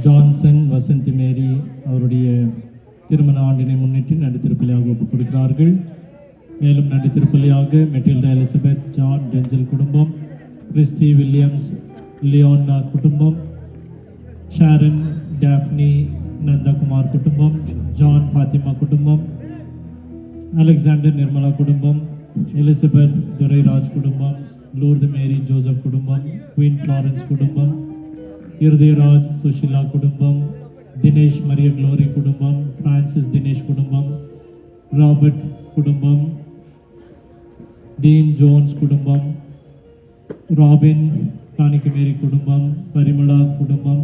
Johnson Vasanthi மேரி அவருடைய திருமண ஆண்டினை முன்னிட்டு நடுத்திருப்பலியாக ஒப்புக் கொடுக்கிறார்கள். மேலும் நடுத்திருப்பலியாக மெட்டில்டா எலிசபெத் ஜான் டென்சல் குடும்பம், கிறிஸ்டி வில்லியம்ஸ் லியோன்னா குடும்பம், ஷாரன் டாஃப்னி நந்தகுமார் குடும்பம், ஜான் பாத்திமா குடும்பம், அலெக்சாண்டர் நிர்மலா குடும்பம், எலிசபெத் துரைராஜ் குடும்பம், லூர்து மேரி ஜோசப் குடும்பம், குயின் ஃப்ளாரன்ஸ் குடும்பம், இருதயராஜ் சுஷிலா குடும்பம், தினேஷ் மரிய குளோரி குடும்பம், பிரான்சிஸ் தினேஷ் குடும்பம், ராபர்ட் குடும்பம், டீன் ஜோன்ஸ் குடும்பம், ராபின் காணிக்கமேரி குடும்பம், பரிமளா குடும்பம்,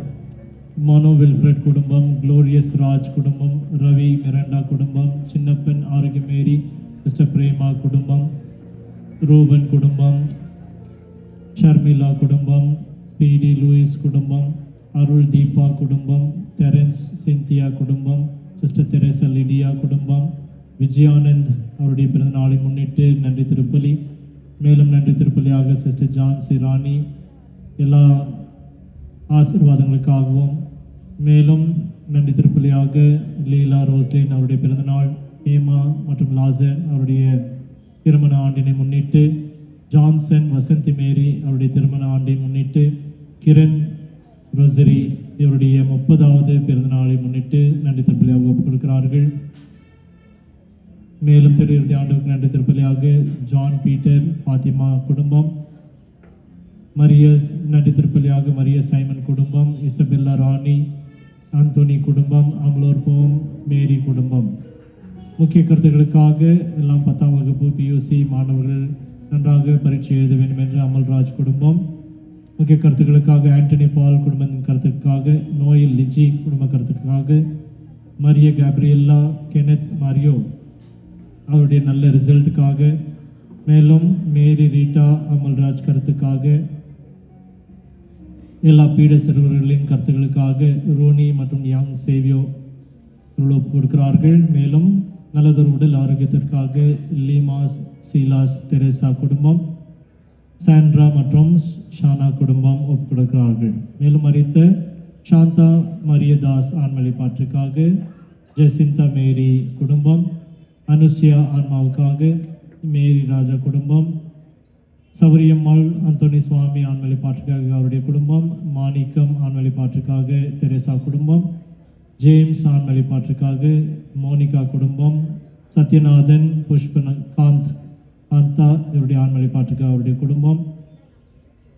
மனோ வில்ஃப்ரெட் குடும்பம், குளோரியஸ் ராஜ் குடும்பம், ரவி மிரண்டா குடும்பம், சின்னப்பன் ஆரோக்கியமேரி சிஸ்டர் பிரேமா குடும்பம், ரூபன் குடும்பம், ஷர்மிளா குடும்பம், பிடி லூயிஸ் குடும்பம், அருள் தீபா குடும்பம், டெரன்ஸ் சிந்தியா குடும்பம், சிஸ்டர் தெரேசா லிடியா குடும்பம், விஜயானந்த் அவருடைய பிறந்த நாளை முன்னிட்டு நன்றி திருப்பலி. மேலும் நன்றி திருப்பலியாக சிஸ்டர் ஜான்சி ராணி எல்லா ஆசீர்வாதங்களுக்காகவும், மேலும் நன்றி திருப்பலியாக லீலா ரோஸ்லின் அவருடைய பிறந்தநாள், ஹேமா மற்றும் லாசர் அவருடைய திருமண ஆண்டினை முன்னிட்டு, ஜான்சன் வசந்தி மேரி அவருடைய திருமண ஆண்டை முன்னிட்டு, கிரண் ரோசரி இவருடைய 30வது பிறந்தநாளை முன்னிட்டு நன்றி திருப்பலியாக ஒப்புக் கொடுக்கிறார்கள். மேலும் திரு ஆண்டுக்கு நன்றி திருப்பலியாக ஜான் பீட்டர் ஃபாத்திமா குடும்பம், மரியஸ் நன்றி திருப்பலியாக மரிய சைமன் குடும்பம், இசபெல்லா ராணி ஆந்தோனி குடும்பம், அமலோர்போம் மேரி குடும்பம். முக்கிய கருத்துக்களுக்காக எல்லாம் 10ஆம் வகுப்பு பியூசி மாணவர்கள் நன்றாக பரீட்சை எழுத வேண்டும் என்று அமல்ராஜ் குடும்பம். முக்கிய கருத்துக்களுக்காக ஆண்டனி பால் குடும்பத்தின் கருத்துக்காக, நோயில் லிஜி குடும்ப கருத்துக்காக, மரிய கேப்ரியல்லா கெனத் மாரியோ அவருடைய நல்ல ரிசல்ட்டுக்காக, மேலும் மேரி ரீட்டா அமல்ராஜ் கருத்துக்காக, எல்லா பீட சிறுவர்களின் கருத்துக்களுக்காக ரோனி மற்றும் யாங் சேவியோ கொடுக்கிறார்கள். மேலும் நல்லதொரு உடல் ஆரோக்கியத்திற்காக லீமாஸ் சீலாஸ் தெரேசா குடும்பம், சாண்ட்ரா மற்றும் ஷானா குடும்பம் ஒப்புக் கொடுக்கிறார்கள். மேலும் அறித்த சாந்தா மரியதாஸ் ஆண்மலை பாற்றுக்காக, ஜெசிந்தா மேரி குடும்பம், அனுஷ்யா ஆன்மாவுக்காக மேரி ராஜா குடும்பம், சவரியம்மாள் அந்தோனி சுவாமி ஆண்மலை பாற்றுக்காக அவருடைய குடும்பம், மாணிக்கம் ஆண்மலை பாற்றுக்காக தெரேசா குடும்பம், ஜேம்ஸ் ஆண்மலை பாற்றுக்காக மோனிகா குடும்பம், சத்யநாதன் புஷ்பகாந்த் காந்தா இவருடைய ஆண்மலை பாற்றுக்காக அவருடைய குடும்பம்,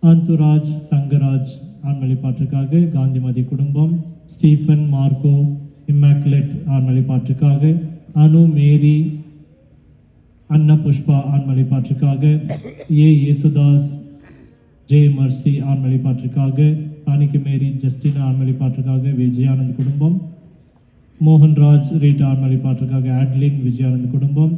அந்துராஜ் தங்கராஜ் ஆண்மலை பாற்றுக்காக காந்திமதி குடும்பம், ஸ்டீஃபன் மார்க்கோ இம்மாக்குலேட் ஆண்மலை பாற்றுக்காக, அனு மேரி அண்ணா புஷ்பா ஆண்மலை பாற்றுக்காக, ஏசுதாஸ் ஜே மர்சி ஆண்மலை பாற்றுக்காக, காணிக்க மேரி ஜஸ்டினா ஆண்மலை பாற்றுக்காக விஜயானந்த் குடும்பம், மோகன்ராஜ் ரீட்டா ஆண்மலை பாற்றுக்காக ஆட்லின் விஜயானந்த் குடும்பம்,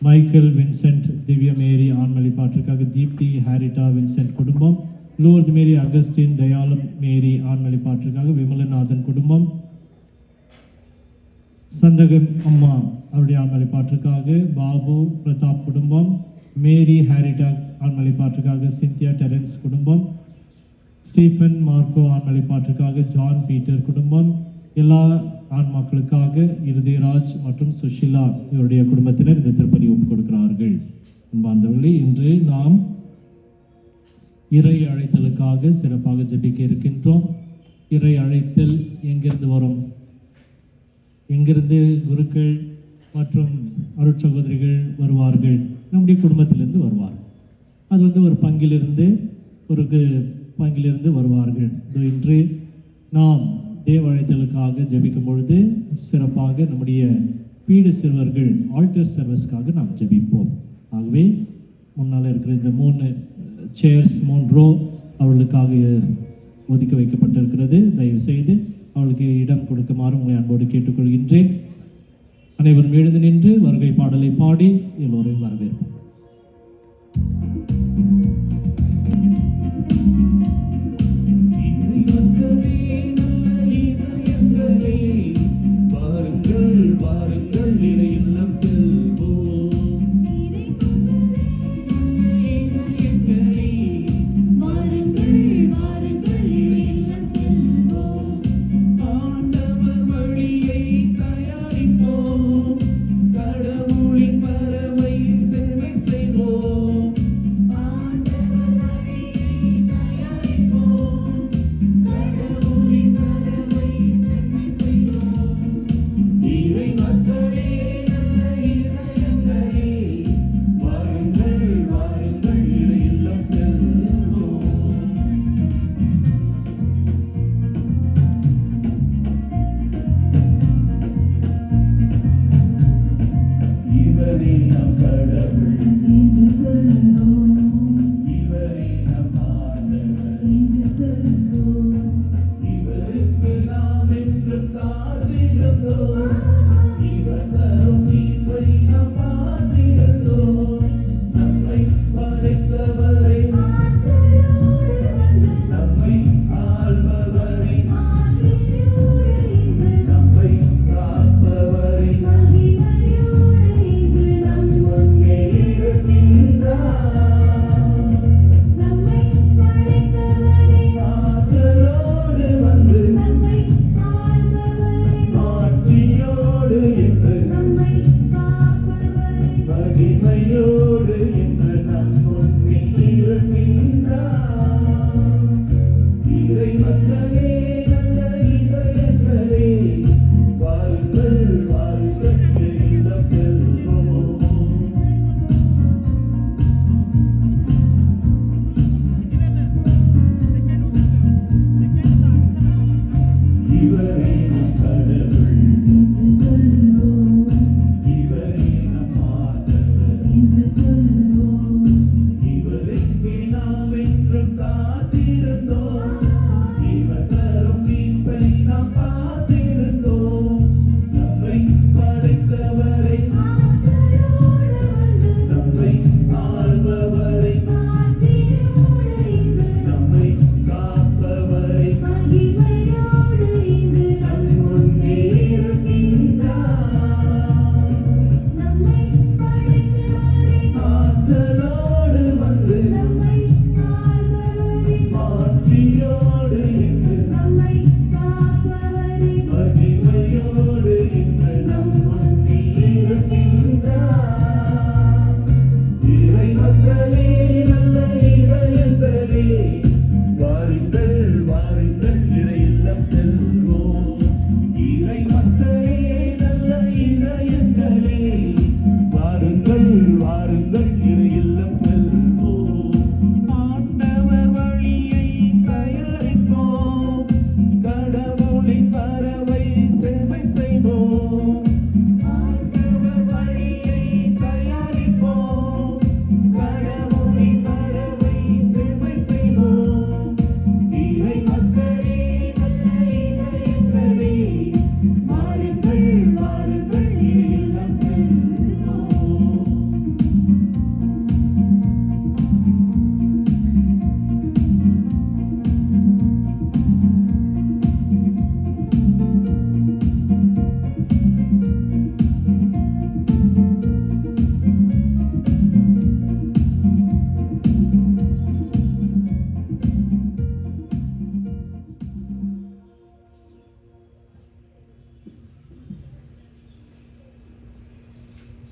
மைக்கேல் வின்சென்ட் திவ்ய மேரி ஆண்மலை பாற்றுக்காக தீப்தி ஹாரிட்டா வின்சென்ட் குடும்பம், லூர்து மேரி அகஸ்டின் தயாலம் மேரி ஆண்மலை பாற்றுக்காக விமலநாதன் குடும்பம், சந்தகம் அம்மா அவருடைய ஆண்மலை பாற்றுக்காக பாபு பிரதாப் குடும்பம், மேரி ஹாரிட்டா ஆண்மலை பாற்றுக்காக சிந்தியா டெரன்ஸ் குடும்பம், ஸ்டீஃபன் மார்க்கோ ஆண்மலை பாற்றுக்காக ஜான் பீட்டர் குடும்பம், எல்லா ஆண்மக்களுக்காக இருதயராஜ் மற்றும் சுஷிலா இவருடைய குடும்பத்தினர் இந்த திருப்பலி ஒப்புக் கொடுக்கிறார்கள். அன்பார்ந்தவர்களே, இன்று நாம் இறை அழைத்தலுக்காக சிறப்பாக ஜெபிக்க இருக்கின்றோம். இறை அழைத்தல் எங்கிருந்து வரும்? எங்கிருந்து குருக்கள் மற்றும் அருட்சகோதரிகள் வருவார்கள்? நம்முடைய குடும்பத்திலிருந்து வருவார்கள். அது ஒரு பங்கிலிருந்து வருவார்கள். இன்று நாம் தேவ அழைத்தலுக்காக ஜெபிக்கும் பொழுது சிறப்பாக நம்முடைய பீட சிறுவர்கள் ஆல்டர் சர்வீஸ்க்காக நாம் ஜெபிப்போம். ஆகவே முன்னால் இருக்கிற இந்த 3 சேர்ஸ் 3 ரோ அவர்களுக்காக ஒதுக்கி வைக்கப்பட்டிருக்கிறது. தயவு செய்து அவளுக்கு இடம் கொடுக்குமாறு உங்களை அன்போடு கேட்டுக்கொள்கின்றேன். அனைவரும் எழுந்து நின்று வருகை பாடலை பாடி எல்லோரையும் வரவேற்போம்.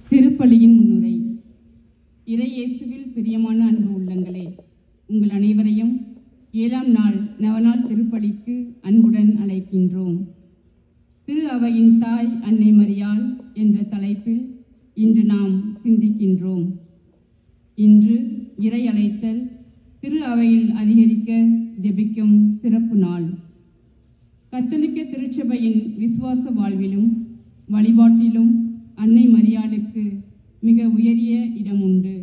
திருப்பலியின் முன்னுரை. இறை இயேசுவில் பிரியமான அன்பு உள்ளங்களே, உங்கள் அனைவரையும் 7ஆம் நாள் நவநாள் திருப்பலிக்கு அன்புடன் அழைக்கின்றோம். திரு அவையின் தாய் அன்னை மரியாள் என்ற தலைப்பில் இன்று நாம் சிந்திக்கின்றோம். இன்று இறை அழைத்தல் திரு அவையில் அதிகரிக்க ஜெபிக்கும் சிறப்பு நாள். கத்தோலிக்க திருச்சபையின் விசுவாச வாழ்விலும் வழிபாட்டிலும் அன்னை மரியாளுக்கு மிக உயரிய இடம் உண்டு.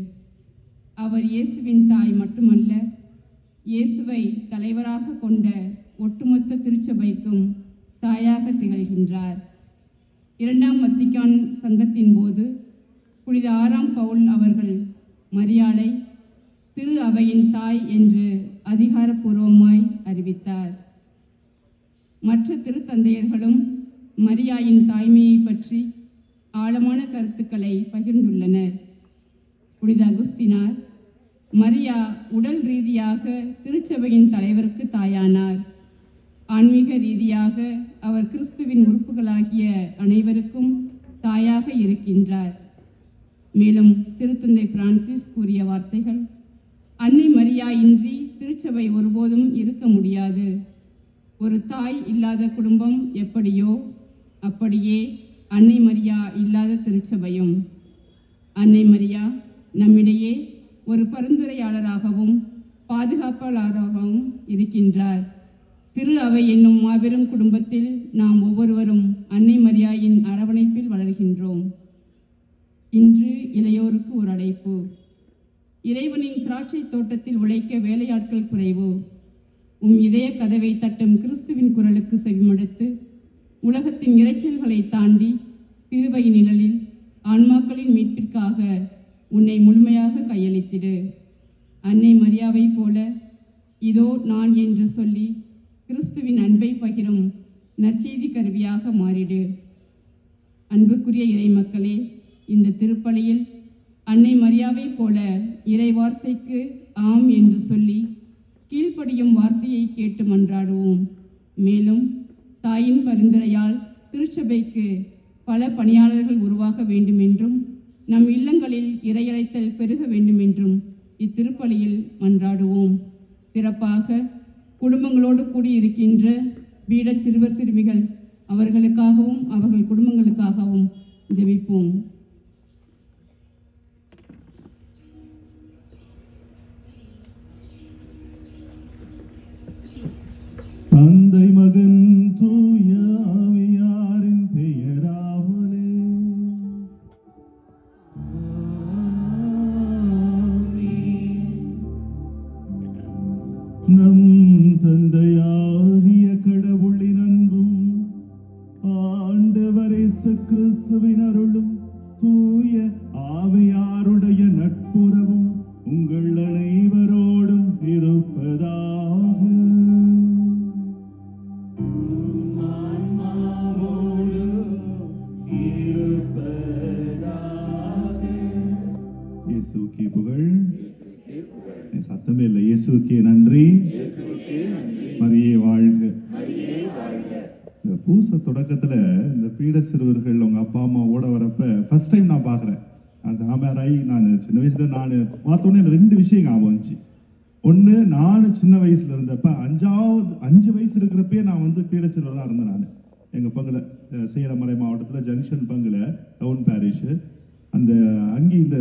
அவர் இயேசுவின் தாய் மட்டுமல்ல, இயேசுவை தலைவராக கொண்ட ஒட்டுமொத்த திருச்சபைக்கும் தாயாக திகழ்கின்றார். 2ஆம் வத்திக்கான் சங்கத்தின் போது புனித 6ஆம் பவுல் அவர்கள் மரியாளை திரு அவையின் தாய் என்று அதிகாரப்பூர்வமாய் அறிவித்தார். மற்ற திருத்தந்தையர்களும் மரியாயின் தாய்மையை பற்றி ஆழமான கருத்துக்களை பகிர்ந்துள்ளனர். புனித அகுஸ்தினார், மரியா உடல் ரீதியாக திருச்சபையின் தலைவருக்கு தாயானார். ஆன்மீக ரீதியாக அவர் கிறிஸ்துவின் உறுப்புகளாகிய அனைவருக்கும் தாயாக இருக்கின்றார். மேலும் திருத்தந்தை பிரான்சிஸ் கூறிய வார்த்தைகள், அன்னை மரியா இன்றி திருச்சபை ஒருபோதும் இருக்க முடியாது. ஒரு தாய் இல்லாத குடும்பம் எப்படியோ அப்படியே அன்னை மரியா இல்லாத திருச்சபையும். அன்னை மரியா நம்மிடையே ஒரு பரிந்துரையாளராகவும் பாதுகாப்பாளராகவும் இருக்கின்றார். திரு அவை என்னும் மாபெரும் குடும்பத்தில் நாம் ஒவ்வொருவரும் அன்னை மரியாயின் அரவணைப்பில் வளர்கின்றோம். இன்று இளையோருக்கு ஒரு அழைப்பு. இறைவனின் திராட்சை தோட்டத்தில் உழைக்க வேலையாட்கள் குறைவு. இதய கதவை தட்டும் கிறிஸ்துவின் குரலுக்கு செவிமடுத்து உலகத்தின் இரைச்சல்களை தாண்டி கிருபை நிழலில் ஆன்மாக்களின் மீட்பிற்காக உன்னை முழுமையாக கையளித்திடு. அன்னை மரியாவை போல இதோ நான் என்று சொல்லி கிறிஸ்துவின் அன்பை பகிரும் நற்செய்தி கருவியாக மாறிடு. அன்புக்குரிய இறைமக்களே, இந்த திருப்பலியில் அன்னை மரியாவை போல இறை வார்த்தைக்கு ஆம் என்று சொல்லி கீழ்ப்படியும் வார்த்தையை கேட்டு மன்றாடுவோம். மேலும் தாயின் பரிந்துரையால் திருச்சபைக்கு பல பணியாளர்கள் உருவாக வேண்டும் என்றும் நம் இல்லங்களில் இறையழைத்தல் பெருக வேண்டும் என்றும் இத்திருப்பலியில் மன்றாடுவோம். சிறப்பாக குடும்பங்களோடு கூடியிருக்கின்ற பீட சிறுவர் சிறுமிகள் அவர்களுக்காகவும் அவர்கள் குடும்பங்களுக்காகவும் ஜெபிப்போம். தந்தை மகன் தூய ஆவியாரின் பெயராவலே. நம் தந்தையாகிய கடவுளின் அன்பும் ஆண்டவர் இயேசு கிறிஸ்துவின் அருளும் தூய ஆவியாருடைய நட்புறவும் உங்கள் அனைவரோடும் இருப்பதாக. இயேசுவுக்கே புகழ். சத்தமே இல்லை. இயேசுவுக்கே நன்றி. மரியே வாழ்க. இந்த பூச தொடக்கத்துல இந்த பீட சிறுவர்கள் அவங்க அப்பா அம்மாவோட வரப்ப ஃபர்ஸ்ட் டைம் நான் பார்க்குறேன். நான் சாமியாராகி நான் சின்ன வயசுல நான் பார்த்தோன்னே 2 விஷயம் ஞாபகம் வந்துச்சு. ஒன்று, நான் சின்ன வயசுல இருந்தப்ப 5 வயசு இருக்கிறப்பே நான் வந்து பீட சிறுவராக இருந்தேன். நான் எங்கள் பங்கில் சேலமலை மாவட்டத்தில் ஜங்ஷன் பங்கில் டவுன் பேரிஷ் அந்த அங்கி இந்த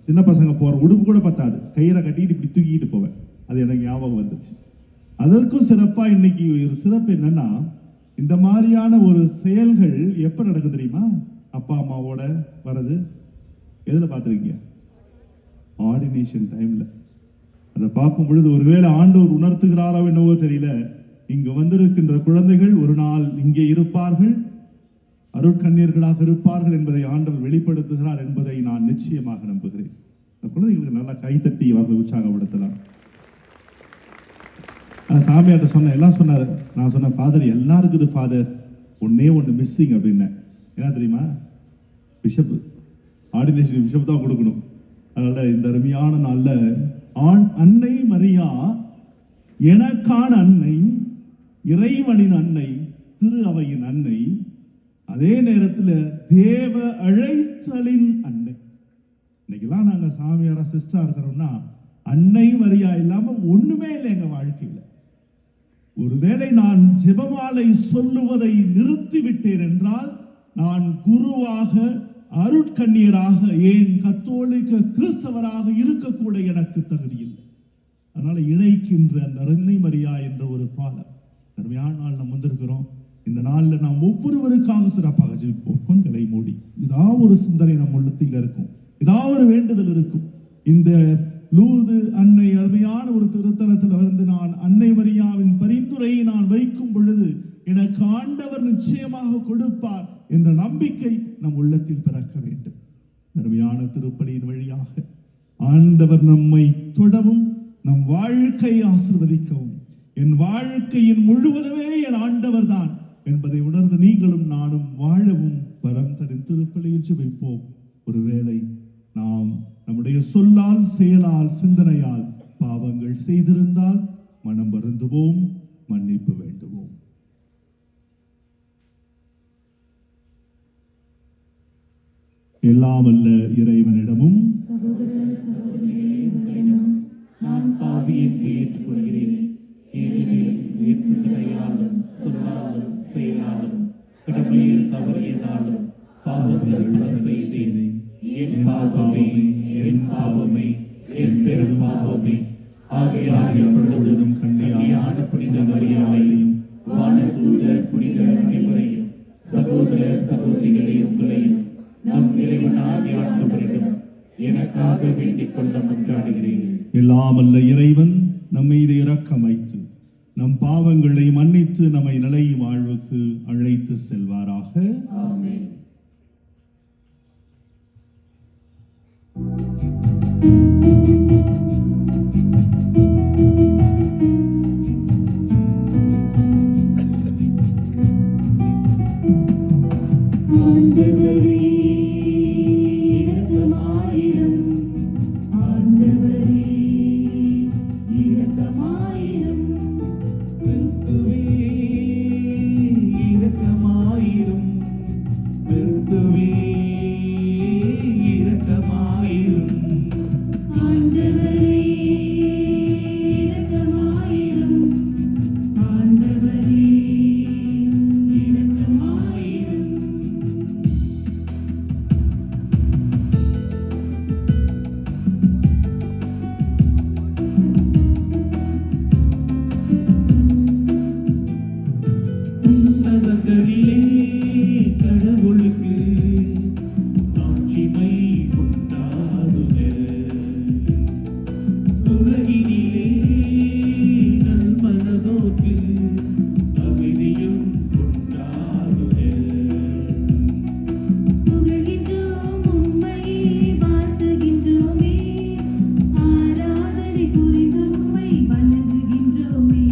சின்ன பசங்க போகிற உடுப்பு கூட பத்தாது, கயிறை கட்டிட்டு இப்படி தூக்கிட்டு போவேன். அது எனக்கு ஞாபகம் வந்துச்சு. அதற்கும் சிறப்பாக இன்னைக்கு ஒரு சிறப்பு என்னன்னா, இந்த மாதிரியான ஒரு செயல்கள் எப்போ நடக்குது தெரியுமா? அப்பா அம்மாவோட வர்றது எதில் பார்த்துருக்கீங்க? ஆர்டினேஷன் டைமில். அதை பார்க்கும் பொழுது ஒருவேளை ஆண்டவர் உணர்த்துகிறாரோ என்னவோ தெரியல, இங்கு வந்திருக்கின்ற குழந்தைகள் ஒரு நாள் இங்கே இருப்பார்கள், அருட்கண்ணீர்களாக இருப்பார்கள் என்பதை ஆண்டவர் வெளிப்படுத்துகிறார் என்பதை நான் நிச்சயமாக நம்புகிறேன். இந்த குழந்தைகளுக்கு நல்லா கைத்தட்டி அவர்கள் உற்சாகப்படுத்தலாம். சாமியார்ட்ட சொன்னேன், எல்லாம் சொன்னார். நான் சொன்னேன், ஃபாதர் எல்லாம் இருக்குது ஃபாதர், ஒன்னே ஒன்று மிஸ்ஸிங் அப்படின்னேன். என்ன தெரியுமா? பிஷப்பு. ஆர்டினேஷன் பிஷப் தான் கொடுக்கணும். அதனால இந்த அருமையான நாள்ல அன்னை மரியா எனக்கான அன்னை, இறைவனின் அன்னை, திரு அவையின் அன்னை, அதே நேரத்தில் தேவ அழைத்தலின் அன்னை. இன்னைக்கெல்லாம் நாங்க சாமியாரா சிஸ்டரா இருக்கிறோம்னா அன்னை மரியா இல்லாம ஒண்ணுமே இல்லை எங்க வாழ்க்கையில. ஒருவேளை நான் ஜெபமாலை சொல்லுவதை நிறுத்திவிட்டேன் என்றால் நான் குருவாக, அருட்கண்ணீராக, ஏன் கத்தோலிக்க கிறிஸ்தவராக இருக்கக்கூட எனக்கு தகுதி இல்லை. அதனால இணைக்கின்ற அந்த அன்னை மரியா என்ற ஒரு பாலம் அருமையான நாள் நம்ம வந்திருக்கிறோம். இந்த நாளில் நாம் ஒவ்வொருவருக்காக சிறப்பாக ஜெபிப்போம். கண்களை மூடி ஏதாவது ஒரு சிந்தனை நம் உள்ளத்தில் இருக்கும், ஏதாவது ஒரு வேண்டுதல் இருக்கும். இந்த லூர்து அன்னை அருமையான ஒரு திருத்தலத்தில் வந்து நான் அன்னை மரியாவின் பரிந்துரையை நான் வைக்கும் பொழுது எனக்கு ஆண்டவர் நிச்சயமாக கொடுப்பார் என்ற நம்பிக்கை நம் உள்ளத்தில் பிறக்க வேண்டும். அருமையான திருப்பலியின் வழியாக ஆண்டவர் நம்மை தொடவும், நம் வாழ்க்கையை ஆசீர்வதிக்கவும், என் வாழ்க்கையின் முழுவதுமே என் ஆண்டவர் தான் என்பதை உணர்ந்து நீங்களும் நானும் வாழவும் வரம் தரும் திருப்பலியில் ஜெபிப்போம். ஒருவேளை நாம் நம்முடைய சொல்லால், செயலால், சிந்தனையால் பாவங்கள் செய்திருந்தால் மனம் வருந்துவோம், மன்னிப்பு வேண்டுவோம். எல்லாம் அல்ல இறைவனிடமும் நான் பாவியை ஏற்றுக்கொள்கிறேன். ஏனெனில் சிந்தனையாலும், சொல்லாலும், செயலாலும், கடமையில் தவறியதாலும் பாவங்கள் பல செய்தேன். என் பாவமே, என் பாவமே, என் பெரும் பாவமே. ஆகையால் எப்பொழுதும் கண்ணியான புனித மரியாதையும், வானதூதர் புனிதர் அனைவரையும், சகோதர சகோதரிகளை உங்களையும் நம் இறைவனாகிய ஆண்டவரிடம் எனக்காக வேண்டிக் கொள்ள மன்றாடுகிறேன். எல்லாம் அல்ல இறைவன் நம்மை இரக்கம் வைத்து நம் பாவங்களை மன்னித்து நம்மை நிலை வாழ்வுக்கு அழைத்து செல்வாராக. ஆமென். ஆண்டவரே இரக்கமாயிரும். ஆண்டவரே இரக்கமாயிரும். கிறிஸ்துவே இரக்கமாயிரும். கிறிஸ்துவே இரக்கமாயிரும். ஆண்டவரே இரக்கமாயிரும். ஆண்டவரே இரக்கமாயிரும். உன்னதங்களிலே கடவுளுக்கு ஆட்சிமை உண்டாகுக. உலகினிலே நல்மனதோர்க்கு அமைதியும் உண்டாகுக. புகழ்கின்றோம் உம்மை வாழ்த்துகின்றோமே, ஆராதனை புரிந்து உம்மை வணங்குகின்றோமே.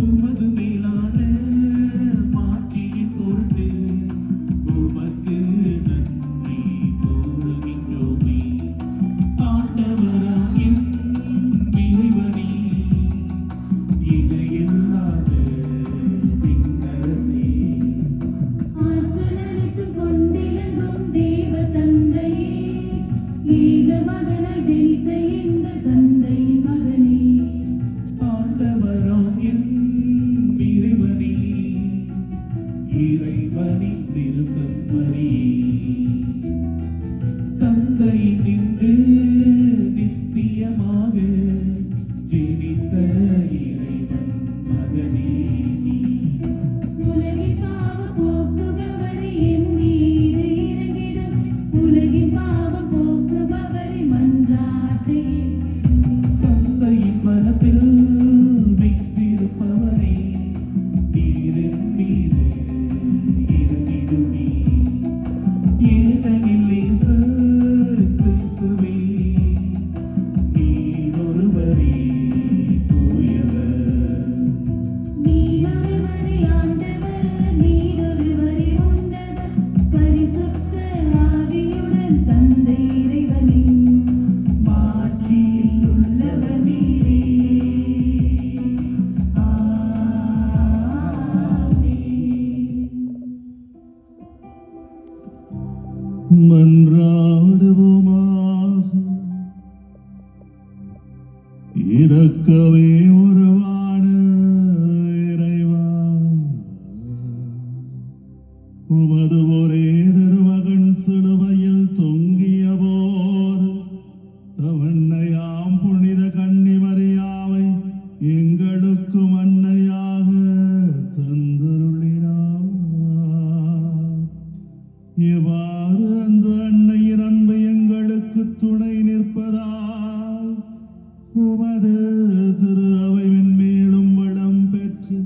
உமது மேலான மாட்சியின் பொருட்டு உமக்கு நன்றி கூறுகின்றோமே. ஆண்டவராகிய இறைவனே, இணையில்லாத விண்ணரசே, ஆற்றல் அனைத்தும் கொண்டிலங்கும் தேவ தந்தையே, ஏக மகனாய் ஜனித்த எங்கள் தந்தையின் மகனே, ஆண்டவராகிய இறைவனே, இறைவனின் திருசன்மரியே, தந்தையினின்று நித்தியமாக ஜெனித்த இறைவன் மகனே நீ. உலகின் பாவம் போக்குபவரே என் மீது இறங்கிடும், உலகின் பாவம் போக்குபவரே மன்றாட்டை தந்தையின் மனத்தில் வைத்திருப்பவரே, நீரின் மீது இறங்கிடுமே. ஏனெனில் இயேசு கிறிஸ்துவே, நீர் ஒருவரே தூயவர். நீரொருவரே ஆண்டவர், நீரொருவரே உன்னதர், பரிசுத்த ஆவியுடன் தந்தை இறைவனின் மாட்சியில் உள்ளவர் நீரே. ஆமென். மன்றாடுவோமாக. இரக்கமே உருவான இறைவா, உமது ஒரே திருமகன் சிலுவையில் தொங்கிய போது தவன்னையாம் புனித கன்னிமரியாவை எங்களுக்கும் அன்னையாக தந்தருளினார். இவ்வாறு அந்த அன்னையின் அன்பு எங்களுக்கு துணை நிற்பதால் உமது திரு அவை மென்மேலும் வளம் பெற்று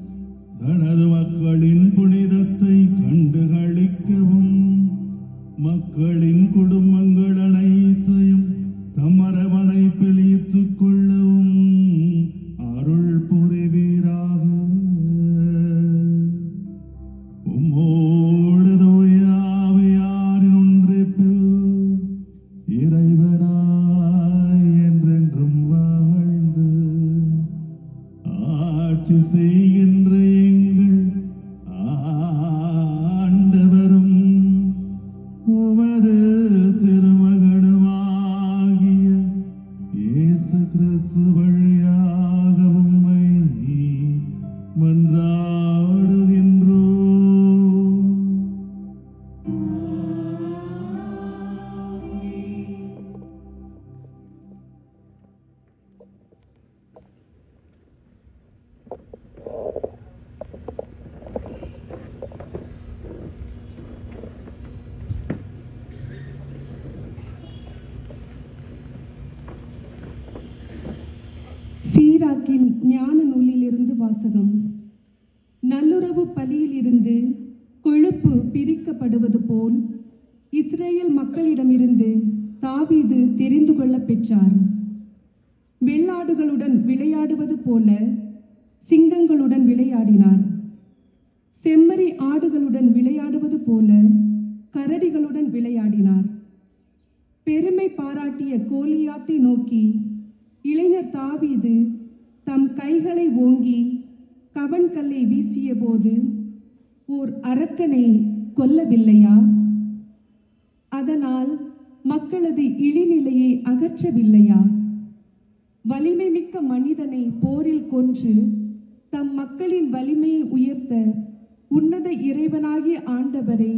தனது மக்களின் புனிதத்தை கண்டு களிக்கவும், மக்களின் குடும்பங்கள் அனைத்தையும் தம் அரவணைப்பில் ஈர்த்துக் கொள்ளவும் அருள் புரிவீராக. உம்மோடு தூய ஆவியாரின் ஒன்றிப்பில் இறைவனாய் என்றென்றும் வாழ்ந்து ஆட்சி செய்கின்ற எங்கள் ஆண்டவரும் உமது திரு சீராக்கின் ஞான நூலிலிருந்து வாசகம். நல்லுறவு பலியிலிருந்து கொழுப்பு பிரிக்கப்படுவது போல் இஸ்ரேல் மக்களிடமிருந்து தாவீது தெரிந்து கொள்ள பெற்றார். வெள்ளாடுகளுடன் விளையாடுவது போல சிங்கங்களுடன் விளையாடினார். செம்மறி ஆடுகளுடன் விளையாடுவது போல கரடிகளுடன் விளையாடினார். பெருமை பாராட்டிய கோலியாத்தை நோக்கி இளைஞர் தாவீது தம் கைகளை ஓங்கி கவன்கல்லை வீசிய போது ஓர் அரக்கனை கொல்லவில்லையா? அதனால் மக்களது இழிநிலையை அகற்றவில்லையா? வலிமை மிக்க மனிதனை போரில் கொன்று தம் மக்களின் வலிமையை உயர்த்த உன்னத இறைவனாகிய ஆண்டவரை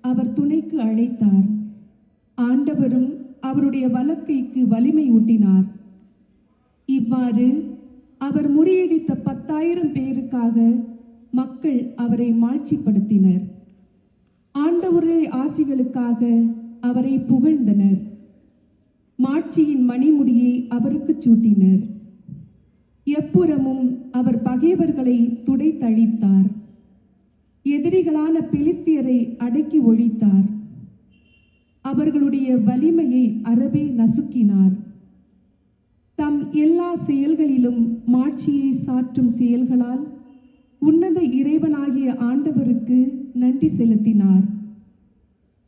அவர் துணைக்கு அழைத்தார். ஆண்டவரும் அவருடைய வலக்கைக்கு வலிமை ஊட்டினார். இவ்வாறு அவர் முறியடித்த 10,000 பேருக்காக மக்கள் அவரை மாட்சிப்படுத்தினர். ஆண்டவருடைய ஆசிகளுக்காக அவரை புகழ்ந்தனர். மாட்சியின் மணிமுடியை அவருக்கு சூட்டினர். எப்புறமும் அவர் பகைவர்களை துடைத்தழித்தார். எதிரிகளான பெலிஸ்தியரை அடக்கி ஒழித்தார். அவர்களுடைய வலிமையை அறவே நசுக்கினார். தம் எல்லா செயல்களிலும் மாட்சியை சாற்றும் செயல்களால் உன்னத இறைவனாகிய ஆண்டவருக்கு நன்றி செலுத்தினார்.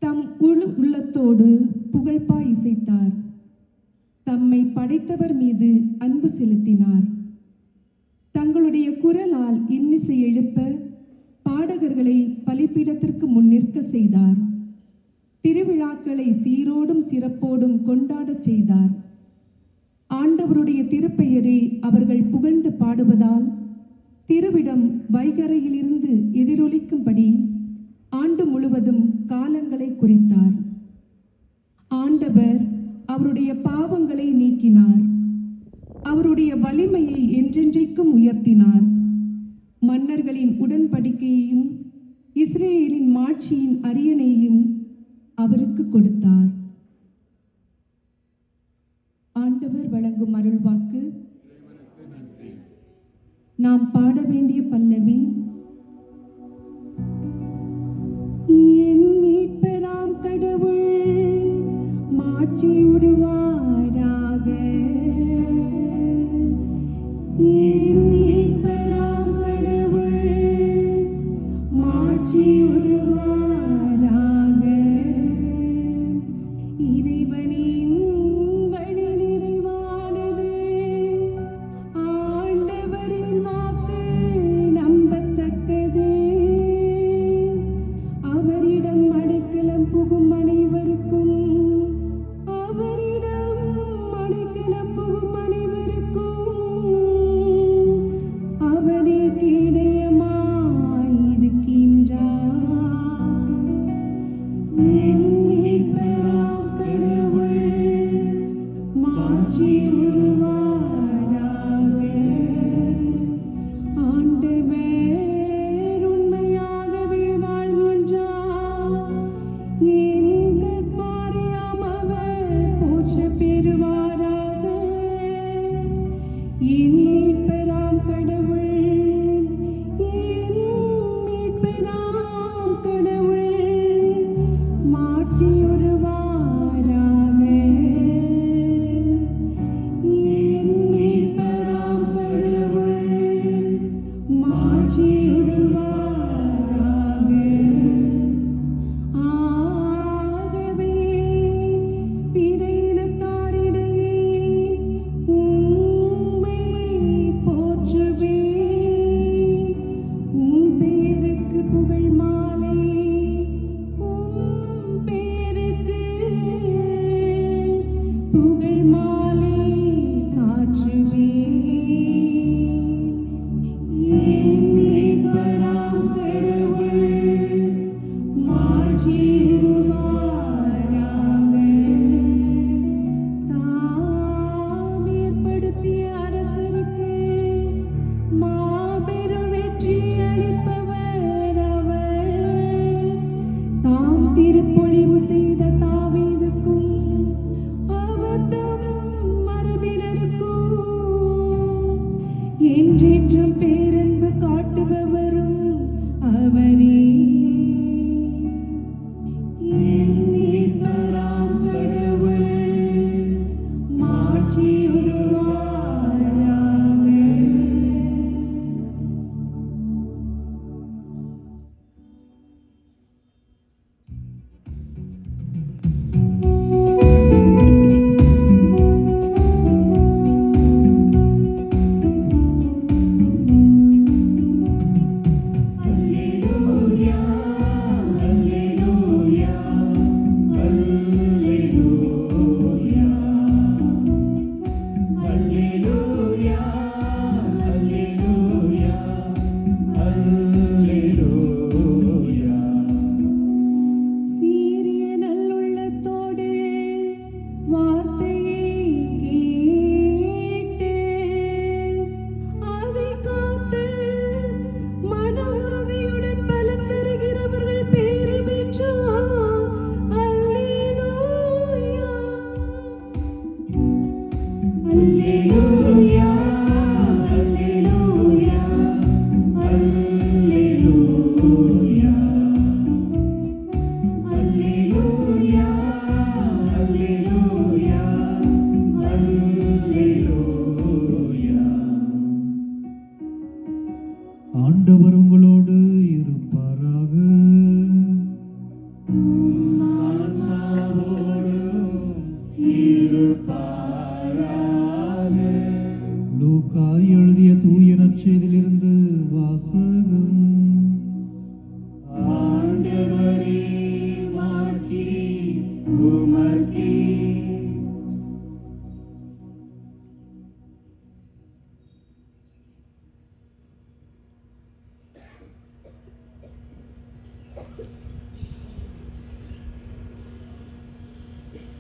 தம் உள்ளத்தோடு புகழ்பா இசைத்தார். தம்மை படைத்தவர் மீது அன்பு செலுத்தினார். தங்களுடைய குரலால் இன்னிசை எழுப்ப பாடகர்களை பலிபீடத்திற்கு முன்னிற்க செய்தார். திருவிழாக்களை சீரோடும் சிறப்போடும் கொண்டாடச் செய்தார். ஆண்டவருடைய திருப்பெயரை அவர்கள் புகழ்ந்து பாடுவதால் திருவிடம் வைகரையிலிருந்து எதிரொலிக்கும்படி ஆண்டு முழுவதும் காலங்களை குறித்தார். ஆண்டவர் அவருடைய பாவங்களை நீக்கினார். அவருடைய வலிமையை என்றென்றைக்கும் உயர்த்தினார். மன்னர்களின் உடன்படிக்கையையும் இஸ்ரேலின் மாட்சியின் அரியணையையும் அவருக்கு கொடுத்தார். ஆண்டவர் வழங்கும் அருள்வாக்கு. நாம் பாட வேண்டிய பல்லவி. என் மீட்பராம் கடவுள் மாட்சி உருவாராக. என் மீட்பராம் கடவுள் மாட்சி உருவாராக. இறைவனின் வழி நிறைவானது. ஆண்டவரின் வாக்கு நம்பத்தக்கது. அவரிடம் அடைக்கலம் புகும் அனைவருக்கும் அவரிடம்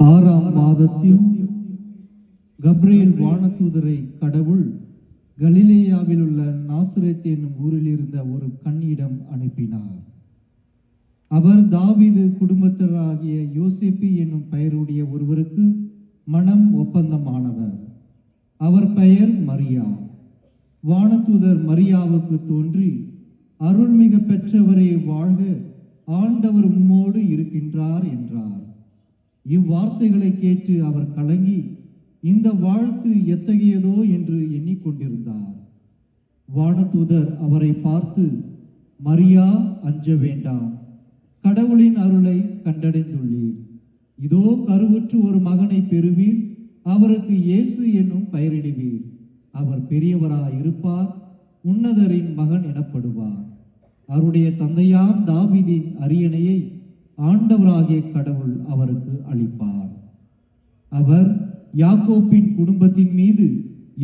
ஆறாம் மாதத்தில் கப்ரியேல் வானதூதரை கடவுள் கலிலேயாவில் உள்ள நாசரேத் என்னும் ஊரில் இருந்த ஒரு கன்னியிடம் அனுப்பினார். அவர் தாவீது குடும்பத்தராகிய யோசேப்பு என்னும் பெயருடைய ஒருவருக்கு மனம் ஒப்பந்தமானவர். அவர் பெயர் மரியா. வானதூதர் மரியாவுக்கு தோன்றி, அருள்மிக பெற்றவரே வாழ்க, ஆண்டவர் உம்மோடு இருக்கின்றார் என்றார். இவ்வார்த்தைகளை கேட்டு அவர் கலங்கி, இந்த வாழ்த்து எத்தகையதோ என்று எண்ணிக்கொண்டிருந்தார். வானதூதர் அவரை பார்த்து, மரியா, அஞ்ச வேண்டாம், கடவுளின் அருளை கண்டடைந்துள்ளீர். இதோ கருவுற்று ஒரு மகனை பெறுவீர், அவருக்கு இயேசு என்னும் பெயரிடுவீர். அவர் பெரியவராயிருப்பார், உன்னதரின் மகன் எனப்படுவார். அவருடைய தந்தையாம் தாவீதின் அரியணையை ஆண்டவராகிய கடவுள் அவருக்கு அளிப்பார். அவர் யாக்கோப்பின் குடும்பத்தின் மீது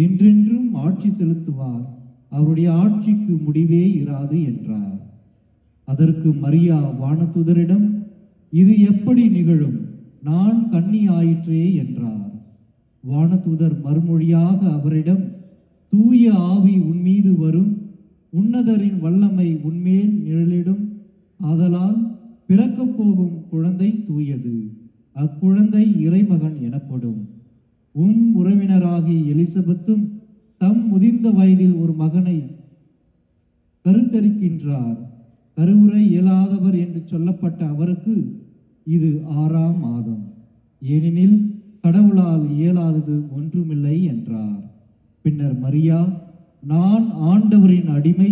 என்றென்றும் ஆட்சி செலுத்துவார், அவருடைய ஆட்சிக்கு முடிவே இராது என்றார். அதற்கு மரியா வானதூதரிடம், இது எப்படி நிகழும், நான் கன்னி ஆயிற்றே என்றார். வானதூதர் மறுமொழியாக அவரிடம், தூய ஆவி உன்மீது வரும், உன்னதரின் வல்லமை உன்மேல் நிழலிடும். ஆதலால் பிறக்கப் போகும் குழந்தை தூயது, அக்குழந்தை இறைமகன் எனப்படும். உறவினராகிய எலிசபெத்தும் தம் முதிர்ந்த வயதில் ஒரு மகனை கருத்தரிக்கின்றார். கருவுரை இயலாதவர் என்று சொல்லப்பட்ட அவருக்கு இது 6ஆம் மாதம், ஏனெனில் கடவுளால் இயலாதது ஒன்றுமில்லை என்றார். பின்னர் மரியா, நான் ஆண்டவரின் அடிமை,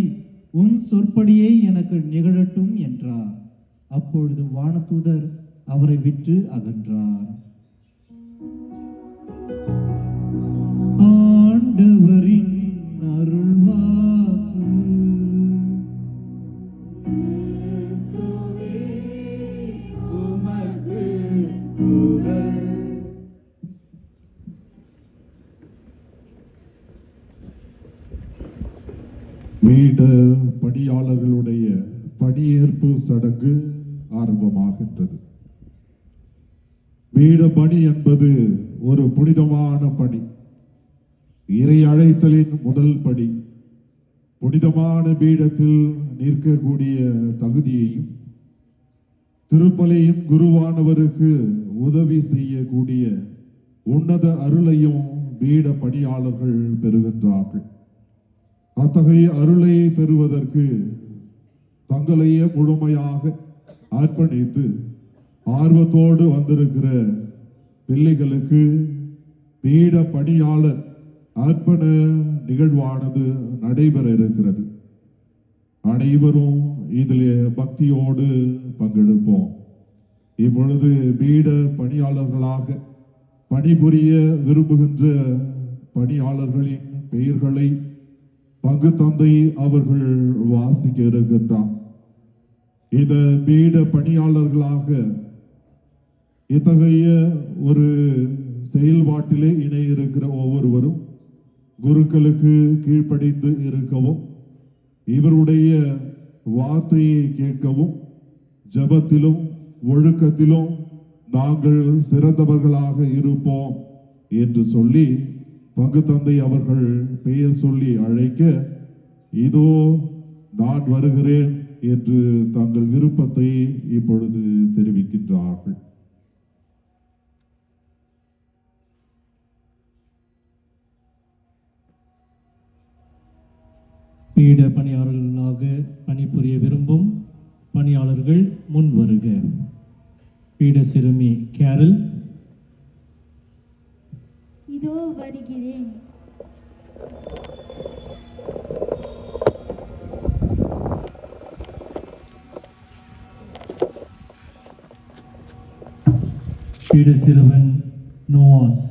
உன் சொற்படியே எனக்கு நிகழட்டும் என்றார். அப்பொழுது வானதூதர் அவரை விட்டு அகன்றார். ஆண்டவரின் அருள்வாக்கு. வீட பணியாளர்களுடைய பணியேற்பு சடங்கு ஆரம்பமாகின்றது. வீட பணி என்பது ஒரு புனிதமான பணி, இறை அழைத்தலின் முதல் படி. புனிதமான பீடத்தில் நிற்கக்கூடிய தகுதியையும் திருப்பலியின் குருவானவருக்கு உதவி செய்யக்கூடிய உன்னத அருளையும் பீட பணியாளர்கள் பெறுகின்றார்கள். அத்தகைய அருளை பெறுவதற்கு தங்களையே முழுமையாக அர்ப்பணித்து ஆர்வத்தோடு வந்திருக்கிற பிள்ளைகளுக்கு பீட பணியாளர் அர்ப்பண நிகழ்வானது நடைபெற இருக்கிறது. அனைவரும் இதில் பக்தியோடு பங்கெடுப்போம். இப்பொழுது பீட பணியாளர்களாக பணிபுரிய விரும்புகின்ற பணியாளர்களின் பெயர்களை பங்கு தந்தை அவர்கள் வாசிக்க இருக்கின்றார். இந்த பீட பணியாளர்களாக இத்தகைய ஒரு செயல்பாட்டிலே இணைய இருக்கிற ஒவ்வொருவரும் குருக்களுக்கு கீழ்ப்படிந்து இருக்கவும், இவருடைய வார்த்தையை கேட்கவும், ஜபத்திலும் ஒழுக்கத்திலும் நாங்கள் சிறந்தவர்களாக இருப்போம் என்று சொல்லி பங்கு தந்தை அவர்கள் பெயர் சொல்லி அழைக்க, இதோ நான் வருகிறேன் என்று தங்கள் விருப்பத்தை இப்பொழுது தெரிவிக்கின்றார்கள். பீட பணியாளர்களாக பணிபுரிய விரும்பும் பணியாளர்கள் முன் வருக. பீட சிறுமி கேரல். இதோ வருகிறேன். பீட சிறுவன் நோவாஸ்.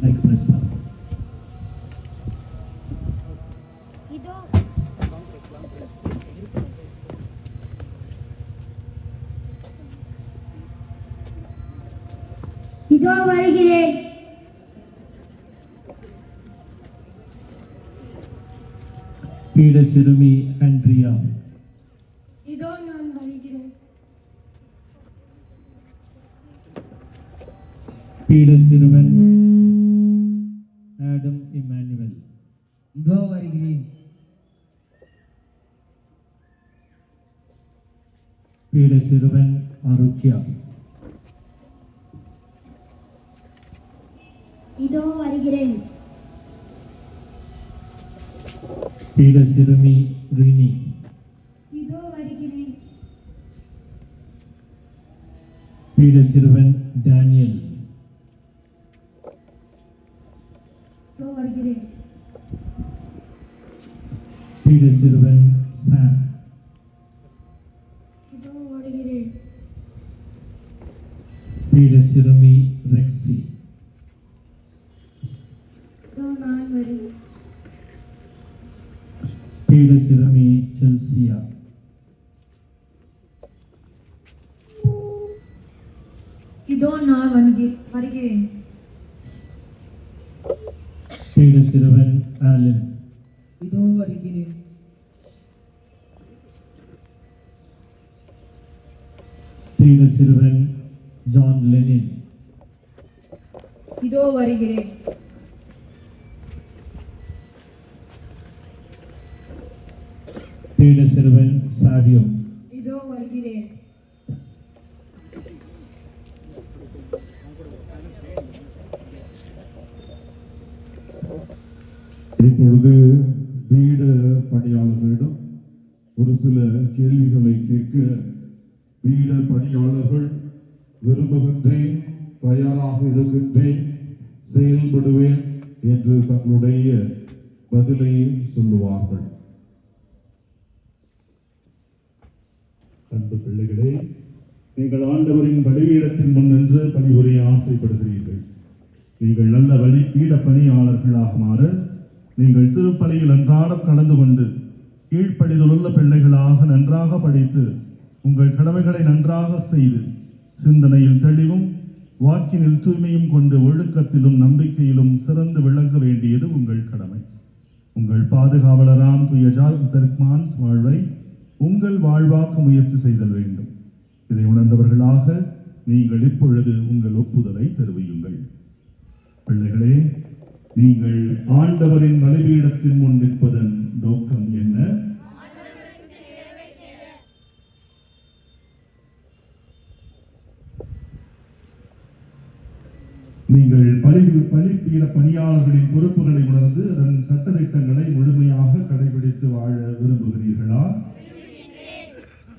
Like press. இதோ வருகிறேன். பீட சிறுமி ஆண்ட்ரியா. இதோ நான் வருகிறேன். பீட சிறுவன் ஆடம் இமானுவேல். இதோ வருகிறேன். பீட சிறுவன் ஆரோக்கியா. இதோ வருகிறேன். பீட சிறுமி ரினி. இதோ வருகிறேன். பீட சிறுவன் டேனியல். இதோ வருகிறேன். பீட சிறுவன் சாம். இதோ வருகிறேன். பீட சிறுமி ரெக்ஸி. இதோ நான் வருகிறேன். பீட சிறுமி செல்சியா. இதோ நான் வருகிறேன். பீட சிறுவன் ஆலன். இதோ வருகிறேன். பீட சிறுவன் ஜான் லெனின். இதோ வருகிறேன். பீட சிறுவன் சாவியோ. இதோ வருகிறேன். இப்பொழுது பீட பணியாளர்களிடம் ஒரு சில கேள்விகளை கேட்க பீட பணியாளர்கள் விரும்புகின்றேன், தயாராக இருக்கின்றேன், செயல்படுவேன் என்று தங்களுடைய பதிலை சொல்லுவார்கள். அன்பு பிள்ளைகளே, நீங்கள் ஆண்டவரின் பலிபீடத்தின் முன் நின்று பணிபுரிய ஆசைப்படுகிறீர்கள். நீங்கள் நல்ல பீட பணியாளர்களாக மாற நீங்கள் திருப்பலியில் அன்றாடம் கலந்து கொண்டு கீழ்ப்படிதலுள்ள பிள்ளைகளாக நன்றாக படித்து உங்கள் கடமைகளை நன்றாக செய்து சிந்தனையில் தெளிவும் வாக்கினில் தூய்மையும் கொண்டு ஒழுக்கத்திலும் நம்பிக்கையிலும் சிறந்து விளங்க வேண்டியது உங்கள் கடமை. உங்கள் பாதுகாவலராம் தூய ஜான் பெர்க்மான்ஸ் வாழ்வை உங்கள் வாழ்வாக்க முயற்சி செய்தல் வேண்டும். இதை உணர்ந்தவர்களாக நீங்கள் இப்பொழுது உங்கள் ஒப்புதலை தெரிவியுங்கள். பிள்ளைகளே, நீங்கள் ஆண்டவரின் பலிபீடத்தின் முன் நிற்பதன் நோக்கம் என்ன? நீங்கள் பலிபீட பணியாளர்களின் பொறுப்புகளை உணர்ந்து அதன் சட்டதிட்டங்களை முழுமையாக கடைபிடித்து வாழ விரும்புகிறீர்களா?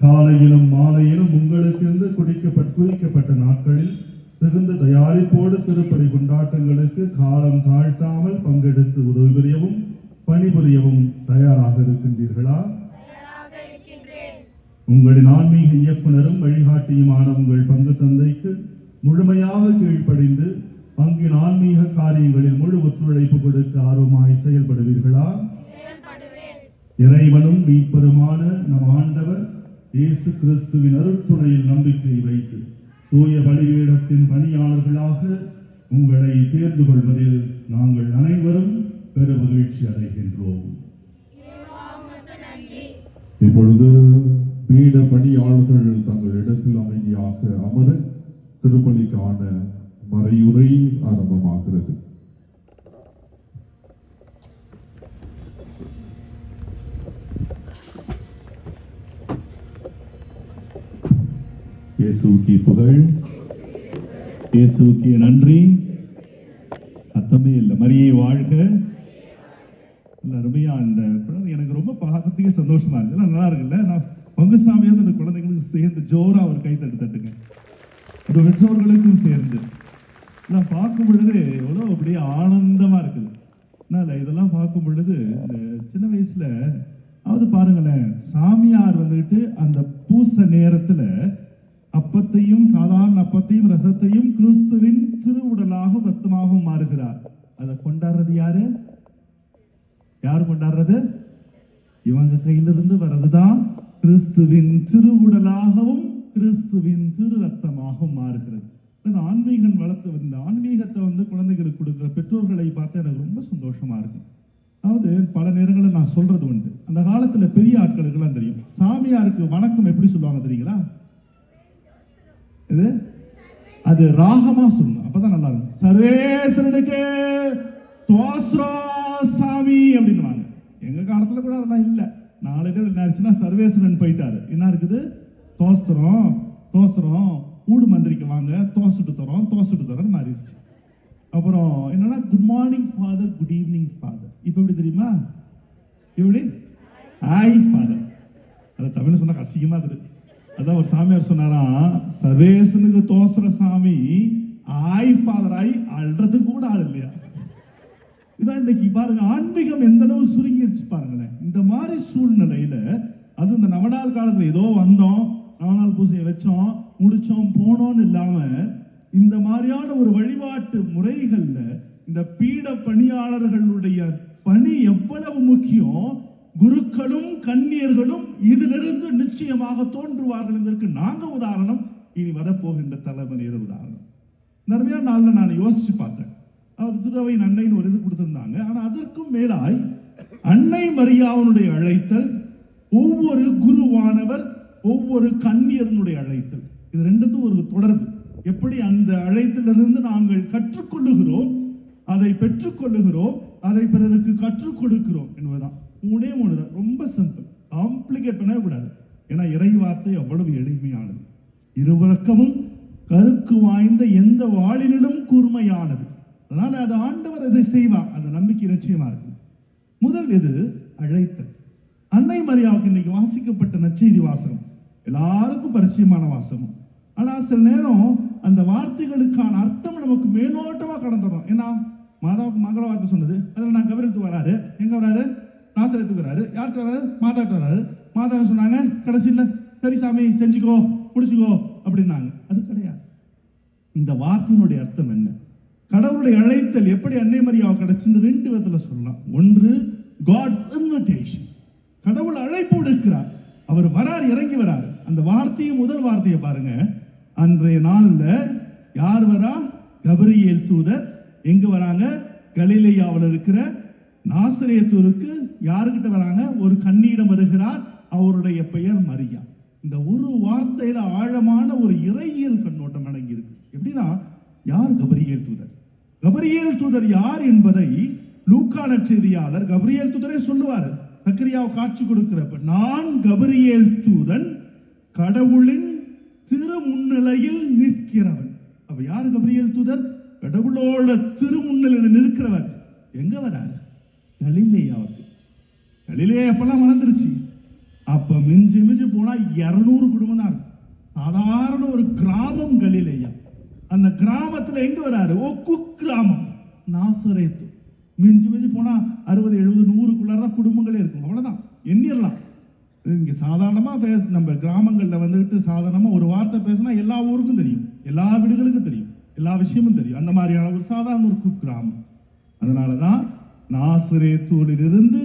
காலையிலும் மாலையிலும் உங்களுக்கென்று குறிக்கப்பட்ட நாட்களில் மிகுந்த தயாரிப்போடு திருப்பலி கொண்டாட்டங்களுக்கு காலம் தாழ்த்தாமல் பங்கெடுத்து உதவி புரியவும் பணிபுரியவும் தயாராக இருக்கின்றீர்களா? உங்களின் ஆன்மீக இயக்குனரும் வழிகாட்டியுமான உங்கள் பங்கு தந்தைக்கு முழுமையாக கீழ்ப்படிந்து பங்கின் ஆன்மீக காரியங்களில் முழு ஒத்துழைப்பு கொடுக்க ஆர்வமாய் செயல்படுவீர்களா? இறைவனும் மீட்பருமான நம் ஆண்டவர் இயேசு கிறிஸ்துவின் அருட்துணையில் நம்பிக்கை வைத்து தூய பலிபீடத்தின் பணியாளர்களாக உங்களை தேர்ந்து கொள்வதில் நாங்கள் அனைவரும் பெருமகிழ்ச்சி அடைகின்றோம். இப்பொழுது பீட பணியாளர்கள் தங்கள் இடத்தில் அமைதியாக அமர திருப்பலிக்கான மறையுரை ஆரம்பமாகிறது. இயேசுவுக்கு புகழ், இயேசுவுக்கு நன்றி. அர்த்தமே இல்லை. மரியே வாழ்க. அருமையா இந்த குழந்தை எனக்கு ரொம்ப பார்க்கறதுக்கே சந்தோஷமா இருக்கு. நல்லா இருக்குல்ல? நான் பங்குசாமியாக அந்த குழந்தைங்களுக்கு சேர்ந்து ஜோரா ஒரு கை தட்டுங்க. அந்த பெற்றோர்களுக்கும் சேர்ந்து நான் பார்க்கும் பொழுது எவ்வளோ அப்படியே ஆனந்தமா இருக்குது. இதெல்லாம் பார்க்கும் பொழுது இந்த சின்ன வயசுல அதாவது பாருங்களேன், சாமியார் வந்துட்டு அந்த பூச நேரத்துல அப்பத்தையும் சாதாரண அப்பத்தையும் ரசத்தையும் கிறிஸ்துவின் திருவுடலாகவும் ரத்தமாகவும் மாறுகிறார். அதை கொண்டாடுறது யாரு? யாரு கொண்டாடுறது? இவங்க கையிலிருந்து வர்றதுதான் கிறிஸ்துவின் திருவுடலாகவும் கிறிஸ்துவின் திரு ரத்தமாகவும் மாறுகிறது. இந்த ஆன்மீகம் வளர்த்து இந்த ஆன்மீகத்தை குழந்தைகளுக்கு கொடுக்குற பெற்றோர்களை பார்த்து எனக்கு ரொம்ப சந்தோஷமா இருக்கு. அதாவது பல நேரங்களில் நான் சொல்றது உண்டு. அந்த காலத்துல பெரிய ஆட்களுக்கெல்லாம் தெரியும். சாமியாருக்கு வணக்கம் எப்படி சொல்லுவாங்க தெரியுங்களா? இது அது ராகமா சொல்லணும், அப்பதான் நல்லா இருக்கும். சர்வேஸ்வரனுக்கு தோஸ்ரா சாமி அப்படின்னுவாங்க. எங்க காலத்துல கூட அதெல்லாம் இல்லை. நாளைக்கு என்ன ஆச்சுன்னா சர்வேஸ்வரன் போயிட்டாரு, என்ன இருக்குது? தோஸ்திரம் தோஸ்திரம் ஊடு மந்திரிக்க வாங்க, தோசுட்டு தரோன்னு மாறிடுச்சு. அப்புறம் என்னன்னா good morning father, good evening father. இப்போ எப்படி தெரியுமா? எப்படி ஹாய் ஃபாதர். அதை தமிழ் சொன்னா அசிங்கமா இருக்குது. அதான் ஒரு சாமியார் சொன்னாராம், சர்வேசனுக்கு தோசுற சாமி ஆய் ஃபாதர் ஆய் அல்றதுக்கு கூட ஆள் இல்லையா? இதான் இன்னைக்கு பாருங்க, ஆன்மீகம் எந்த அளவு சுருங்கிருச்சு பாருங்களேன். இந்த மாதிரி சூழ்நிலையில அது இந்த நவநாள் காலத்துல ஏதோ வந்தோம், நவநாள் பூஜையை வச்சோம், முடிச்சோம், போனோம்னு இல்லாம இந்த மாதிரியான ஒரு வழிபாட்டு முறைகள்ல இந்த பீட பணியாளர்களுடைய பணி எவ்வளவு முக்கியம். குருக்களும் கன்னியர்களும் இதிலிருந்து நிச்சயமாக தோன்றுவார்கள் என்பதற்கு நாங்க உதாரணம், இனி வரப்போகின்ற தலைமுறையில உதாரணம். நிறைய நாள்ல நான் யோசிச்சு பார்த்தேன். அது திருவையின் அன்னைன்னு ஒரு இது கொடுத்திருந்தாங்க. ஆனா அதற்கும் மேலாய் அன்னை மரியாவுடைய அழைத்தல், ஒவ்வொரு குருவானவர் ஒவ்வொரு கன்னியருடைய அழைத்தல், இது ரெண்டுக்கும் ஒரு தொடர்பு. எப்படி அந்த அழைத்திலிருந்து நாங்கள் கற்றுக்கொள்ளுகிறோம், அதை பெற்றுக்கொள்ளுகிறோம், அதை பிறருக்கு கற்றுக் கொடுக்கிறோம் என்பதுதான். மூணே மூணுதான், ரொம்ப சிம்பிள், காம்ப்ளிகேட் பண்ணவே கூடாது. ஏன்னா இறை வார்த்தை அவ்வளவு எளிமையானது, இருவரக்கமும் கருக்கு வாய்ந்த எந்த வாளிலும் கூர்மையானது. அதனால அது ஆண்டவர் அதை செய்வார், அந்த நம்பிக்கை நிச்சயமா இருக்கு. முதல் இது அழைத்தல். அன்னை மரியாவுக்கு இன்னைக்கு வாசிக்கப்பட்ட நற்செய்தி வாசகம் எல்லாருக்கும் பரிச்சயமான வாசகம். ஆனா சில நேரம் அந்த வார்த்தைகளுக்கான அர்த்தம் நமக்கு மேலோட்டமா கடந்துடும். ஏன்னா மாதாவுக்கு மங்கள வார்த்தை சொன்னது, அதில் நான் கபரியேலுக்கு வராரு, எங்க வராரு? நாசரேத்துக்கு வராரு. யார்கிட்ட வராரு? மாதாட்ட வராரு. மாதா சொன்னாங்க கடைசியில், சரி சாமி செஞ்சுக்கோ முடிச்சுக்கோ அப்படின்னாங்க. அது கிடையாது. இந்த வார்த்தையினுடைய அர்த்தம் என்ன? கடவுளுடைய அழைத்தல் எப்படி அன்னை மரியாவை கிடைச்சுன்னு ரெண்டு விதத்துல சொல்லலாம். ஒன்று காட்ஸ் இன்விடேஷன், கடவுள் அழைப்பு விடுக்கிறார், அவர் வரார், இறங்கி வரார். அந்த வார்த்தையும் முதல் வார்த்தையை பாருங்க. அன்றைய நாள்ல யார் வரா? கபிரியேல் தூதர். எங்க வராங்க? கலிலேயாவில் இருக்கிற நாசரேத்தூருக்கு. யாருக்கிட்ட வராங்க? ஒரு கன்னியிடம் வருகிறார், அவருடைய பெயர் மரியா. இந்த ஒரு வார்த்தையில ஆழமான ஒரு இறையியல் கண்ணோட்டம் அடங்கி இருக்கு. எப்படின்னா, யார் கபிரியேல் தூதர்? கபிரியேல் தூதர் யார் என்பதை லூக்கா நற்செய்தியாளர் கபிரியேல் தூதரே சொல்லுவார். சக்கரியாவை காட்சி கொடுக்கிறப்ப, நான் கபிரியேல் தூதன், கடவுளின் திரு முன்னிலையில் நிற்கிறவன். அப்ப யாரு கபிரியேல் தூதர்? கடவுளோட திரு முன்னிலையில் நிற்கிறவர். எங்க வராரு? கலிலேயாவுக்கு. கலிலேயா எப்பெல்லாம் மறந்துருச்சு. அப்ப மிஞ்சி மிஞ்சி போனா 200 குடும்பம் தான் இருக்கும். சாதாரண ஒரு கிராமம் கலிலேயா. அந்த கிராமத்துல எங்க வராரு? குக்கிராமம் நாசரேத்து. மிஞ்சி மிஞ்சி போனா 60, 70, 100க்குள்ளார குடும்பங்களே இருக்கும். அவ்வளவுதான், எண்ணிடலாம். இங்க சாதாரணமா நம்ம கிராமங்கள்ல வந்துட்டு சாதாரணமா ஒரு வார்த்தை பேசினா எல்லா ஊருக்கும் தெரியும், எல்லா வீடுகளுக்கும் தெரியும், எல்லா விஷயமும் தெரியும். அந்த மாதிரியான ஒரு சாதாரண ஒரு குக்கிராமம். அதனாலதான் நாசரேத்தூரில் இருந்து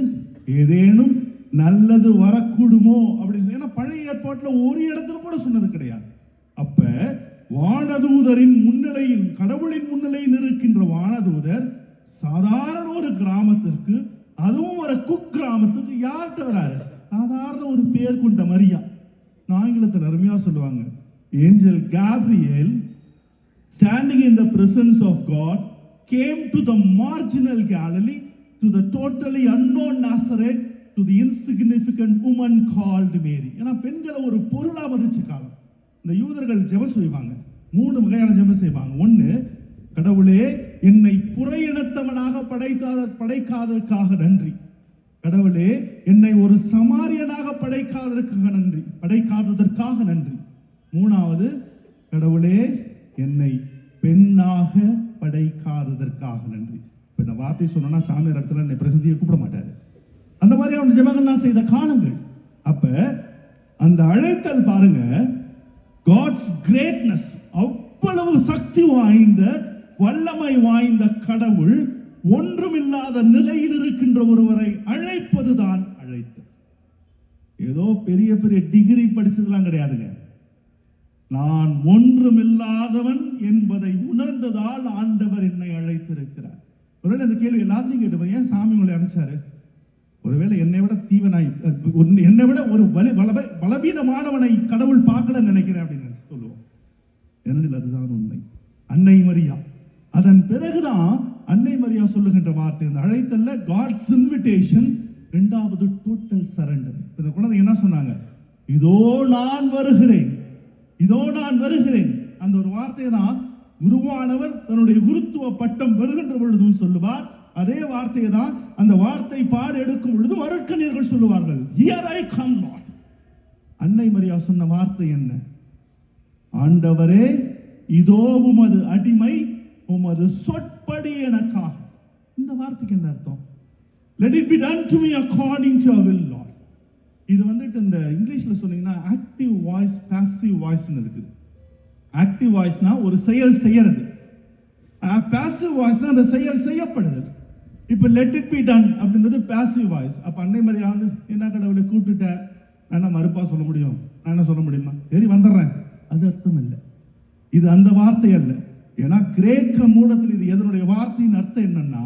ஏதேனும் நல்லது வரக்கூடுமோ அப்படின்னு. ஏன்னா பழைய ஏற்பாட்டுல ஒரு இடத்துல கூட சொன்னது கிடையாது. அப்ப வானதூதரின் முன்னிலையில், கடவுளின் முன்னிலையில் இருக்கின்ற வானதூதர் சாதாரண ஒரு கிராமத்திற்கு, அதுவும் ஒரு குக்கிராமத்துக்கு யார்கிட்ட வராரு? சாதாரண ஒரு பேர் கொண்ட மரியா. ஆங்கிலத்தில் அருமையா சொல்லுவாங்க, angel Gabriel standing in the presence of God came to the marginal Galilee, to the totally unknown Nazareth, to the insignificant woman called Mary. ஏன்னா பெண்களை ஒரு பொருளா மதிச்ச காலம். இந்த யூதர்கள் ஜெபம் செய்வாங்க, 3 வகையான ஜெபம் செய்வாங்க. ஒன்று, கடவுளே என்னை புறையினத்தவனாக படைக்காததற்காக நன்றி. கடவுளே என்னை ஒரு சமாரியனாக படைக்காததற்காக நன்றி. 3வது, கடவுளே என்னை பெண்ணாக படைக்காததற்காக நன்றி. இந்த வார்த்தை சொன்னா சாமியார் இடத்துல என்னை பிரசந்தியை கூப்பிட மாட்டாரு. அந்த மாதிரி அவன் ஜெபங்கள்லாம் செய்த காலங்கள். அப்ப அந்த அழைத்தல் பாருங்க, காட்ஸ் கிரேட்னஸ், அவ்வளவு சக்தி வாய்ந்த வல்லமை வாய்ந்த கடவுள் ஒன்றுமில்லாத நிலையில் இருக்கின்ற ஒருவரை அழைப்பதுதான் அழைத்தல். ஏதோ பெரிய பெரிய டிகிரி படிச்சதெல்லாம் கிடையாதுங்க. நான் ஒன்றுமில்லாதவன் என்பதை உணர்ந்ததால் ஆண்டவர் என்னை அழைத்திருக்கிறார். ஒருவேளை இந்த கேள்வி எல்லாத்தையும் கேட்டு ஏன் சாமி உங்களை அனுப்பிச்சாரு? ஒருவேளை என்னை விட தீவனாய், என்னை விட ஒரு பலவீனமானவனை கடவுள் பார்க்கலன்னு நினைக்கிறேன் அப்படின்னு சொல்லுவோம். ஏனெனில் அதுதான் உண்மை. அன்னை மரியா, அதன் பிறகுதான் அன்னை மரியா சொல்லுகின்ற வார்த்தை, இந்த அழைத்தல்ல காட்ஸ் இன்விடேஷன், இரண்டாவது டோட்டல் சரண்டர். இந்த குழந்தை என்ன சொன்னாங்க? இதோ நான் வருகிறேன், இதோ நான் வருகிறேன். அந்த ஒரு வார்த்தை தான் குருவானவர் தன்னுடைய குருத்துவ பட்டம் வருகின்ற பொழுதும் சொல்லுவார். அதே வார்த்தையை தான் அந்த வார்த்தை பாடு எடுக்கும் பொழுது வழக்கறிஞர்கள் சொல்லுவார்கள், ஹியர் ஐ கம் லார்ட். அன்னை மரியா சொன்ன வார்த்தை என்ன? ஆண்டவரே, இதோ உமது அடிமை, உமது சொற்படி எனக்காக. இந்த வார்த்தைக்கு என்ன அர்த்தம்? let it be done to me according to your will, Lord. இது வந்துட்டு இந்த இங்கிலீஷ்ல சொன்னீங்கன்னா ஆக்டிவ் வாய்ஸ், பாசிவ் வாய்ஸ்னு இருக்குது. ஆக்டிவ் வாய்ஸ்னா ஒரு செயல் செய்யறது, பாசிவ் வாய்ஸ்னா அந்த செயல் செய்யப்படுது. இப்போ லெட் இட் பி டன் அப்படின்றது பாசிவ் வாய்ஸ். அப்போ அன்னை மரியா வந்து என்ன கடவுளை கூப்பிட்டுட்ட, நான் மறுப்பா சொல்ல முடியும்? நான் என்ன சொல்ல முடியுமா? சரி வந்துடுறேன், அது அர்த்தம் இல்லை. இது அந்த வார்த்தை அல்ல. ஏன்னா கிரேக்க மூலத்தில் இது எதனுடைய வார்த்தையின் அர்த்தம் என்னன்னா,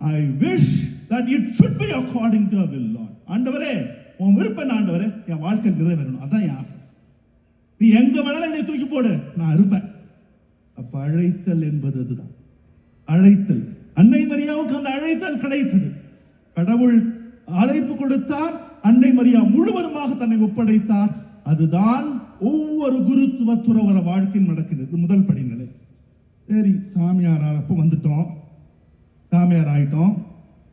I wish that it should be according to your will, Lord. ஆண்டவரே, உன் விருப்பம் ஆண்டவரே, என் வாழ்க்கை நிறைவேறணும், அதான் என் ஆசை. நீ எங்க வேணாலும் என்னை தூக்கி போடு, நான் இருப்பேன். அப்ப அழைத்தல் என்பது அதுதான். அழைத்தல். அன்னை மரியாவுக்கு அந்த அழைத்தல் கிடைத்தது. கடவுள் அழைப்பு கொடுத்தார், அன்னை மரியா முழுவதுமாக தன்னை ஒப்படைத்தார். அதுதான் ஒவ்வொரு குருத்துவ துறவர வாழ்க்கையில் நடக்கிறது. முதல் படிநிலை. சரி, சாமியார் அப்போ வந்துட்டோம், சாமியார் ஆயிட்டோம்.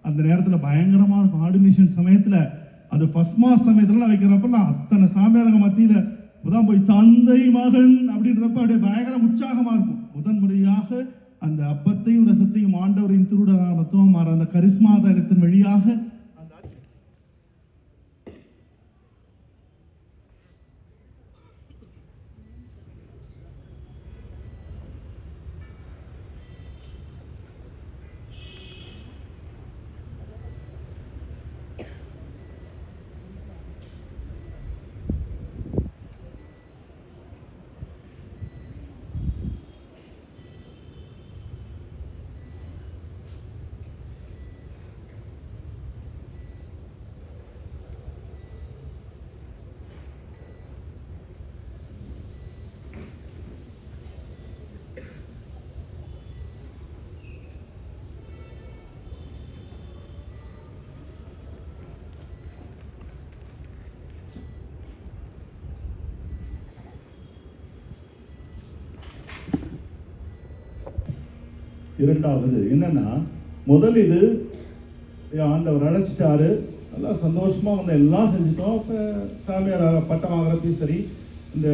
அந்த நேரத்தில் பயங்கரமா இருக்கும். ஆர்டினேஷன் சமயத்தில், அது ஃபர்ஸ்ட் மாஸ் சமயத்துல வைக்கிறப்பெல்லாம் அத்தனை சாமியாரங்க மத்தியில இப்பதான் போய் தந்தை மகன் அப்படின்றப்ப அப்படியே பயங்கர உற்சாகமா இருக்கும். முதன் முறையாக அந்த அப்பத்தையும் ரசத்தையும் ஆண்டவரின் திருவுடனாமத்துவம் அந்த கரிஸ்மாதனத்தின் வழியாக இரண்டாவது என்னன்னா, முதல் இது ஆண்டவர் அழைச்சிட்டாரு, நல்லா சந்தோஷமா வந்து எல்லாம் செஞ்சுட்டோம். இப்போ சாமியார் பட்டம் ஆகிறதையும் சரி, இந்த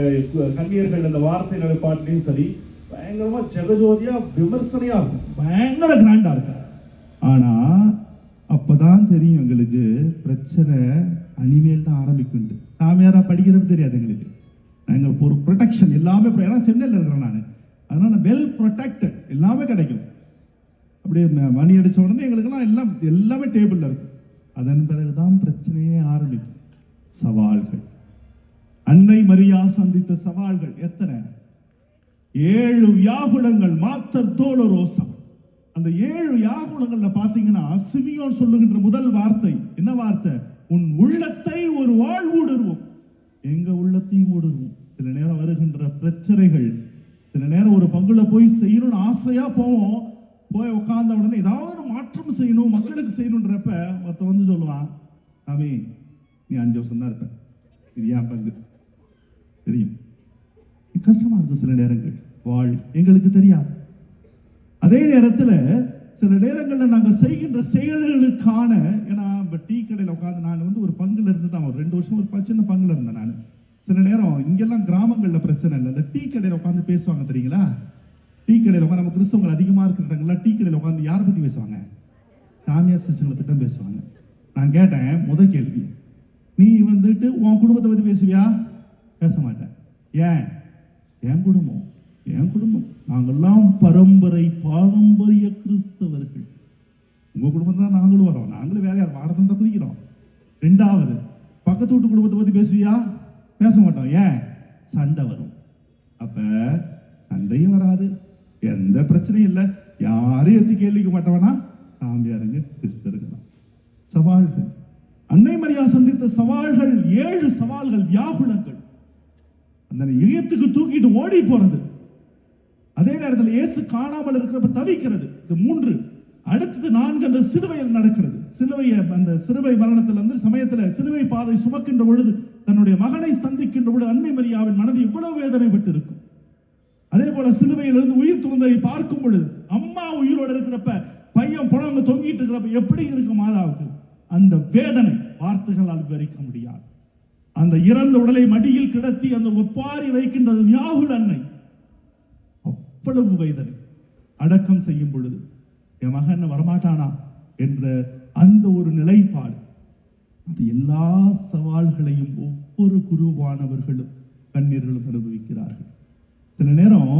கன்னியர்கள் இந்த வார்த்தை நிலைப்பாட்டிலையும் சரி, பயங்கரமா ஜெகஜோதியா விமர்சனையா இருக்கும், பயங்கர கிராண்டா இருக்கு. ஆனா அப்பதான் தெரியும் எங்களுக்கு பிரச்சனை அணிமேல் தான் ஆரம்பிக்கும். சாமியாரா படிக்கிறது தெரியாது எங்களுக்கு. நாங்கள் ஒரு ப்ரொடெக்ஷன் எல்லாமே, ஏன்னா சென்னையில் இருக்கிறேன் நான், அதனால வெல் ப்ரொடெக்டட் எல்லாமே கிடைக்கும். அப்படியே மணி அடிச்ச உடனே எங்களுக்கெல்லாம் எல்லாமே டேபிள்ல இருக்கும். அதன் பிறகுதான் பிரச்சனையே ஆரம்பிக்கும். சவால்கள். அன்னை மரியா சந்தித்த சவால்கள் எத்தனை? 7 வியாகுலங்கள். மாத்தர் தோலரோசா. அந்த 7 வியாகுலங்கள்ல பாத்தீங்கன்னா சிமியோன் சொல்லுகின்ற முதல் வார்த்தை என்ன வார்த்தை? உன் உள்ளத்தை ஒரு வாழ்வூடுருவோம். எங்க உள்ளத்தையும் ஊடுருவோம். சில நேரம் வருகின்ற பிரச்சனைகள், சில நேரம் ஒரு பங்குல போய் செய்யணும்னு ஆசையா போவோம். போய் உட்கார்ந்த உடனே ஏதாவது மாற்றம் செய்யணும், மக்களுக்கு செய்யணுன்றப்ப ஒருத்த வந்து சொல்லுவான், சாமி நீ 5 வருஷம் தான் இருப்ப, இது ஏன் பங்கு தெரியும். கஷ்டமா இருக்கும் சில நேரங்கள். எங்களுக்கு தெரியாது. அதே நேரத்தில் சில நேரங்களில் நாங்கள் செய்கின்ற செயல்களுக்கான, ஏன்னா இப்போ டீ கடையில் உட்காந்து நான் வந்து ஒரு பங்குல இருந்து தான் ஒரு 2 வருஷம் ஒரு சின்ன பங்குல இருந்தேன் நான். சில நேரம் இங்கெல்லாம் கிராமங்களில் பிரச்சனை இல்லை, இந்த டீ கடையில் உட்காந்து பேசுவாங்க தெரியுங்களா? டீ கடையில் உட்காந்து நம்ம கிறிஸ்தவங்கள் அதிகமாக இருக்கிற இடங்கள்லாம் டீ கடையில் உட்காந்து யாரை பற்றி பேசுவாங்க? சாமியார் சிஸ்டங்களை பற்றி தான் பேசுவாங்க. நான் கேட்டேன் முதல் கேள்வி, நீ வந்துட்டு உன் குடும்பத்தை பற்றி பேசுவியா? பேச மாட்டேன். ஏன்? என் குடும்பம் நாங்கெல்லாம் பாரம்பரிய கிறிஸ்தவர்கள். உங்க குடும்பம் தான் நாங்களும் வரோம், நாங்களும் வேற யார் வாடத்தை தான் குதிக்கிறோம். 2வது, பக்கத்து வீட்டு குடும்பத்தை பற்றி பேசுவியா? பேச மாட்டோம். ஏன்? சண்டை வரும். அப்ப சண்டையும் வராது, எந்த பிரச்சனையும் இல்லை, யாரையும் எத்தி கேள்விக்க மாட்டவனா சாமியாருங்க, சிஸ்டருங்க தான். சவால்கள், அன்னை மரியா சந்தித்த சவால்கள் 7 சவால்கள், வியாகுலங்கள். அந்த எகிப்துக்கு தூக்கிட்டு ஓடி போறது, அதே நேரத்தில் இயேசு காணாமல் இருக்கிறப்ப தவிக்கிறது, இது 3. அடுத்தது 4 அந்த சிலுவையில் நடக்கிறது. அந்த சிலுவை மரணத்தில் சமயத்தில் சிலுவை பாதை சுமக்கின்ற பொழுது தன்னுடைய மகனை சந்திக்கின்ற பொழுது அன்னை மரியாவின் மனது எவ்வளவு வேதனை பட்டு இருக்கும். அதே போல சிலுவையிலிருந்து உயிர் துறந்ததை பார்க்கும் பொழுது, அம்மா உயிரோடு இருக்கிறப்ப பையன் புறவங்க தொங்கிட்டு இருக்கிறப்ப எப்படி இருக்கும் மாதாவுக்கு, அந்த வேதனை வார்த்தைகளால் விவரிக்க முடியாது. அந்த இறந்த உடலை மடியில் கிடத்தி அந்த ஒப்பாரி வைக்கின்றது வியாகுல அன்னை. அவ்வளவு வேதனை. அடக்கம் செய்யும் பொழுது என் மகன் வரமாட்டானா என்ற அந்த ஒரு நிலைப்பாடு. அது எல்லா சவால்களையும் ஒவ்வொரு குருவானவர்களும் கண்ணீர்களும் அனுபவிக்கிறார்கள். சில நேரம்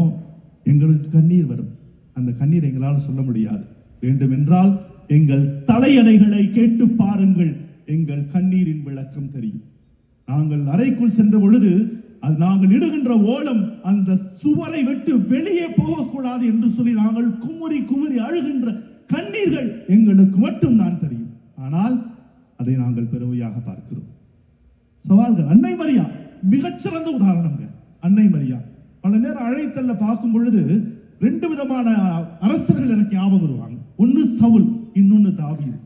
எங்களுக்கு கண்ணீர் வரும், அந்த கண்ணீர் எங்களால் சொல்ல முடியாது. வேண்டுமென்றால் எங்கள் தலையணைகளை கேட்டு பாருங்கள், எங்கள் கண்ணீரின் விளக்கம் தெரியும். நாங்கள் அறைக்குள் சென்ற பொழுது அது நாங்கள் இடுகின்ற ஓலம் அந்த சுவரை விட்டு வெளியே போகக்கூடாது என்று சொல்லி நாங்கள் குமுறி குமுறி அழுகின்ற கண்ணீர்கள் எங்களுக்கு மட்டும் தான் தெரியும். ஆனால் அதை நாங்கள் பெருமையாக பார்க்கிறோம். சவால்கள். அன்னை மரியா மிகச்சிறந்த உதாரணம்ங்க. அன்னை மரியா பல நேரம் அழைத்தல்ல பார்க்கும் பொழுது 2 விதமான அரசர்கள் எனக்கு ஞாபகம் வருவாங்க. ஒன்னு சவுல், இன்னொன்னு தாவீது.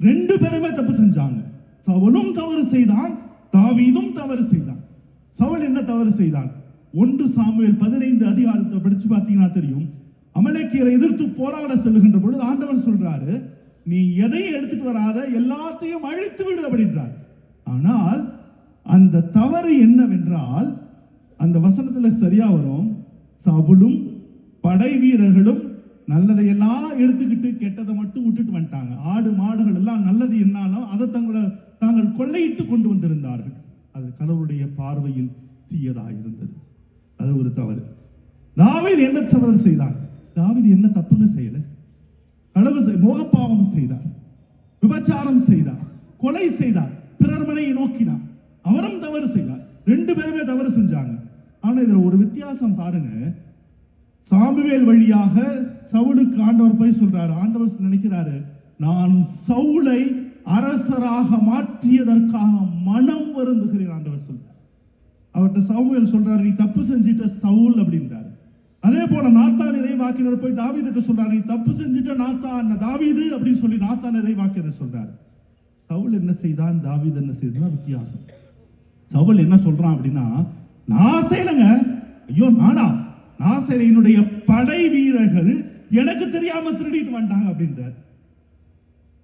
2 பேருமே தப்பு செஞ்சாங்க. சவுலும் தவறு செய்தான், தாவீதும் தவறு செய்தான். சவுல் என்ன தவறு செய்தான்? 1 சாமுவேல் 15 அதிகாரத்தை படிச்சு பார்த்தீங்கன்னா தெரியும். அமலேக்கியரை எதிர்த்து போராட செல்லுகின்ற பொழுது ஆண்டவர் சொல்றாரு, நீ எதையும் எடுத்துட்டு வராத, எல்லாத்தையும் அழித்து விடு அப்படின்றார். ஆனால் அந்த தவறு என்னவென்றால், அந்த வசனத்துல சரியா வரும், சவுலும் படை வீரர்களும் நல்லதையெல்லாம் எடுத்துக்கிட்டு கெட்டதை மட்டும் விட்டுட்டு வந்துட்டாங்க. ஆடு மாடுகள் எல்லாம் நல்லது என்னாலும் அதை தாங்கள் கொள்ளையிட்டு கொண்டு வந்திருந்தார்கள். அது கடவுளுடைய பார்வையில் தீயதாக இருந்தது. அது ஒரு தவறு. தாவீது என்ன தவறு செய்தான்? தாவீது என்ன தப்புங்க செய்யல? களவு மோகப்பாவம் செய்தார், விபச்சாரம் செய்தார், கொலை செய்தார், பிறர் மனையை நோக்கினார். அவரும் தவறு செய்தார். 2 பேருமே தவறு செஞ்சாங்க. ஆனா இதுல ஒரு வித்தியாசம் பாருங்க. சாமுவேல் வழியாக சவுலுக்கு ஆண்டவர் போய் சொல்றாரு. ஆண்டவர் நினைக்கிறாரு, நான் சவுலை அரசராக மாற்றியதற்காக மனம் வருந்துகிறேன். ஆண்டவர் சொல்றார். அவர்கிட்ட சாமுவேல் சொல்றாரு, நீ தப்பு செஞ்சிட்ட சவுல் அப்படின்றாரு. அதே போல நாத்தான் இறைவாக்கினர் போய் தாவீதுட்ட சொல்றாரு, நீ தப்பு செஞ்சிட்ட நாத்தான் தாவீது அப்படின்னு சொல்லி நாத்தான் இறைவாக்கினர் சொல்றாரு. சவுல் என்ன செய்தான், தாவீது என்ன செய்தான் வித்தியாசம். சவுல் என்ன சொல்றான் அப்படின்னா, நான் செய்யலங்க, ஐயோ நானா, நான் செய்யல, என்னுடைய படை வீரர்கள் எனக்கு தெரியாம திருடிட்டு வந்துட்டாங்க அப்படின்றார்.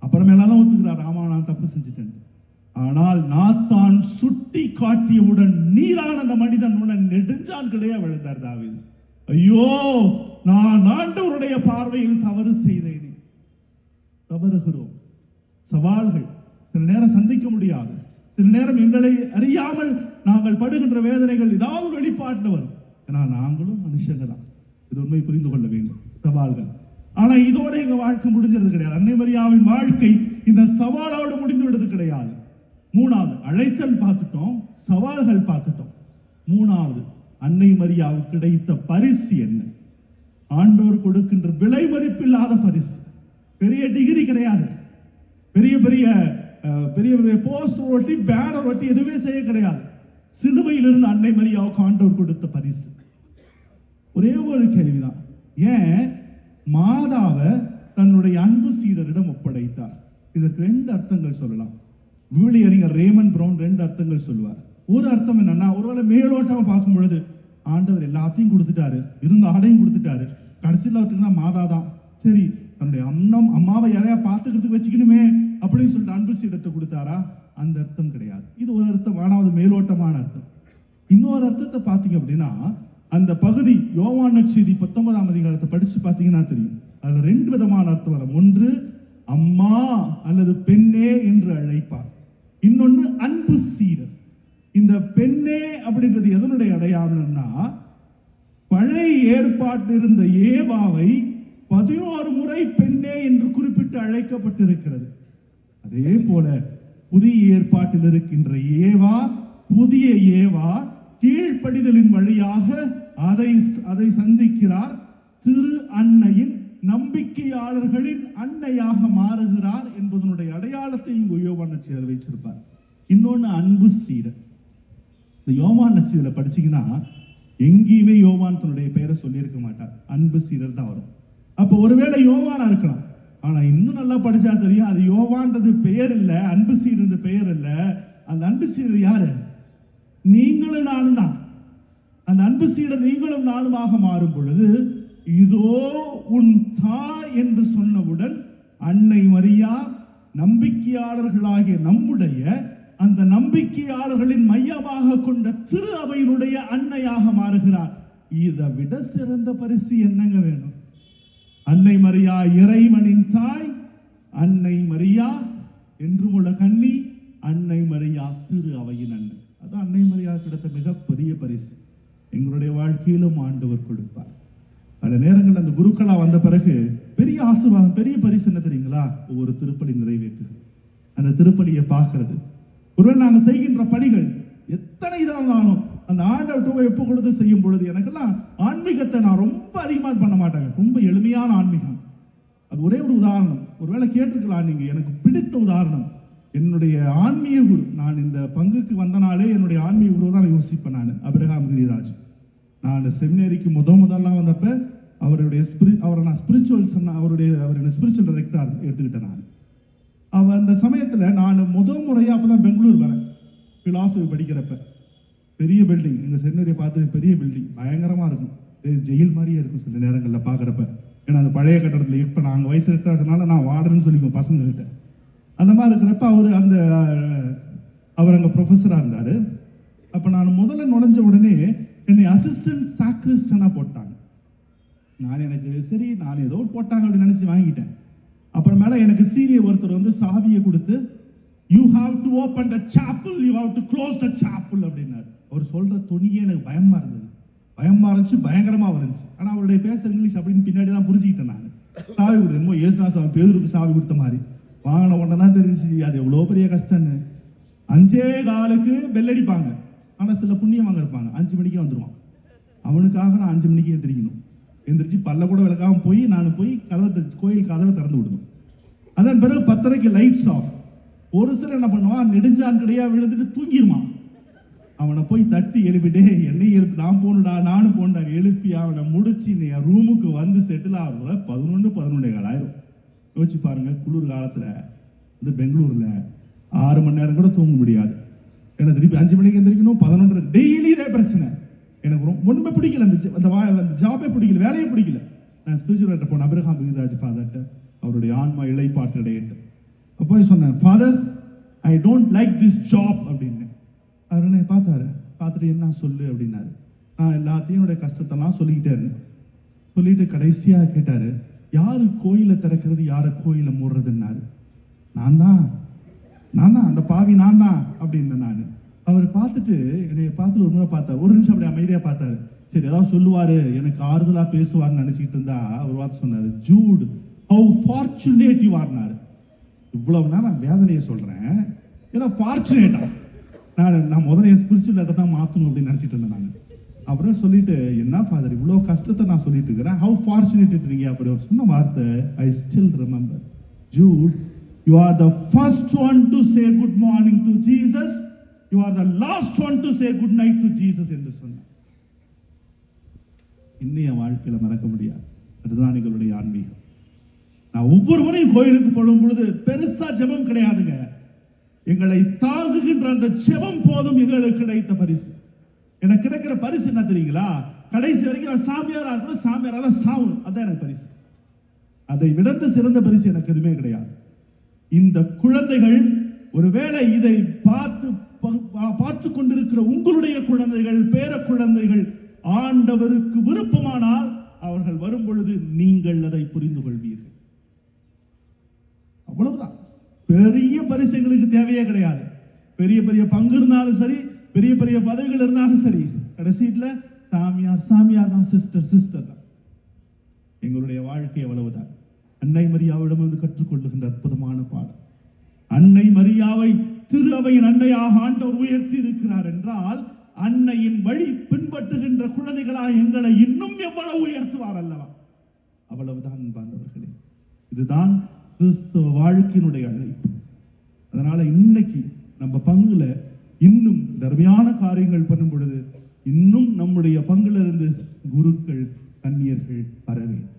அப்புறமேலாம் ஒத்துக்கிறார், ஆமா நான் தப்பு செஞ்சுட்டேன். ஆனால் நாத்தான் சுட்டி காட்டியவுடன் நீதான் அந்த மனிதனுடன் நெடுஞ்சான் கிடையா விழுந்தார் தாவீது. ஐயோ நான் ஆண்டவருடைய பார்வையில் தவறு செய்தேன். தவறுகிறோம். சவால்கள் சில நேரம் சந்திக்க முடியாது. சில நேரம் எங்களை அறியாமல் நாங்கள் படுகின்ற வேதனைகள் ஏதாவது வெளிப்பாட்டில் வரும். ஏன்னா நாங்களும் மனுஷங்க தான். இது உண்மை புரிந்து கொள்ள வேண்டும். சவால்கள். ஆனா இதோட எங்க வாழ்க்கை முடிஞ்சது கிடையாது. அன்னை மரியாவின் வாழ்க்கை இந்த சவாலோடு முடிந்து விடுறது கிடையாது. 3வது அழைத்தல் பார்த்துட்டோம், சவால்கள் பார்த்துட்டோம். 3வது அன்னை மரியாவுக்கு கிடைத்த பரிசு என்ன? ஆண்டவர் கொடுக்கின்ற விலை மதிப்பில்லாத பரிசு. பெரிய டிகிரி கிடையாது, பெரிய பெரிய பெரிய பெரிய போஸ்டர் ஒட்டி பேனர் ஒட்டி எதுவுமே செய்ய கிடையாது. சிலுவையிலிருந்து அன்னை மரியாவுக்கு ஆண்டவர் கொடுத்த பரிசு. ஒரே ஒரு கேள்விதான், ஏன் மாதாவை தன்னுடைய அன்பு சீடரிடம் ஒப்படைத்தார்? இதற்கு 2 அர்த்தங்கள் சொல்லலாம். விவிலியறிஞர் ரேமன் பிரவுன் 2 அர்த்தங்கள் சொல்லுவார். ஒரு அர்த்தம் என்னன்னா, ஒருவேளை மேலோட்டமா பார்க்கும் பொழுது ஆண்டவர் எல்லாத்தையும் கொடுத்துட்டாரு, இருந்த ஆடையும் கொடுத்துட்டாரு, கடைசியில் அவர்கிட்ட மாதா தான், சரி தன்னுடைய அம்மாவை யாரையா பார்த்துக்கிறதுக்கு வச்சுக்கணுமே அப்படின்னு சொல்லிட்டு அன்பு சீடத்தை கொடுத்தாரா? அந்த அர்த்தம் கிடையாது. இது ஒரு அர்த்தம், ஆனால் மேலோட்டமான அர்த்தம். இன்னொரு அர்த்தத்தை பார்த்தீங்க அப்படின்னா, அந்த பகுதி யோவான் நற்செய்தி 19ஆம் அதிகாரத்தை படிச்சு பார்த்தீங்கன்னா தெரியும். அதுல 2 விதமான அர்த்தம் வரும். ஒன்று அம்மா அல்லது பெண்ணே என்று அழைப்பார், இன்னொன்னு அன்பு சீடர். இந்த பெண்ணே அப்படின்றது எதனுடைய அடையாளம்னா, பழைய ஏற்பாட்டில் இருந்த ஏவாவை 11 முறை பெண்ணே என்று குறிப்பிட்டு அழைக்கப்பட்டிருக்கிறது. அதே போல புதிய ஏற்பாட்டில் இருக்கின்ற ஏவா, புதிய ஏவா கீழ்ப்படிதலின் வழியாக அதை சந்திக்கிறார். திரு அன்னையின் நம்பிக்கையாளர்களின் அன்னையாக மாறுகிறார் என்பதனுடைய அடையாளத்தை இங்கு யோவான் நற்செய்தியில் வைச்சிருப்பார். இன்னொன்னு அன்பு சீடர். இந்த யோவான் நற்செய்தியில் படிச்சீங்கன்னா எங்கேயுமே யோவான் தன்னுடைய பெயரை சொல்லியிருக்க மாட்டார், அன்பு சீடர் தான் வரும். அப்போ ஒருவேளை யோவானா இருக்கலாம், ஆனா இன்னும் நல்லா படிச்சா தெரியும் அது யோவான்றது பெயர் இல்ல, அன்பு சீடர் பெயர் இல்ல. அந்த அன்பு சீடர் யாரு? நீங்களும் நானும் தான். அந்த அன்பு சீடர் நீங்களும் நானுமாக மாறும் பொழுது, இதோ உன் தாய் என்று சொன்னவுடன் அன்னை மரியா நம்பிக்கையாளர்களாகிய நம்முடைய அந்த நம்பிக்கையாளர்களின் மையமாக கொண்ட திரு அவையினுடைய அன்னையாக மாறுகிறார். இதை விட சிறந்த பரிசு என்னங்க வேணும்? அன்னை மரியா இறைவனின் தாய், அன்னை மரியா என்றுமுள்ள கன்னி, அன்னை மரியா திரு அவையின் அன்னை. அது அன்னை மரியா கிடைத்த மிகப்பெரிய பரிசு. எங்களுடைய வாழ்க்கையிலும் ஆண்டவர் கொடுப்பார். பல நேரங்கள் அந்த குருக்களா வந்த பிறகு பெரிய ஆசீர்வாதம், பெரிய பரிசு என்ன தெரியுங்களா? ஒவ்வொரு திருப்பலி நிறைவேற்றுது, அந்த திருப்பலியை பார்க்கறது. ஒருவேளை நாங்கள் செய்கின்ற பணிகள் எத்தனை இதாக இருந்தாலும் அந்த ஆண்டவர்கிட்ட எப்போ கொடுத்து செய்யும் பொழுது எனக்கெல்லாம் ஆன்மீகத்தை நான் ரொம்ப அதிகமாக பண்ண மாட்டேங்க, ரொம்ப எளிமையான ஆன்மீகம். அது ஒரே ஒரு உதாரணம், ஒருவேளை கேட்டிருக்கலாம் நீங்க. எனக்கு பிடித்த உதாரணம் என்னுடைய ஆன்மீக குரு. நான் இந்த பங்குக்கு வந்தனாலே என்னுடைய ஆன்மீக குரு தான் யோசிப்பேன். நான் அபிரகாம் கிரிராஜ். நான் செமினரிக்கு முதல்லாம் வந்தப்ப அவரை நான் ஸ்பிரிச்சுவல் அவர் ஸ்பிரிச்சுவல் டைரக்டர் எடுத்துக்கிட்டேன். நான் அந்த சமயத்தில் நான் முறையாக அப்போதான் பெங்களூர் வரேன், பிலாசபி படிக்கிறப்ப. பெரிய பில்டிங், எங்கள் செமினரியை பார்த்து பெரிய பில்டிங், பயங்கரமாக இருக்கும், ஜெயில் மாதிரியே இருக்கும் சில நேரங்களில் பார்க்குறப்ப. ஏன்னா அந்த பழைய கட்டடத்தில் இப்போ நாங்கள் வயசு இருக்கிறதுனால நான் வார்டன்னு சொல்லிக்குவோம் பசங்கள்கிட்ட. அந்த மாதிரி இருக்கிறப்ப அவர் அங்கே ப்ரொஃபஸராக இருந்தார். அப்போ நான் முதல்ல நுழைஞ்ச உடனே என்னை அசிஸ்டன்ட் சாக்ரிஸ்டனாக போட்டாங்க. நான் ஏதோ போட்டாங்க அப்படின்னு நினச்சி வாங்கிட்டேன். அப்புறமேல எனக்கு சீனியர் ஒருத்தர் சாவியை கொடுத்து, you have to open the Chappell, you have to close the Chappell அப்படின்னாரு. அவர் சொல்ற துணியே எனக்கு பயமா இருந்தது, இருந்துச்சு, பயங்கரமா இருந்துச்சு. ஆனா அவருடைய பேசுற இங்கிலீஷ் அப்படின்னு பின்னாடி தான் புரிஞ்சுக்கிட்டேன். நான் சாவி கொடுத்தேன், ஏசுனா சாமி பேருக்கு சாவி கொடுத்த மாதிரி வாங்கின உடனே தான் தெரிஞ்சு அது எவ்வளோ பெரிய கஷ்டம்னு. 5:15 பெல் அடிப்பாங்க, ஆனா சில புண்ணியவாங்க இருப்பாங்க 5 மணிக்கே வந்துடுவான். அவனுக்காக நான் 5 மணிக்கு எந்திரிக்கணும். எந்திரிச்சு பல்ல கூட விளக்காம நான் போய் கோயில் கதவை திறந்து விடணும். அதன் பிறகு 10:30 லைட்ஸ் ஆஃப். ஒரு சிலர் என்ன பண்ணுவான், நெடுஞ்சான் கிடையா விழுந்துட்டு தூங்கிடுவான். அவனை போய் தட்டி எழுப்பிட்டே, என்னை எழுப்பி, நான் போகணுடா, நானும் போண்டா எழுப்பி அவனை முடிச்சு என் ரூமுக்கு வந்து செட்டில் ஆகுற 11-11:15 ஆயிரும். யோசிச்சு பாருங்க, குளிர் காலத்துல பெங்களூர்ல 6 மணி நேரம் கூட தூங்க முடியாது. ஏன்னா திருப்பி 5 மணிக்கு எந்திரிக்கணும், 11:30 டெய்லி இதே பிரச்சனை. எனக்கு ஒன்றுமே பிடிக்கல, அந்த ஜாபே பிடிக்கல, வேலையே பிடிக்கல. நான் ஸ்பிரிச்சுவல் போனேன் அபிரகாம் கிரிராஜ் ஃபாதர்கிட்ட, அவருடைய ஆன்மா இளைப்பாட்டு இடையிட்டு. அப்போ சொன்னேன், father I don't like this job அப்படின்னு. அவர் என்ன பார்த்துட்டு என்ன சொல்லு அப்படின்னாரு. நான் எல்லாத்தையும் என்னுடைய கஷ்டத்தெல்லாம் சொல்லிக்கிட்டே இருந்தேன். சொல்லிட்டு கடைசியா கேட்டாரு, யாரு கோயிலை திறக்கிறது, யாரை கோயிலை மூடுறதுன்னாரு. நான் தான் அந்த பாவி நான் தான் அப்படின்னு. நான் அவர் பார்த்துட்டு என்னைய பார்த்துட்டு ஒரு முறை பார்த்தார், ஒரு நிமிஷம் அப்படி அமைதியா பார்த்தாரு. சரி ஏதாவது சொல்லுவாரு, எனக்கு ஆறுதலா பேசுவார்னு நினைச்சிட்டு இருந்தா ஒரு வார்த்தை சொன்னாரு, ஜூட் ஹவ் ஃபார்ச்சுனேட் யூ ஆர்னாரு. இவ்வளவு நாள் நான் வேதனையை சொல்றேன், ஏன்னா ஃபார்ச்சுனேட்டா நான் முதல்ல என் ஸ்பிரிச்சுவல் தான் மாற்றணும் அப்படின்னு நினைச்சிட்டு இருந்தேன். நான் அப்புறம் சொல்லிட்டு, என்ன ஃபாதர் இவ்வளோ கஷ்டத்தை நான் சொல்லிட்டு இருக்கிறேன், ஹவ் ஃபார்ச்சுனேட் இருக்கீங்க அப்படி அவர் சொன்ன வார்த்தை I still remember. Jude, you are the first one to say good morning to Jesus, you are the last one to say good night to Jesus என்று சொன்னார். இன்னும் என் வாழ்க்கையில மறக்க முடியாது. அதுதான் எங்களுடைய ஆன்மீகம். நான் ஒவ்வொரு முறையும் கோயிலுக்கு போடும் பொழுது பெருசா ஜெபம் கிடையாதுங்க, எங்களை தாங்குகின்ற அந்த ஜெபம் போதும் எங்களுக்கு கிடைத்த பரிசு. எனக்கு கிடைக்கிற பரிசு என்ன தெரியுங்களா? கடைசி வரைக்கும் நான் சாமியாரா இருக்கணும், சாமியாராக சாவணும், அதான் எனக்கு பரிசு. அதை விடந்து சிறந்த பரிசு எனக்கு எதுவுமே கிடையாது. இந்த குழந்தைகள் ஒருவேளை இதை பார்த்து கொண்டிருக்கிற உங்களுடைய குழந்தைகள், பேர குழந்தைகள் ஆண்டவருக்கு விருப்பமானால் அவர்கள் வரும் பொழுது நீங்கள் அதை புரிந்து கொள்வீர்கள். அவ்வளவுதான். பெரிய பரிசு எங்களுக்கு தேவையே கிடையாது. பெரிய பெரிய பங்கு இருந்தாலும் சரி, பெரிய பெரிய பதவிகள் இருந்தாலும் சரி, கடைசியில சாமியார் தான், சிஸ்டர் தான். எங்களுடைய வாழ்க்கை அவ்வளவுதான். அன்னை மரியாவிடமிருந்து கற்றுக்கொள்ளுகின்ற அற்புதமான பாடம். அன்னை மரியாவை திரு அவையின் அன்னையாக ஆண்டவர் உயர்த்தி இருக்கிறார் என்றால், அன்னையின் வழி பின்பற்றுகின்ற குழந்தைகளாக எங்களை இன்னும் எவ்வளவு உயர்த்துவார் அல்லவா? அவ்வளவுதான் அன்பார்ந்தவர்களே. இதுதான் கிறிஸ்தவ வாழ்க்கையினுடைய அழைப்பு. அதனால இன்னைக்கு நம்ம பங்குல இன்னும் தர்மையான காரியங்கள் பண்ணும் பொழுது இன்னும் நம்முடைய பங்குல இருந்து குருக்கள் கன்னியர்கள் வர வேண்டும்.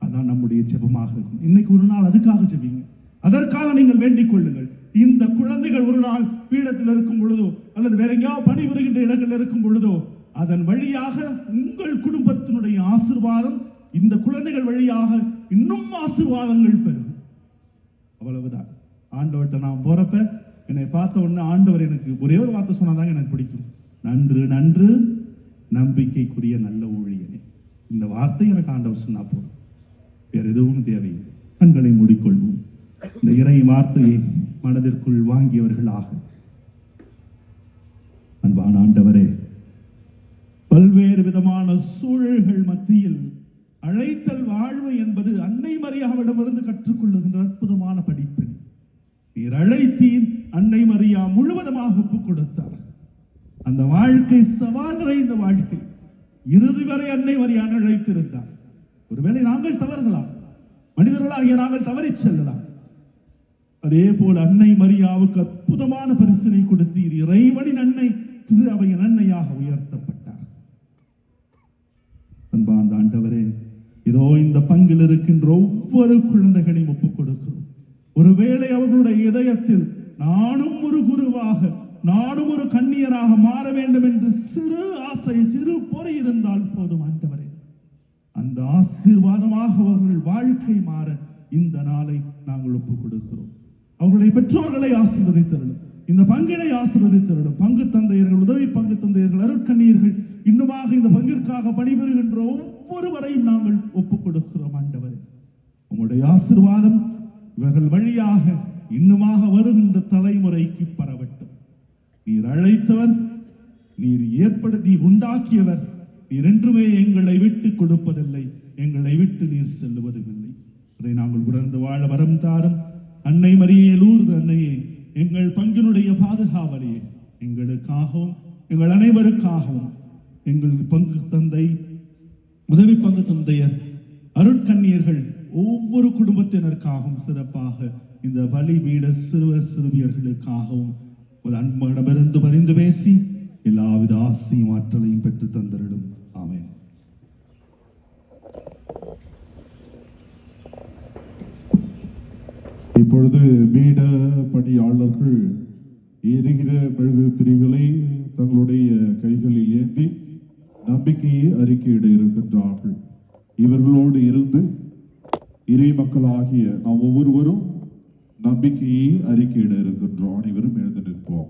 அதான் நம்முடைய ஜெபமாக இருக்கும். இன்னைக்கு ஒரு நாள் அதுக்காக ஜெபிங்க, அதற்காக நீங்கள் வேண்டிக் கொள்ளுங்கள். இந்த குழந்தைகள் ஒரு நாள் பீடத்தில் இருக்கும் பொழுதோ அல்லது வேற எங்கேயாவது பணிபுரிகின்ற இடங்கள் இருக்கும் பொழுதோ அதன் வழியாக உங்கள் குடும்பத்தினுடைய ஆசீர்வாதம் இந்த குழந்தைகள் வழியாக இன்னும் ஆசீர்வாதங்கள் பெறும். அவ்வளவுதான். ஆண்டவர்கிட்ட நான் போறப்ப என்னை பார்த்த உடனே ஆண்டவர் எனக்கு ஒரே ஒரு வார்த்தை சொன்னாதாங்க எனக்கு பிடிக்கும். நன்று நன்று நம்பிக்கைக்குரிய நல்ல ஊழியனே. இந்த வார்த்தை எனக்கு ஆண்டவர் சொன்னா போதும், வேற எதுவும் தேவையில்லை. கண்களை மூடிக்கொள்வோம். இந்த இறை வார்த்தையை மனதிற்குள் வாங்கியவர்களாக. அன்பான ஆண்டவரே, பல்வேறு விதமான சூழல்கள் மத்தியில் அழைத்தல் வாழ்வு என்பது அன்னை மரியாவிடமிருந்து கற்றுக்கொள்ளுகின்ற அற்புதமான படிப்பினை. நீர் அழைத்தீர், அன்னை மரியா முழுவதுமாக ஒப்புக் கொடுத்தார். அந்த வாழ்க்கை சவால் நிறைந்த வாழ்க்கை. இறுதி வரை அன்னை மரியா அழைத்திருந்தார். ஒருவேளை நாங்கள் தவறலாம், மனிதர்களாகிய நாங்கள் தவறி செல்லலாம். அதே போல அன்னை மரியாவுக்கு அற்புதமான பரிசினை கொடுத்தீர். இறைவனின் அன்னை திரு அவையின் அன்னையாக உயர்த்தப்பட்டார். அன்பார்ந்த ஆண்டவரே, இதோ இந்த பங்கில் இருக்கின்ற ஒவ்வொரு குழந்தைகளையும் ஒப்புக் கொடுக்கிறோம். ஒருவேளை அவர்களுடைய இதயத்தில் நானும் ஒரு குருவாக, நானும் ஒரு கன்னியராக மாற வேண்டும் என்று சிறு ஆசை, சிறு பொறி இருந்தால் போதும் ஆண்டவரே, அந்த ஆசீர்வாதமாக அவர்கள் வாழ்க்கை மாற இந்த நாளை நாங்கள் ஒப்புக் கொடுக்கிறோம். அவர்களுடைய பெற்றோர்களை ஆசீர்வதித்தருளும், இந்த பங்கினை ஆசீர்வதித்தருளும். பங்கு தந்தையர்கள், உதவி பங்கு தந்தையர்கள், அருட்கண்ணியர்கள், இன்னுமாக இந்த பங்கிற்காக பணிபுரிகின்ற ஒவ்வொருவரையும் நாங்கள் ஒப்புக் கொடுக்கிறோம் ஆண்டவரே. உங்களுடைய ஆசீர்வாதம் இவர்கள் வழியாக இன்னுமாக வருகின்ற தலைமுறைக்கு பரவட்டும். நீர் அழைத்தவர், நீர் உண்டாக்கியவர், நீர் என்றுமே எங்களை விட்டு கொடுப்பதில்லை, எங்களை விட்டு நீர் செல்லுவதும் இல்லை. அதை நாங்கள் உணர்ந்து வாழ வரம் தாரும். அன்னை மரியே, லூர்து அன்னையே, எங்கள் பங்கினுடைய பாதுகாவலையே, எங்களுக்காகவும் எங்கள் அனைவருக்காகவும் எங்கள் பங்கு தந்தை, உதவி பங்கு தந்தையர், அருட்கண்ணியர்கள், ஒவ்வொரு குடும்பத்தினருக்காகவும் சிறப்பாக இந்த பலிபீட சிறுவர் சிறுமியர்களுக்காகவும் ஒரு அன்பிடமிருந்து பரிந்து பேசி எல்லாவித ஆசையும் ஆற்றலையும் பெற்று தந்தரிடும். ஆமென். இப்பொழுது பீட பணியாளர்கள் எரிகிற மெழுகுத்திரிகளை தங்களுடைய கைகளில் ஏந்தி நம்பிக்கையை அறிக்கையிட இருக்கின்றார்கள். இவர்களோடு இருந்து இறை மக்களாகிய நாம் ஒவ்வொருவரும் நம்பிக்கையை அறிக்கையிட இருக்கின்றோம். அனைவரும் எழுந்து நிற்போம்.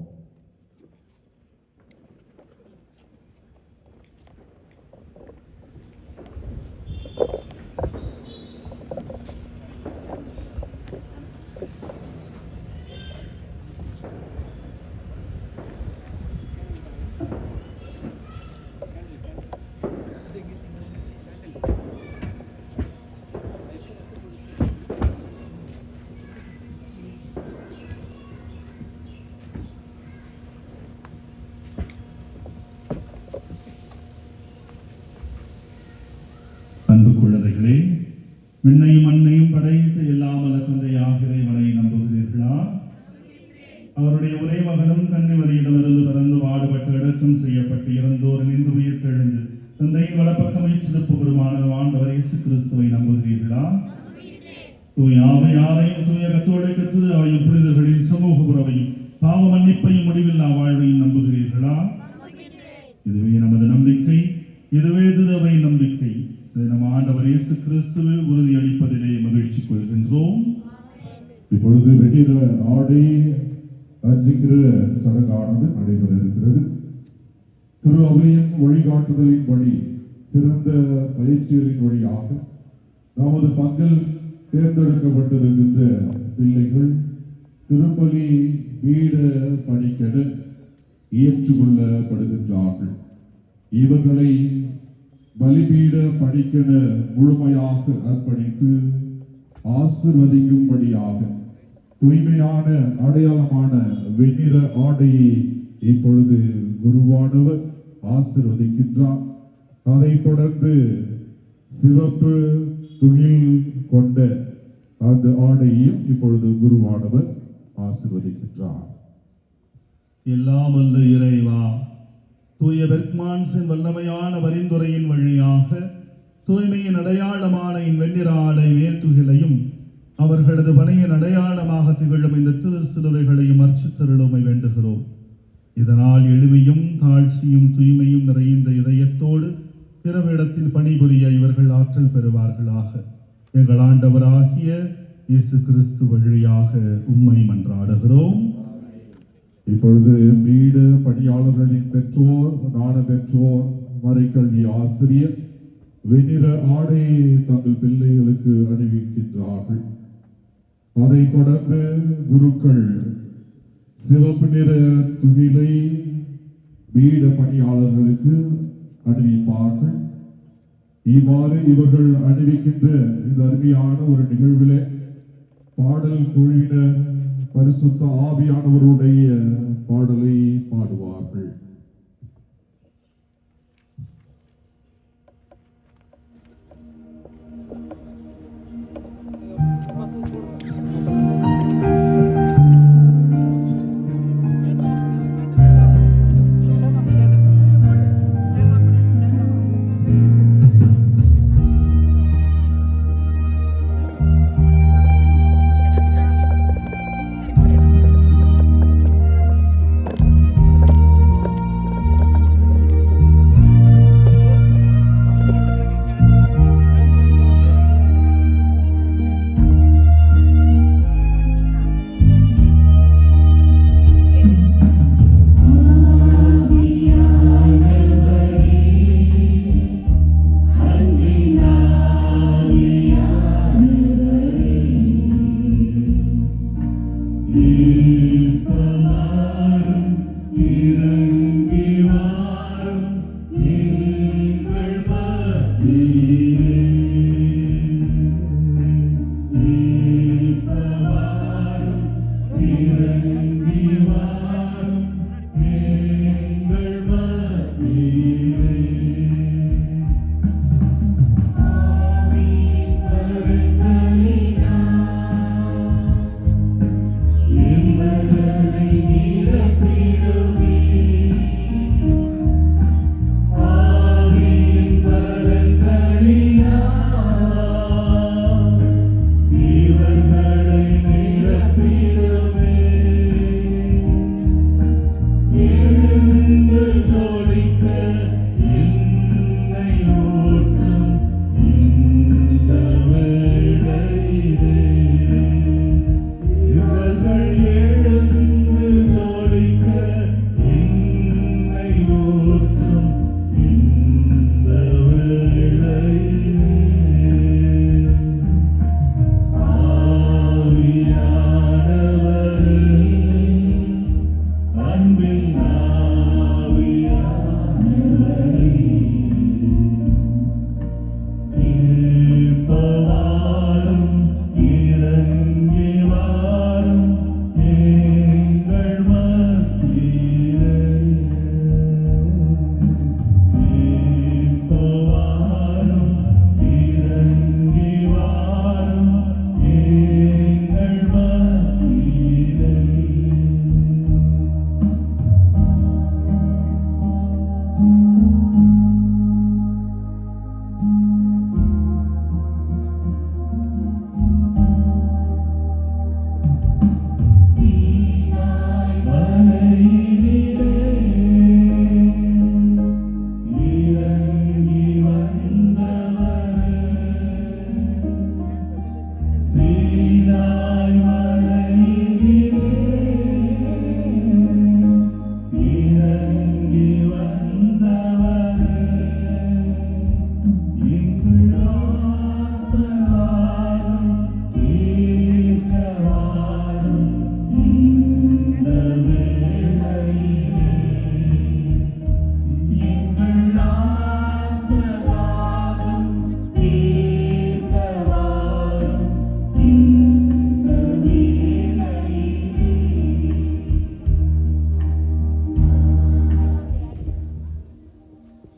அன்பு குழந்தைகளே, விண்ணையும் மண்ணையும் படைத்த எல்லாம் வல்ல தந்தையாக இறைவனை நம்புகிறீர்களா? அவருடைய ஒரே மகனும் கன்னிமரியிடமிருந்து பிறந்து பாடுபட்டு அடக்கம் செய்யப்பட்டு இறந்தோர் நின்று உயிர் தெழுந்து தந்தையின் வலப்பக்கம் வீற்றிருப்பவருமான ஆண்டவர் இயேசு கிறிஸ்துவை நம்புகிறீர்களா? தூய ஆவியாரையும் தூய கத்தோலிக்க திரு அவையும் புனிதர்களின் சமூக உறவையும் பாவ மன்னிப்பையும் முடிவில்லா வாழ்வையும் நம்புகிறீர்களா? இதுவே நமது நம்பிக்கை, இதுவே திரு அவை நம்பிக்கை. நம் ஆண்டவர் இயேசு கிறிஸ்துவில் உறுதியளிப்பதிலே மகிழ்ச்சி கொள்கின்றோம். இப்பொழுது வெடிர ஆடை ரசிக்கிற சடங்கானது நடைபெற இருக்கிறது. திரு அவையின் வழிகாட்டுதலின்படி சிறந்த பயிற்சிகளின் வழியாக நமது பங்கில் தேர்ந்தெடுக்கப்பட்டிருக்கின்ற பிள்ளைகள் திருப்பலி பீட பணிக்கென ஏற்றுக்கொள்ளப்படுகின்றார்கள். இவர்களை பலிபீட பணிக்கென முழுமையாக அர்ப்பணித்து ஆசிர்வதிக்கும்படியாக தூய்மையான அடையாளமான வெண்ணிற ஆடையை இப்பொழுது குருவானவர் ஆசிர்வதிக்கின்றார். அதைத் தொடர்ந்து சிவப்பு துகில் கொண்ட அந்த ஆடையையும் இப்பொழுது குருவானவர் ஆசீர்வதிக்கின்றார். எல்லாம் வல்ல இறைவா, தூய பெர்க்மான்ஸின் வல்லமையான பரிந்துரையின் வழியாக தூய்மையின் அடையாளமான வெண்ணிற ஆடை வேல்துகிலையும் அவர்களது பணியின் அடையாளமாக திகழும் இந்த திரு சிலுவைகளையும் அர்ச்சித்தருளுமை வேண்டுகிறோம். இதனால் எளிமையும் தாழ்ச்சியும் தூய்மையும் நிறைந்த இதயத்தோடு பிறவிடத்தில் பணிபுரிய இவர்கள் ஆற்றல் பெறுவார்களாக. எங்கள் ஆண்டவராகிய இயேசு கிறிஸ்து வழியாக உம்மை மன்றாடுகிறோம். இப்பொழுது வீடு பணியாளர்களின் பெற்றோர், நாண பெற்றோர், மறைக்கல்வி ஆசிரியர் வெண்ணிற ஆடையை தங்கள் பிள்ளைகளுக்கு அணிவிக்கின்றார்கள். அதைத் தொடர்ந்து குருக்கள் சிவப்பு நிற துகிலை வீட பணியாளர்களுக்கு அணிவிப்பார்கள். இவ்வாறு இவர்கள் அணிவிக்கின்ற இந்த அருமையான ஒரு நிகழ்விலே பாடல் குழுவினர் பரிசுத்த ஆவியானவருடைய பாடலை பாடுவார்கள்.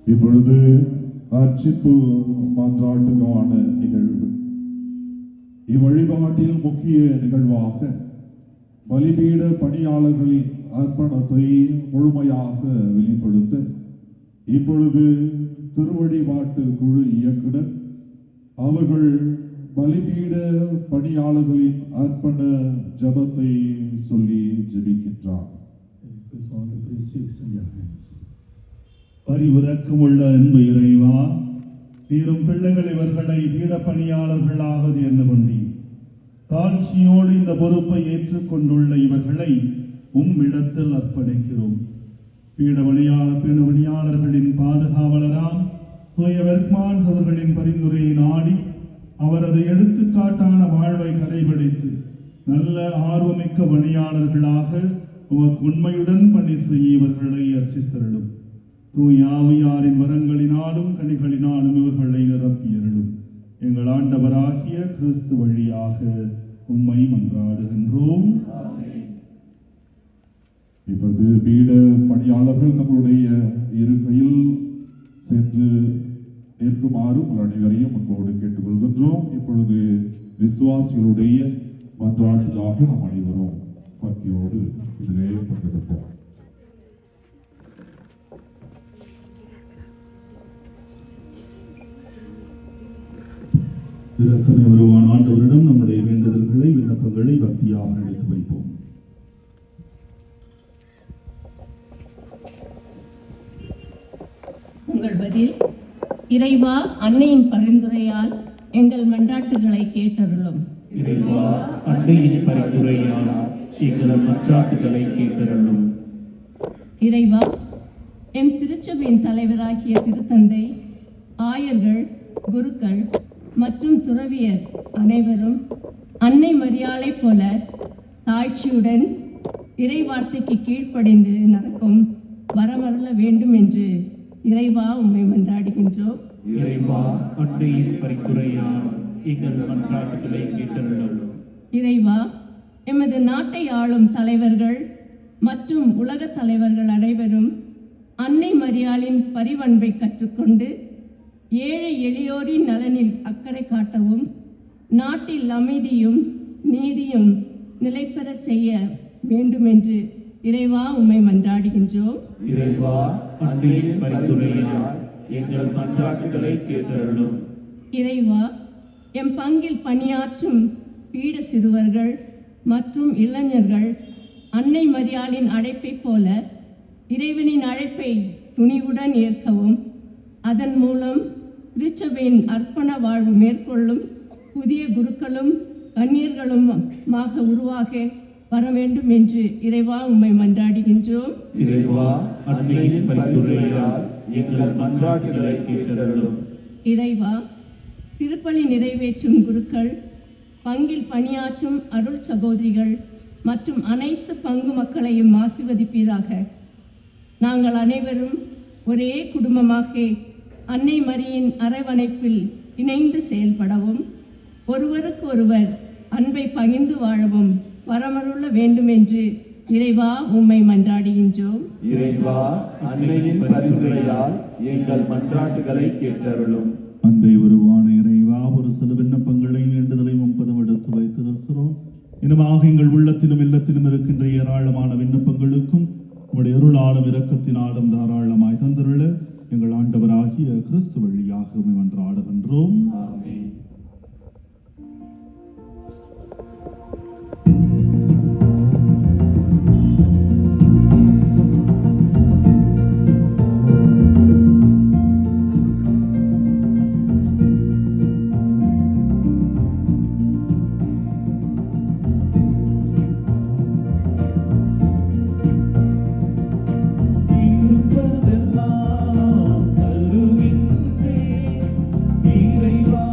இப்பொழுது அர்ச்சிப்பு மன்றாட்டுக்கான நிகழ்வு. இவ்வழிபாட்டில் முக்கிய நிகழ்வாக பலிபீட பணியாளர்களின் அர்ப்பணத்தை முழுமையாக வெளிப்படுத்த இப்பொழுது திருவழிபாட்டு குழு இயக்குனர் அவர்கள் பலிபீட பணியாளர்களின் அர்ப்பண ஜபத்தை சொல்லி ஜெபிக்கின்றார். பரிவிரக்கமுள்ள அன்பு இறைவா, நீரும் பிள்ளைகள் இவர்களை பீட பணியாளர்களாவது என்ன கொண்டீர். தாழ்ச்சியோடு இந்த பொறுப்பை ஏற்றுக்கொண்டுள்ள இவர்களை உம்மிடத்தில் அர்ப்பணிக்கிறோம். பீடபணியாளர்களின் பாதுகாவலராம் தூய வெர்க்மான்ஸ் அவர்களின் பரிந்துரையை நாடி அவரது எடுத்துக்காட்டான வாழ்வை கடைபிடித்து நல்ல ஆர்வமிக்க பணியாளர்களாக உமக்கு உண்மையுடன் பணி செய்ய இவர்களை அர்ச்சித்தருளும். தூய ஆவியாரின் வரங்களினாலும் கனிகளினாலும் இவர்களை நிரப்பியருளும். எங்கள் ஆண்டவராகிய கிறிஸ்து வழியாக உம்மை மன்றாடுகின்றோம். இப்பொழுது பீட பணியாளர்கள் தங்களுடைய இருக்கையில் சென்று நிற்குமாறு உங்கள் அனைவரையும் முன்போடு கேட்டுக்கொள்கின்றோம். இப்பொழுது விசுவாசிகளுடைய மன்றாட்டுக்காக நாம் அனைவரும் பக்தியோடு இதிலே பங்கெடுப்போம். இரக்கமே வருவான் ஆண்டவரிடம் நம்முடைய வேண்டுதல்களை விண்ணப்பங்களை பக்தியாக எடுத்து வைப்போம். உங்கள் பதில்: இறைவா, அன்னையின் பரிந்துரையால் எங்கள் மன்றாட்டுகளை கேட்டருளும். இறைவா, அன்னையின் பரிந்துரையால் எங்கள் மன்றாட்டுகளை கேட்டருளும். இறைவா, எம் திருச்சபையின் தலைவராகிய திருத்தந்தை, ஆயர்கள், குருக்கள் மற்றும் துறவியர் அனைவரும் அன்னை மரியாளைப் போல தாழ்ச்சியுடன் இறை வார்த்தைக்கு கீழ்ப்படிந்து நடக்கும் வரமருள வேண்டும் என்று இறைவா உம்மை மன்றாடுகின்றோம். இறைவா, அன்னையின் பரிந்துரையால் எங்கள் மன்றாட்டுகளை கேட்டருளும். இறைவா, எமது நாட்டை ஆளும் தலைவர்கள் மற்றும் உலக தலைவர்கள் அனைவரும் அன்னை மரியாளின் பரிவன்பை கற்றுக்கொண்டு ஏழை எளியோரின் நலனில் அக்கறை காட்டவும் நாட்டில் அமைதியும் நீதியும் நிலைபெற செய்ய வேண்டுமென்று இறைவா உம்மை மன்றாடுகின்றோம். இறைவா, அன்னையின் பரிந்துரையால் எங்கள் மன்றாட்டுகளை கேட்டருளும். இறைவா, எம் பங்கில் பணியாற்றும் பீட சிறுவர்கள் மற்றும் இளைஞர்கள் அன்னை மரியாளின் அழைப்பைப் போல இறைவனின் அழைப்பை துணிவுடன் ஏற்கவும் அதன் மூலம் திருச்சபையின் அர்ப்பண வாழ்வு மேற்கொள்ளும் புதிய குருக்களும் கன்னியர்களுமாக உருவாக வர வேண்டும் என்று இறைவா உம்மை மன்றாடுகின்றோம். இறைவா, அன்னையின் பரிந்துரையால் எங்கள் மன்றாட்டுகளை கேட்டருளும். இறைவா, திருப்பலி நிறைவேற்றும் குருக்கள், பங்கில் பணியாற்றும் அருள் சகோதரிகள் மற்றும் அனைத்து பங்கு மக்களையும் ஆசீர்வதிப்பீராக. நாங்கள் அனைவரும் ஒரே குடும்பமாக அன்னை மரியின் அரவணைப்பில் இணைந்து செயல்படவும் ஒருவருக்கு ஒருவர் அன்பை பகிர்ந்து வாழவும் வரமருள வேண்டும் என்று இறைவா உம்மை மன்றாடுகின்றோம். இறைவா, அன்னையின் பரிந்துரையால் எங்கள் மன்றாட்டுகளை கேட்டருளும். அன்பை உருவான இறைவா, ஒரு சில விண்ணப்பங்களை வேண்டுதலையும் முன்பதும் எடுத்து வைத்திருக்கிறோம். இனமாக எங்கள் உள்ளத்திலும் இல்லத்திலும் இருக்கின்ற ஏராளமான விண்ணப்பங்களுக்கும் உங்களுடைய அருளாலும் இரக்கத்தினாலும் தாராளமாய் தந்தருள எங்கள் ஆண்டவராகிய கிறிஸ்து வழியாக மன்றாடுகின்றோம். ஆமென். இருப்பதெல்லாம் தருகின்றேன் இறைவா,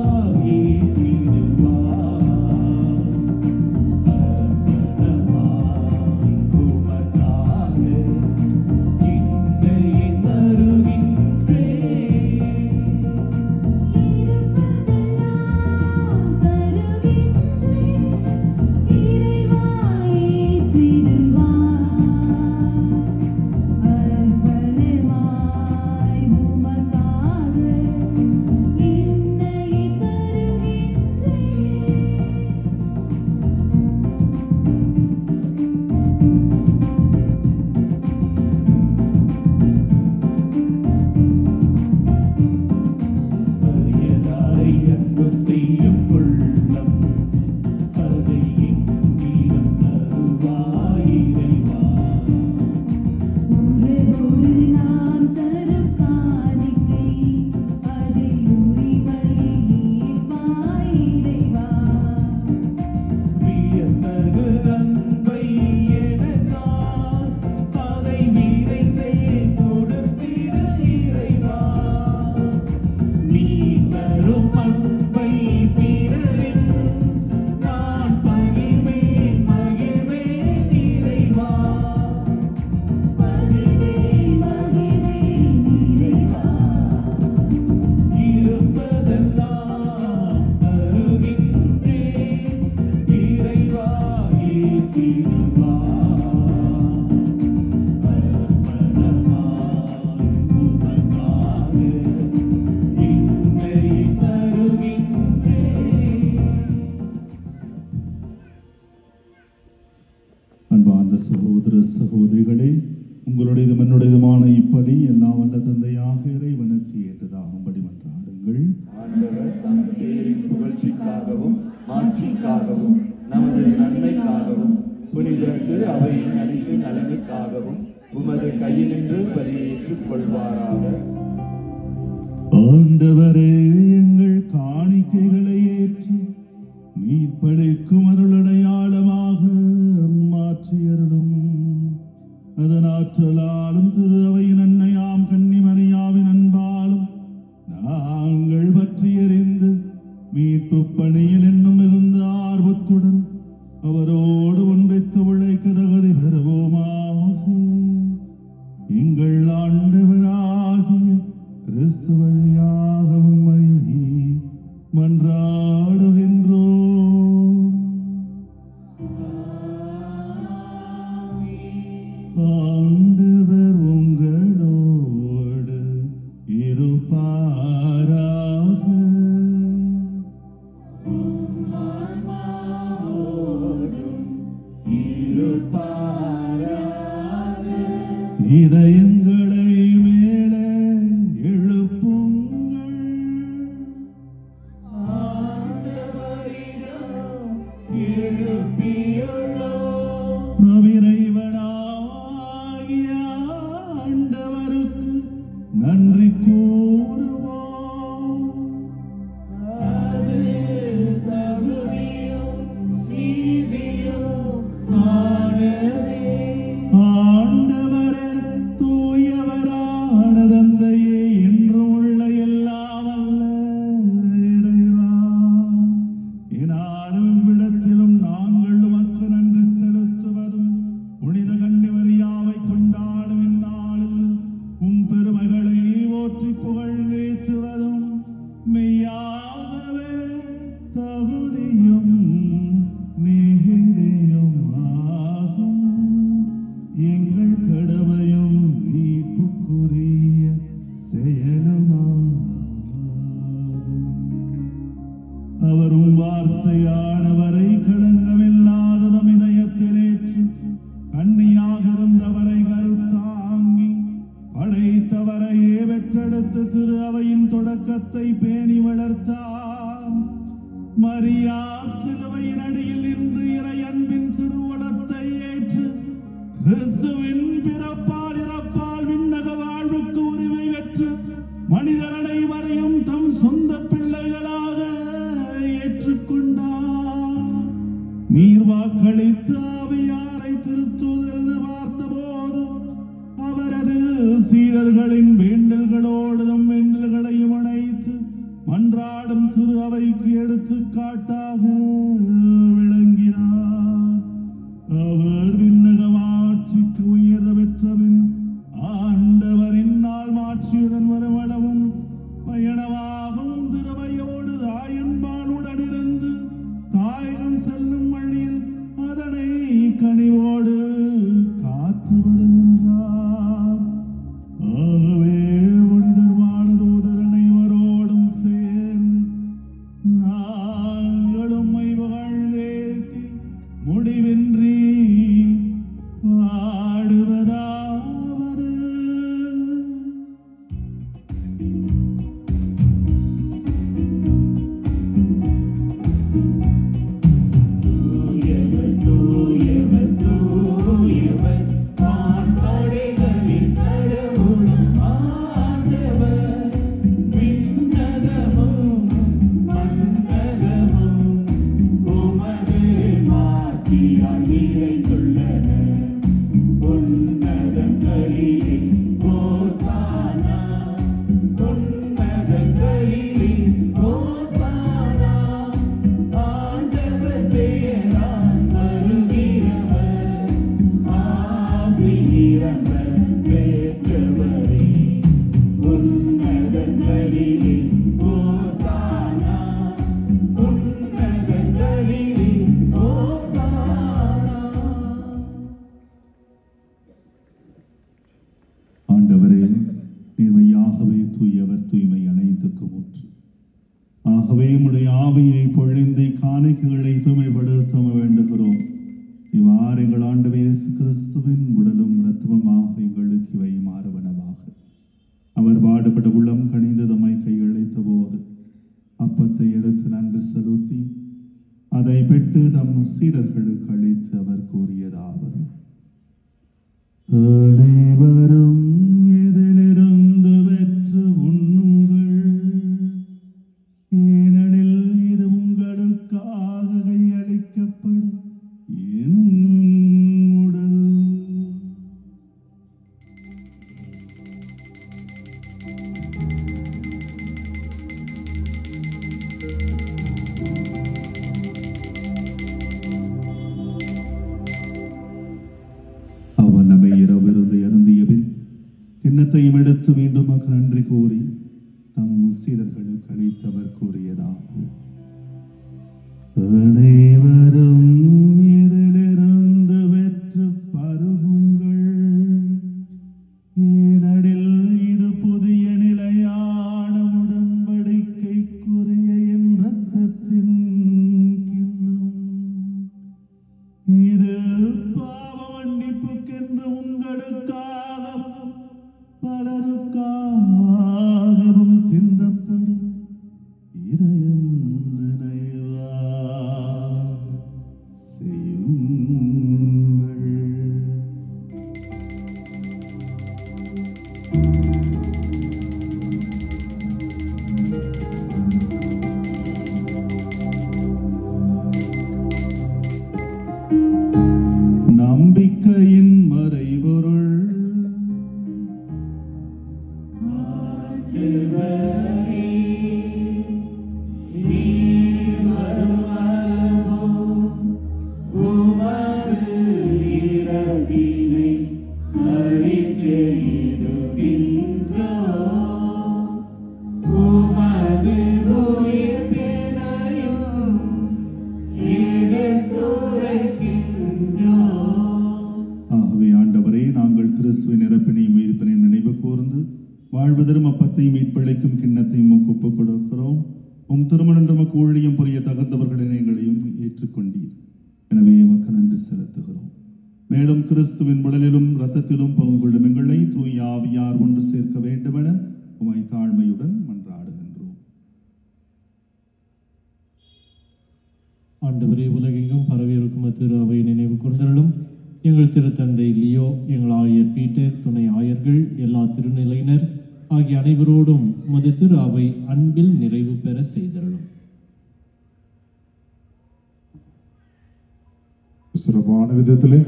அன்பார்ந்த சகோதர சகோதரிகளே, உங்களுடையதும் என்னுடையதுமான இப்பலி எல்லாம் வல்ல தந்தையாக இறைவனுக்கு ஏற்றதாகும்படி மன்றாடுங்கள். ஆண்டவர் தம் பேரின் புகழ்ச்சிக்காகவும் மாட்சிக்காகவும் நமது நன்மைக்காகவும் புனித திரு அவையின் அனைத்து நலனுக்காகவும் உமது கையினின்று பலியேற்றுக் கொள்வாராக. ஆண்டவரே, எங்கள் காணிக்கைகளை ஏற்று மீட்பளிக்கும் அருளடையாளமாக மாற்றியருளும். அதன் ஆற்றலாலும் திரு அவையின் அன்னையாம் கன்னிமரியாவின் அன்பாலும் நாங்கள் பற்றி எறிந்து மீட்பு பணியில் என்னும் மிகுந்த ஆர்வத்துடன் அவரோடு ஒன்றித்து உழைக்க தகுதி பெறுவோமாக. எங்கள் ஆண்டவராகிய கிறிஸ்து வழியாக உம்மை மன்றாடுகின்றோம். ஆண்டவர் உங்களோடு இருப்பாராக. இதயங்களை மேலே எழுப்புங்கள். நம் இறைவனாகிய ஆண்டவருக்கு நன்றி கூறுவோம். ஆண்டவரே, தூயவரான தந்தையே, என்றும் உள்ள எல்லாம் வல்ல இறைவா, என்னாலும் இவ்விடத்திலும் நாங்கள் உமக்கு நன்றி செலுத்துவதும் புனித கன்னிமரியாவை கொண்டாடும் இந்நாளில் உம் பெருமைகளை போற்றி புகழ்ந்தேத்துவதும் மெய்யாகவே தகுதியும் நீதியும் ஆகும். எங்கள் கடமையும் மீட்புக்குரிய செயலுமாகும். அவரும் வார்த்தையானவரை களங்கமில்லாத தம் இதயத்திலேற்று கன்னியாக இருந்தவரை கருத்தாங்கி படைத்தவரையே பெற்றெடுத்து திரு அவையின் தொடக்கத்தை பேணி வளர்த்தார். மரியா சிலுவையின் அடியில் நின்று இறை அன்பின் திருவுளத்தை ஏற்று கிறிஸ்துவின் பிறப்பால் இறப்பால் விண்ணக வாழ்வுக்கு உரிமை பெற்று மனிதர் அனைவரையும் தம் சொந்த பிள்ளைகளாக ஏற்றுக்கொண்டார். நீர் வாக்களித்து ஆவியாரை திருத்தூதரது பார்த்தபோது அவரது சீடர்களின் வேண்டல்களோடு தம் வேண்டல்களையும் அணைத்து மன்றாடும் திரு அவைக்கு எடுத்துக்காட்டாக விளங்கினார். அவர் விண்ணகமாட்சிக்கு உயர்ந்த பெற்றபின் ஆண்டவரின் நாள் மாட்சியுடன் வரவளவும் பயணமாகவும் திருவையோடு தாயன்பாலுடனிருந்து தாயகம் செல்லும் வழியில் அதனை கனிவோடு காத்து வருகின்றார். ஆகவே புனிதர் வானதூதர் அனைவரோடும் சேர்ந்து நாங்களும் உம்மை புகழ்ந்தேத்தி முடிவின்றி பாடுவதாவது. ஆகவே தூயவர் தூய்மை அனைத்துக்கும் ஊற்று. ஆகவே உம்முடைய ஆவியை பொழிந்து காணிக்கைகளை தூய்மைப்படுத்த வேண்டுகிறோம். இவ்வாறு எங்கள் ஆண்டவர் இயேசு கிறிஸ்துவின் உடலும் இரத்தமுமாக எங்களுக்கு இவை மாறுவனவாக. அவர் பாடுபட உள்ளம் கனிந்து தம்மை கையளித்த போது அப்பத்தை எடுத்து நன்றி செலுத்தி அதை பெற்று தம் சீடர்களுக்கு அளித்து அவர் கூறியதாவது: அனைவரும் இதிலிருந்து பெற்று உண்ணுங்கள், ஏனெனில் இது உங்களுக்காக கையளிக்கப்படும் என் உடல். அவன் நம்மை இரவிருந்து இறந்திய பின் கிண்ணத்தையும் எடுத்து மீண்டும் நன்றி கூறி தம் சீடர்களுக்கு அளித்தவர் கூறியதாவது: அனைவரும் இதிலிருந்து பெற்று பருகுங்கள், ஏனெனில் இது புதிய நிலையான உடன்படிக்கைக்குரிய என் இரத்தத்தின் கிண்ணம். இது பாவ மன்னிப்புக்கென்று உங்களுக்காகவும் பலருக்காகவும் சிந்தப்படும் இதயம் நினைவாக செய்யுங்கள். நம்பிக்கையின் மறைபொருள் ஆகவே ஆண்டவரே, நாங்கள் கிறிஸ்துவின் இறப்பினையும் உயிர்ப்பினையும் நினைவு கூர்ந்து வாழ்வதரும் அப்பத்தையும் மீட்பிழைக்கும் கிண்ணத்தையும் ஒப்புக் கொடுக்கிறோம். உம் திருமணம் நமக்கு ஊழியம் புரிய தகுந்தவர்களை எங்களையும் ஏற்றுக்கொண்டீர். எனவே எமக்கு நன்றி செலுத்துகிறோம். மேலும் கிறிஸ்துவின் உடலிலும் இரத்தத்திலும் பங்கு கொள்ளும் எங்களை தூய ஆவியார் ஒன்று சேர்க்க வேண்டுமென உமை தாழ்மையுடன் மன்றாடுகின்றோம். ஆண்டவரே, உலகெங்கும் பரவியிருக்கும் திரு அவை நினைவு கூர்ந்தருளும். எங்கள் திருத்தந்தை லியோ, எங்கள் ஆயர் பீட்டர், துணை ஆயர்கள், எல்லா திருநிலையினர் ஆகிய அனைவரோடும் உமது திரு அவை அன்பில் நிறைவு பெற செய்தருளும். சிறப்பான விதத்திலே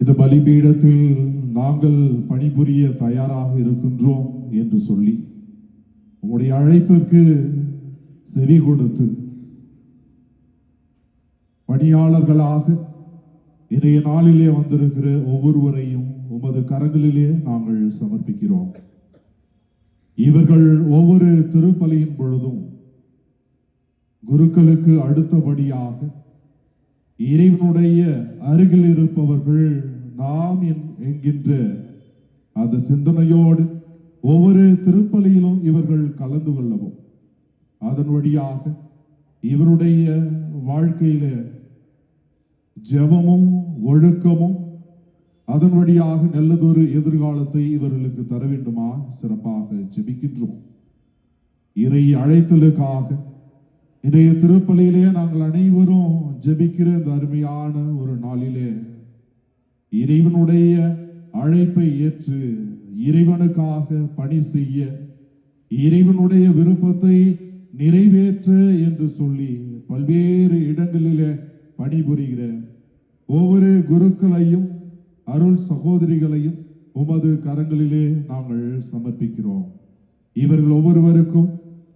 இந்த பலிபீடத்தில் நாங்கள் பணிபுரிய தயாராக இருக்கின்றோம் என்று சொல்லி உம்முடைய அழைப்பிற்கு செவி கொடுத்து பணியாளர்களாக இன்றைய நாளிலே வந்திருக்கிற ஒவ்வொருவரையும் உமது கரங்களிலே நாங்கள் சமர்ப்பிக்கிறோம். இவர்கள் ஒவ்வொரு திருப்பலியின் பொழுதும் குருக்களுக்கு அடுத்தபடியாக இறைவனுடைய அருகில் இருப்பவர்கள் நாம் என்கின்ற அந்த சிந்தனையோடு ஒவ்வொரு திருப்பலியிலும் இவர்கள் கலந்து கொள்ளவும், அதன் வழியாக இவருடைய வாழ்க்கையில ஜெபமும் ஒழுக்கமும் அதன் வழியாக நல்லதொரு எதிர்காலத்தை இவர்களுக்கு தர வேண்டுமா சிறப்பாக ஜெபிக்கின்றோம். இறை அழைத்தலுக்காக இன்றைய திருப்பலியிலே நாங்கள் அனைவரும் ஜெபிக்கிற இந்த அருமையான ஒரு நாளிலே இறைவனுடைய அழைப்பை ஏற்று இறைவனுக்காக பணி செய்ய, இறைவனுடைய விருப்பத்தை நிறைவேற்ற என்று சொல்லி பல்வேறு இடங்களிலே பணிபுரிகிற ஒவ்வொரு குருக்களையும் அருள் சகோதரிகளையும் உமது கரங்களிலே நாங்கள் சமர்ப்பிக்கிறோம். இவர்கள் ஒவ்வொருவருக்கும்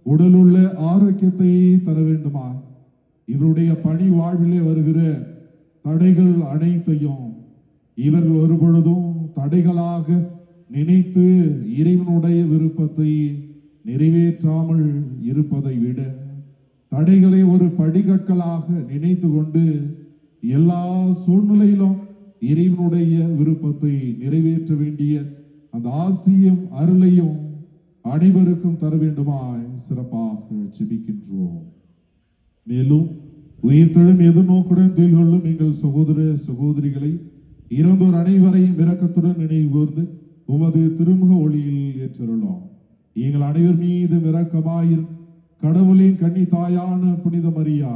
உடலுள்ள ஆரோக்கியத்தை தர வேண்டுமா, இவருடைய பணி வாழ்விலே வருகிற தடைகள் அனைத்தையும் இவர்கள் ஒருபொழுதும் தடைகளாக நினைத்து இறைவனுடைய விருப்பத்தை நிறைவேற்றாமல் இருப்பதை விட தடைகளை ஒரு படிக்கற்களாக நினைத்து கொண்டு எல்லா சூழ்நிலையிலும் இறைவனுடைய விருப்பத்தை நிறைவேற்ற வேண்டிய அந்த ஆசியும் அருளையும் அனைவருக்கும் தர வேண்டுமாய் சிறப்பாக ஜெபிக்கின்றோம். மேலும் உயிர்த்தெழும் எதிர்நோக்குடன் தொழில் கொள்ளும் எங்கள் சகோதர சகோதரிகளை இறந்தோர் அனைவரையும் இரக்கத்துடன் நினைவுகூர்ந்து உமது திருமுக ஒளியில் ஏற்றருளோம். எங்கள் அனைவர் மீது இரக்கமாயிரும். கடவுளின் கன்னி தாயான புனித மரியா,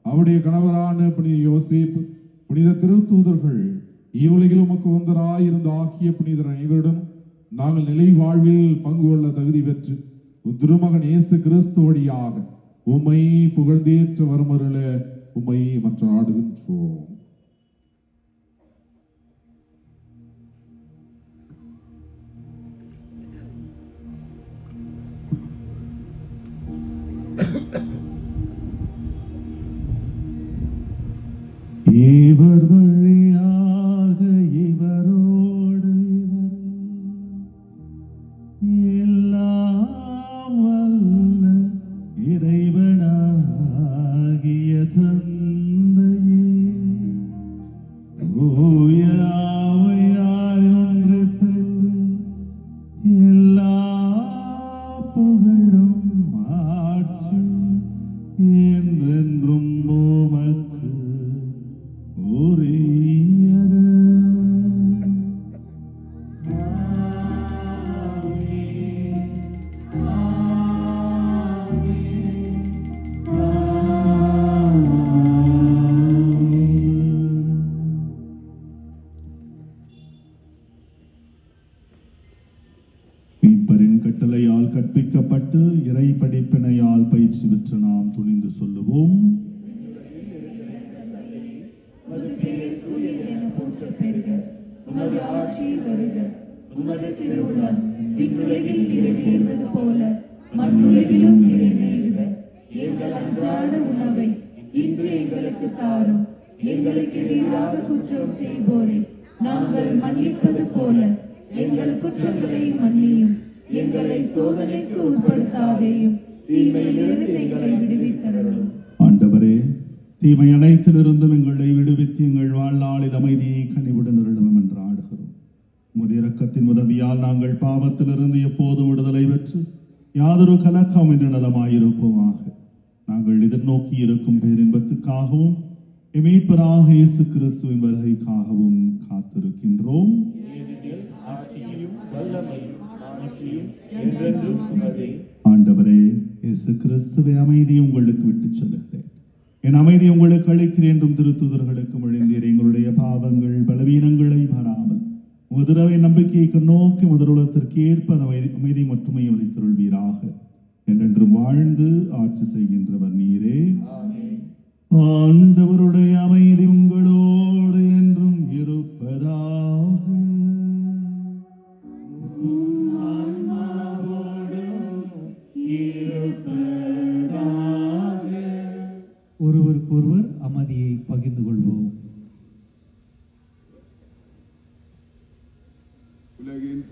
அவருடைய கணவரான புனித யோசேப்பு, புனித திருத்தூதர்கள், இவ்வுலகில் உமக்கு ஒன்றராயிருந்த ஆகிய புனிதர் அனைவரிடம் நாங்கள் நிலை வாழ்வில் பங்கு கொள்ள தகுதி பெற்று திருமகன் இயேசு கிறிஸ்து வழியாக உம்மை புகழ்ந்தேற்ற வருமருள உம்மை மன்றாடுகின்றோம். இவர் வழியாக இவரோடு எல்லாம் வல்ல இறைவனாகிய தந்தையே, தூய ஆவியார் ஒன்றிப்பில் எல்லா புகழும் ஆட்சியும் என்றென்றும் உமக்கு உரியது. மீட்பரின் கட்டளையால் கற்பிக்கப்பட்டு இறை படிப்பினையால் பயிற்சி பெற்று நாம் துணிந்து சொல்லுவோம். உமது ஆட்சி வருக, உமது திருவுளம் விண்ணுலகில் நிறைவேறுவது போல மண்ணுலகிலும் நிறைவேறுக. எங்கள் அன்றாட உணவை இன்று எங்களுக்கு தாரும். எங்களுக்கு எதிராக குற்றம் செய்வோரை நாங்கள் மன்னிப்பது போல எங்கள் குற்றங்களை மன்னியும். எங்களை சோதனைக்கு உட்படுத்தாதேயும், தீமையிலிருந்து எங்களை விடுவித்தருளும். ஆண்டவரே, தீமை அனைத்திலிருந்தும் எங்களை விடுவித்து எங்கள் வாழ்நாளில் அமைதியை கனிவுடன் அருளும் என்று ஆடுகிறோம். உமது இரக்கத்தின் உதவியால் நாங்கள் பாவத்திலிருந்து எப்போதும் விடுதலை பெற்று யாதொரு கலக்கம் என்று நலமாயிருப்போமாக. நாங்கள் எதிர்நோக்கி இருக்கும் பேரின்பத்துக்காகவும் மீட்பராக இயேசு கிறிஸ்துவின் வருகைக்காகவும் காத்திருக்கின்றோம். ஆண்டவரே, இயேசு கிறிஸ்துவை அமைதி உங்களுக்கு விட்டு செல்லுகிறேன், என் அமைதி உங்களுக்கு அளிக்கிறேன் என்றும் திருத்தூதர்களுக்கு மொழிந்தீர். எங்களுடைய பாவங்கள் பலவீனங்களை மாறாமல் முதலவை நம்பிக்கையை நோக்கி முதலுலகத்திற்கு ஏற்ப அமைதி மட்டுமே அளித்தருள்வீராக. என்றென்றும் வாழ்ந்து ஆட்சி செய்கின்றவர் நீரே. ஆண்டவருடைய அமைதி உங்களோடு என்றும் இருப்பதாக. ஒருவருக்கொருவர் அமைதியை பகிர்ந்து கொள்வோம்.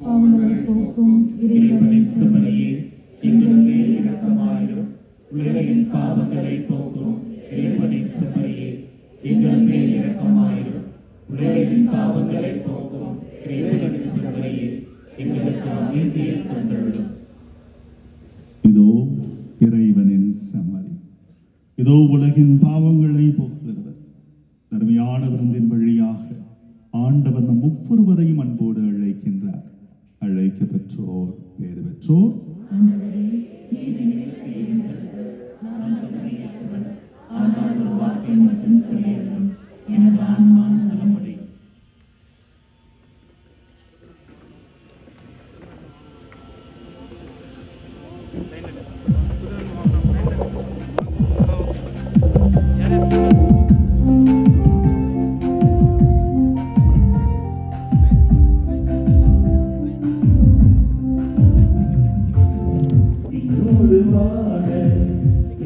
பாவங்களை போக்கும் இறைவனின் செம்மறியே, எங்கள் மேல் இரக்கமாயிரும். உலகின் பாவங்களை போக்கும் இறைவனின் செம்மறியே, எங்கள் மேல் இரக்கமாயிரும். உலகின் பாவங்களை போக்கும் இறைவனின் செம்மறியே, எங்களுக்கு அமைதியை தந்தருளும். இதோ இறைவனின் செம்மறி, இதோ உலகின் பாவங்களை போக்குகிறவர். தர்மையான விருந்தின் வழியாக ஆண்டவர் நம் ஒவ்வொருவரையும் அன்போடு அழைக்கின்றார். அழைக்க பெற்றோர் பேறு பெற்றோர்.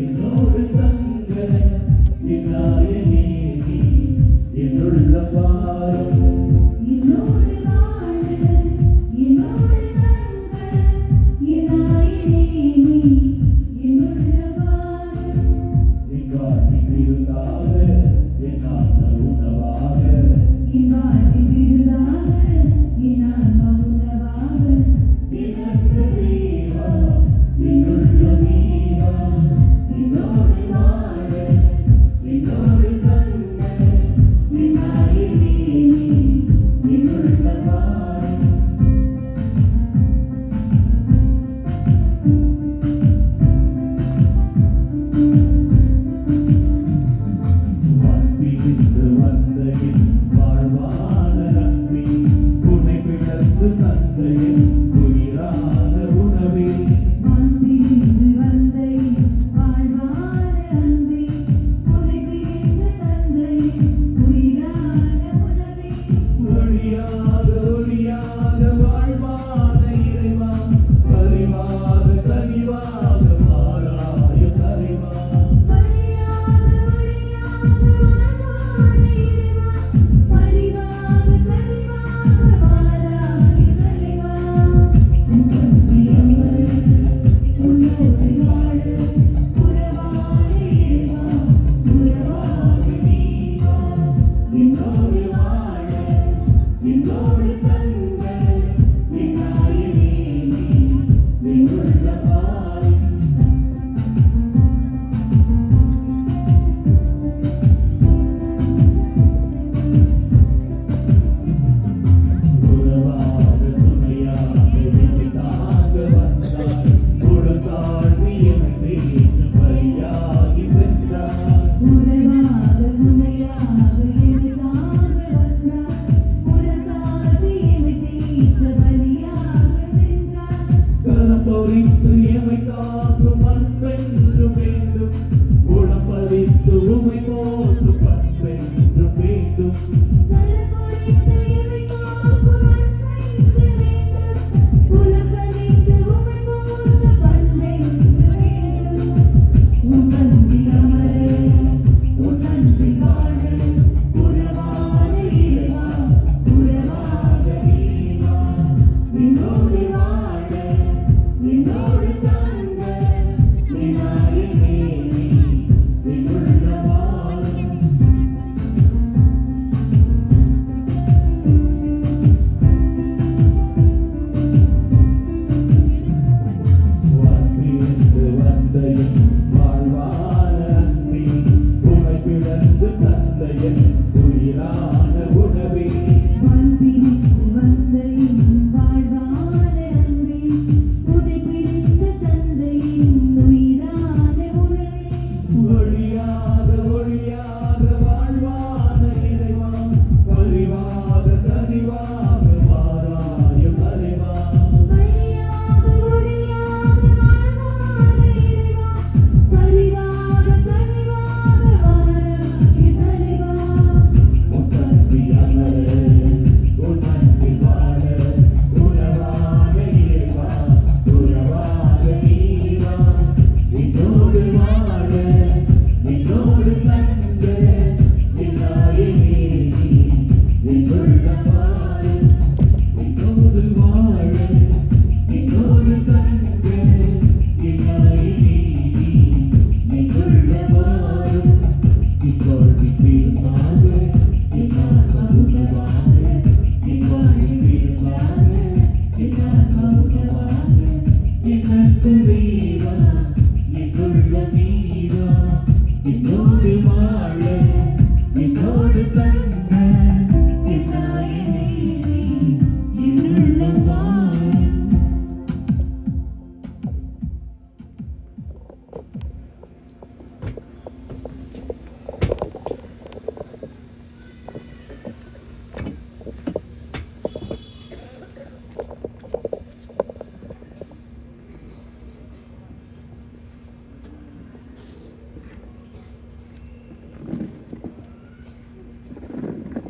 என்னோடு தங்க என் நாயனே நீ, பிரிந்து வந்த என் வாழ்வான அன்பே, உன்னை பிளந்து தந்த என் உயிரான உணவே, அன்பிலிருந்து வந்த வாழ்வான அன்பே, உன்னை பிரிந்து தந்த உயிரான உணவே, ஒளியாக ஒளியாக வாழ்வான இறைவா, பரிவாக கனிவாக மாறாய தலைவா, பரிவாக கனிவாக வாராய் தலைவா, உன்னோடு வாழ உறவான இறைவா, உறவாக நீ வா, என்னோடு வாழ என்னோடு தங்க விநாயகனே நீ என்னுள்ள பாய். உறவாக துணையாக எமைக்காக வந்தாய், உடற்காழ்ந்து எமை தேற்ற பலியாகி சென்றாய், உறவாக துணையாக எனக்காக வந்தாய், உனக்காக எமை தேற்ற பலியாக சென்றாய், கரம் பொறித்து எமை காக்கும் அன்பென்று வேண்டும், குணம் பதித்து உமை போற்றும் பண்பென்று வேண்டும், கரப்பொறித்து எமை காக்கும் அன்பென்று வேண்டும், உலகறிந்து உமை போற்ற பண்பென்று வேண்டும், உன் அன்பில் அமர உன் அன்பில் வாழ உறவான இறைவா, உறவாக நீ வா, என்னோடு வாழ என்னோடு தங்க விநாயகனே நீ என்னுள்ள வாழும். பிரிந்து வந்த என் வாழ்வான அன்பே, உமை பிளந்து தந்த என் உயிரான உணவே, அன்பிலிருந்து வந்த வாழ்வான அன்பே, உன்னை பிரிந்து தந்த உயிரான உணவே, ஒளியாக ஒளியாக வாழ்வான இறைவா, பரிவாக கனிவாக மாறாய தலைவா, வழியாக ஒளியாக வாழ்வான இறைவா, பரிவாக கனிவாக வாராய் தலைவா, உன் அன்பு அமர உன் அன்பில் வாழ உறவான இறைவா, உறவாக நீ வா, என்னோடு வாழ என்னோடு தங்க விநாயகனே நீ என்னுள்ள பாய், என்னோடு வாழ என்னோடு தங்க விநாயகனே நீ என்னுள்ள பாய், இவ்வாழ்வி திருநாக என்னாக உணவாக, இவ்வாழ்வி திருநாக என்னாக உணவாக, என் அன்பு தேவா என்னுள்ள நீவா, என்னோடு வாழ என்னோடு தங்க விநாயகனே நீ என்னுள்ள பாய்.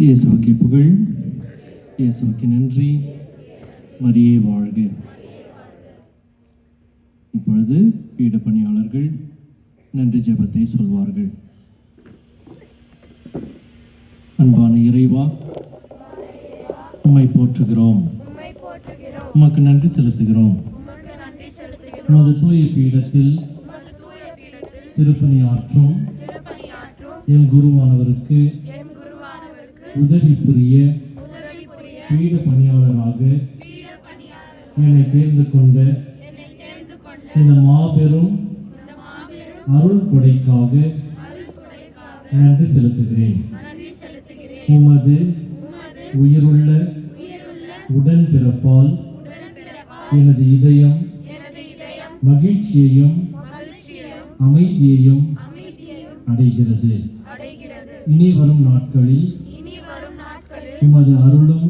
இயேசுவுக்கு புகழ், இயேசுவுக்கு நன்றி, மரியே வாழ்க. இப்பொழுது பீட பணியாளர்கள் நன்றி ஜெபத்தை சொல்வார்கள். அன்பான இறைவா, உம்மை போற்றுகிறோம், உமக்கு நன்றி செலுத்துகிறோம். உமது தூய பீடத்தில் திருப்பணியாற்றும் என் குருவானவருக்கு உதவி புரிய பீட பணியாளராக என்னை தேர்ந்து கொண்ட இந்த மாபெரும் அருள் கொடைக்காக நன்றி செலுத்துகிறேன். உமது உயிருள்ள உடன்பிறப்பால் எனது இதயம் மகிழ்ச்சியையும் அமைதியையும் அடைகிறது. இனி வரும் நாட்களில் உமது அருளும்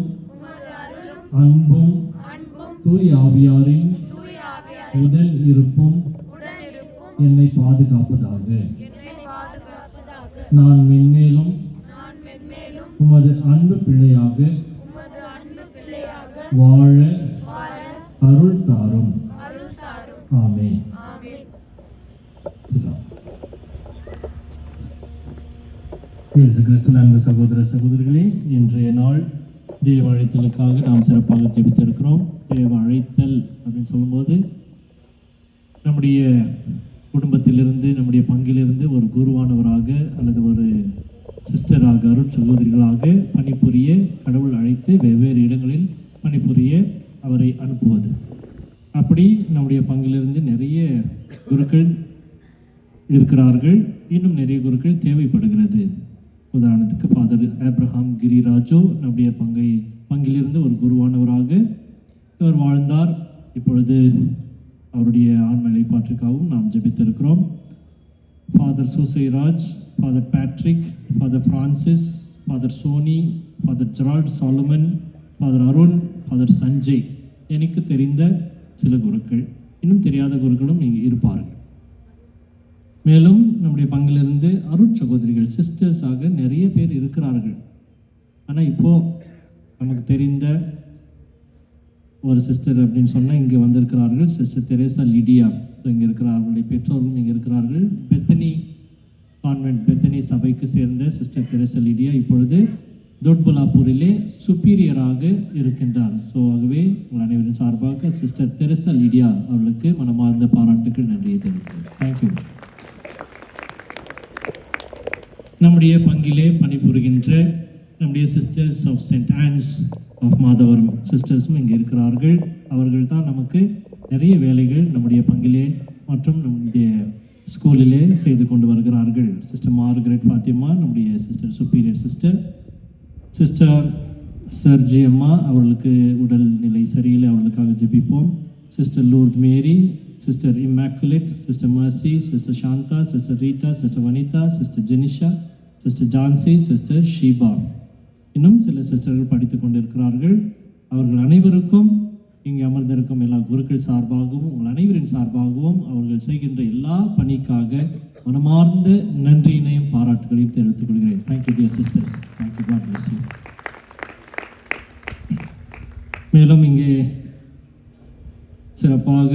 அன்பும் தூய் ஆவியாரின் உடல் இருப்பும் என்னை பாதுகாப்பதாக. நான் மென்மேலும் உமது அன்பு பிள்ளையாக வாழ அருள் தாரும். ஆமென். இயேசு கிறிஸ்துவின் அன்பு சகோதர சகோதரிகளே, இன்றைய நாள் தேவ அழைத்தலுக்காக நாம் சிறப்பாக ஜெபித்திருக்கிறோம். தேவ அழைத்தல் அப்படின்னு சொல்லும்போது நம்முடைய குடும்பத்திலிருந்து, நம்முடைய பங்கிலிருந்து ஒரு குருவானவராக அல்லது ஒரு சிஸ்டராக, அருட் சகோதரிகளாக பணிபுரிய கடவுள் அழைத்து வெவ்வேறு இடங்களில் பணிபுரிய அவரை அனுப்புவது. அப்படி நம்முடைய பங்கிலிருந்து நிறைய குருக்கள் இருக்கிறார்கள். இன்னும் நிறைய குருக்கள் தேவைப்படுகிறது. உதாரணத்துக்கு ஃபாதர் ஆப்ரஹாம் கிரிராஜோ நம்முடைய பங்கிலிருந்து ஒரு குருவானவராக இவர் வாழ்ந்தார். இப்பொழுது அவருடைய ஆன்ம இளைப்பாற்றுக்காகவும் நாம் ஜெபித்திருக்கிறோம். Father Susairaj, father Patrick, father Francis, father Soni, father Gerald Solomon, father Arun, father Sanjay, எனக்கு தெரிந்த சில குருக்கள், இன்னும் தெரியாத குருக்களும் இங்கே இருப்பார்கள். மேலும் நம்முடைய பங்கிலிருந்து அருட் சகோதரிகள், சிஸ்டர்ஸாக நிறைய பேர் இருக்கிறார்கள். ஆனால் இப்போது நமக்கு தெரிந்த ஒரு சிஸ்டர் அப்படின்னு சொன்னால் இங்கே வந்திருக்கிறார்கள். சிஸ்டர் தெரேசா லிடியா இங்கே இருக்கிறார்களுடைய பெற்றோர்களும் இங்கே இருக்கிறார்கள். பெத்தனி கான்வென்ட், பெத்தனி சபைக்கு சேர்ந்த சிஸ்டர் தெரேசா லிடியா இப்பொழுது தோட்பலாப்பூரிலே சுப்பீரியராக இருக்கின்றார். ஸோ ஆகவே உங்கள் அனைவரின் சார்பாக சிஸ்டர் தெரேசா லிடியா அவர்களுக்கு மனமார்ந்த பாராட்டுக்கள், நன்றியை தெரிவிக்கிறேன். தேங்க்யூ. நம்முடைய பங்கிலே பணிபுரிகின்ற நம்முடைய sisters of Saint Anne's of Madhavaram சிஸ்டர்ஸும் இங்கே இருக்கிறார்கள். அவர்கள் தான் நமக்கு நிறைய வேலைகள் நம்முடைய பங்கிலே மற்றும் நம்முடைய ஸ்கூலிலே செய்து கொண்டு வருகிறார்கள். சிஸ்டர் மார்கரெட் ஃபாத்திமா நம்முடைய sister superior sister. Sister Sarji அம்மா அவர்களுக்கு உடல் நிலை சரியில்லை, அவர்களுக்காக ஜெபிப்போம். Sister Lourdes Mary, sister Immaculate, sister Mercy, sister Shanta, sister Rita, sister Vanitha, sister Jenisha, sister Jancy, sister Sheeba, இன்னும் சில சிஸ்டர்கள் படித்து கொண்டிருக்கிறார்கள். அவர்கள் அனைவருக்கும் இங்கே அமர்ந்திருக்கும் எல்லா குருக்கள் சார்பாகவும் உங்கள் அனைவரின் சார்பாகவும் அவர்கள் செய்கின்ற எல்லா பணிக்காக மனமார்ந்த நன்றியினையும் பாராட்டுகளையும் தெரிவித்துக் கொள்கிறேன். Thank you dear sisters. Thank you. God bless you. மேலும் இங்கே சிறப்பாக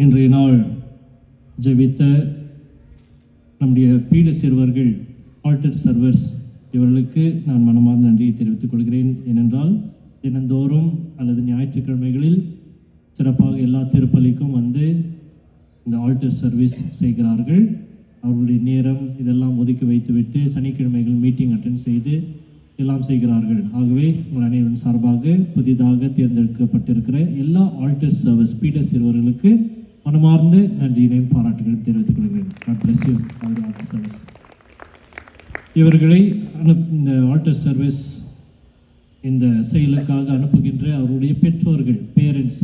இன்றைய நாள் ஜெபித்த நம்முடைய பீட சிறுவர்கள், ஆல்டர் சர்வர்ஸ், இவர்களுக்கு நான் மனமார்ந்த நன்றியை தெரிவித்துக் கொள்கிறேன். ஏனென்றால் தினந்தோறும் அல்லது ஞாயிற்றுக்கிழமைகளில் சிறப்பாக எல்லா திருப்பலிக்கும் வந்து இந்த ஆல்டர் சர்வீஸ் செய்கிறார்கள். அவர்களுடைய நேரம் இதெல்லாம் ஒதுக்கி வைத்துவிட்டு சனிக்கிழமைகள் மீட்டிங் அட்டென்ட் செய்து எல்லாம் செய்கிறார்கள். ஆகவே உங்கள் அனைவரின் சார்பாக புதிதாக தேர்ந்தெடுக்கப்பட்டிருக்கிற எல்லா ஆல்டர் சர்வீஸ் பீட சிறுவர்களுக்கு மனமார்ந்த நன்றியினையும் பாராட்டுகளையும் தெரிவித்துக் கொள்கிறேன். God bless you all the altar service. இவர்களை இந்த ஆல்டர் சர்வீஸ் இந்த செயலுக்காக அனுப்புகின்ற அவருடைய பெற்றோர்கள், பேரண்ட்ஸ்,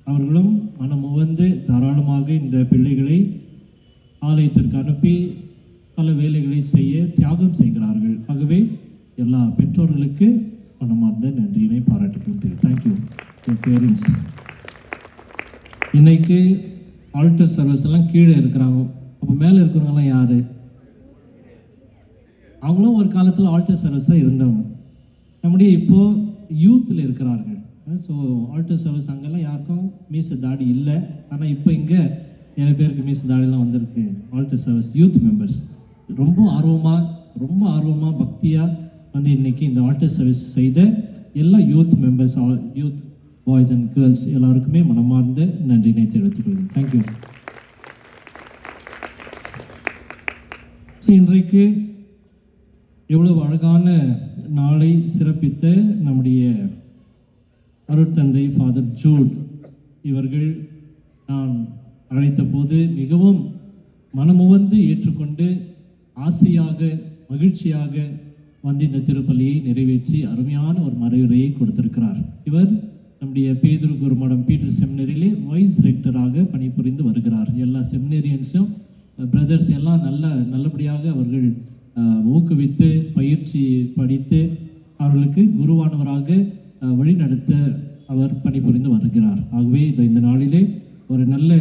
அவர்களும் மனமுவந்து தாராளமாக இந்த பிள்ளைகளை ஆலயத்திற்கு அனுப்பி பல வேலைகளை செய்ய தியாகம் செய்கிறார்கள். ஆகவே எல்லா பெற்றோர்களுக்கு மனமார்ந்த நன்றியினை பாராட்டுகிறேன். Thank you parents. இன்னைக்கு ஆல்டர் சர்வீஸ் எல்லாம் கீழே இருக்கிறாங்க. அப்போ மேலே இருக்கிறவங்கலாம் யாரு? அவங்களும் ஒரு காலத்தில் ஆல்டர் சர்வீஸாக இருந்தவங்க. நம்முடைய இப்போது யூத்தில் இருக்கிறார்கள். ஸோ ஆல்டர் சர்வீஸ் அங்கெல்லாம் யாருக்கும் மீச தாடி இல்லை. ஆனால் இப்போ இங்கே நிறைய பேருக்கு மீச தாடிலாம் வந்திருக்கு. ஆல்டர் சர்வீஸ் யூத் மெம்பர்ஸ் ரொம்ப ஆர்வமாக பக்தியாக வந்து இன்றைக்கி இந்த ஆல்டர் சர்வீஸ் செய்த எல்லா youth members, youth boys and girls எல்லாருக்குமே மனமார்ந்த நன்றினை தெரிவித்துக் கொள்கிறேன். தேங்க்யூ. ஸோ இன்றைக்கு எவ்வளவு அழகான நாளை சிறப்பித்த நம்முடைய அருட்தந்தை ஃபாதர் ஜூட் இவர்கள் நான் அழைத்த போது மிகவும் மனமுவந்து ஏற்றுக்கொண்டு ஆசையாக மகிழ்ச்சியாக வந்து இந்த திருப்பலியை நிறைவேற்றி அருமையான ஒரு மறைவுரையை கொடுத்திருக்கிறார். இவர் நம்முடைய பேதுரு குருமடம் பீட்டர் செமினரியிலே வைஸ் ரெக்டராக பணிபுரிந்து வருகிறார். எல்லா செமினரியன்ஸும் பிரதர்ஸ் எல்லாம் நல்லபடியாக அவர்கள் ஊக்குவித்து பயிற்சி படித்து அவர்களுக்கு குருவானவராக வழிநடத்த அவர் பணிபுரிந்து வருகிறார். ஆகவே இந்த நாளிலே ஒரு நல்ல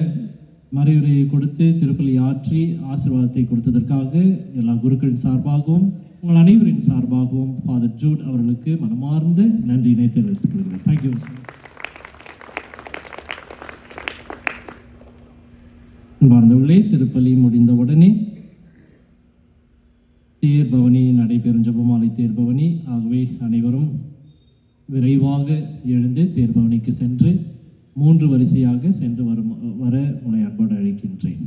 மறைவுரையை கொடுத்து திருப்பலி ஆற்றி ஆசீர்வாதத்தை கொடுத்ததற்காக எல்லா குருக்களின் சார்பாகவும் உங்கள் அனைவரின் சார்பாகவும் ஃபாதர் ஜூட் அவர்களுக்கு மனமார்ந்த நன்றியினை தெரிவித்துக் கொள்கிறேன். தேங்க்யூ. அன்பார்ந்தவர்களே, திருப்பலி முடிந்தவுடனே தேர்பவனி நடைபெறும், ஜெபமாலை தேர்பவனி. ஆகவே அனைவரும் விரைவாக எழுந்து தேர்பவனிக்கு சென்று 3 வரிசையாக சென்று வர உங்களை அன்போடு அழைக்கின்றேன்.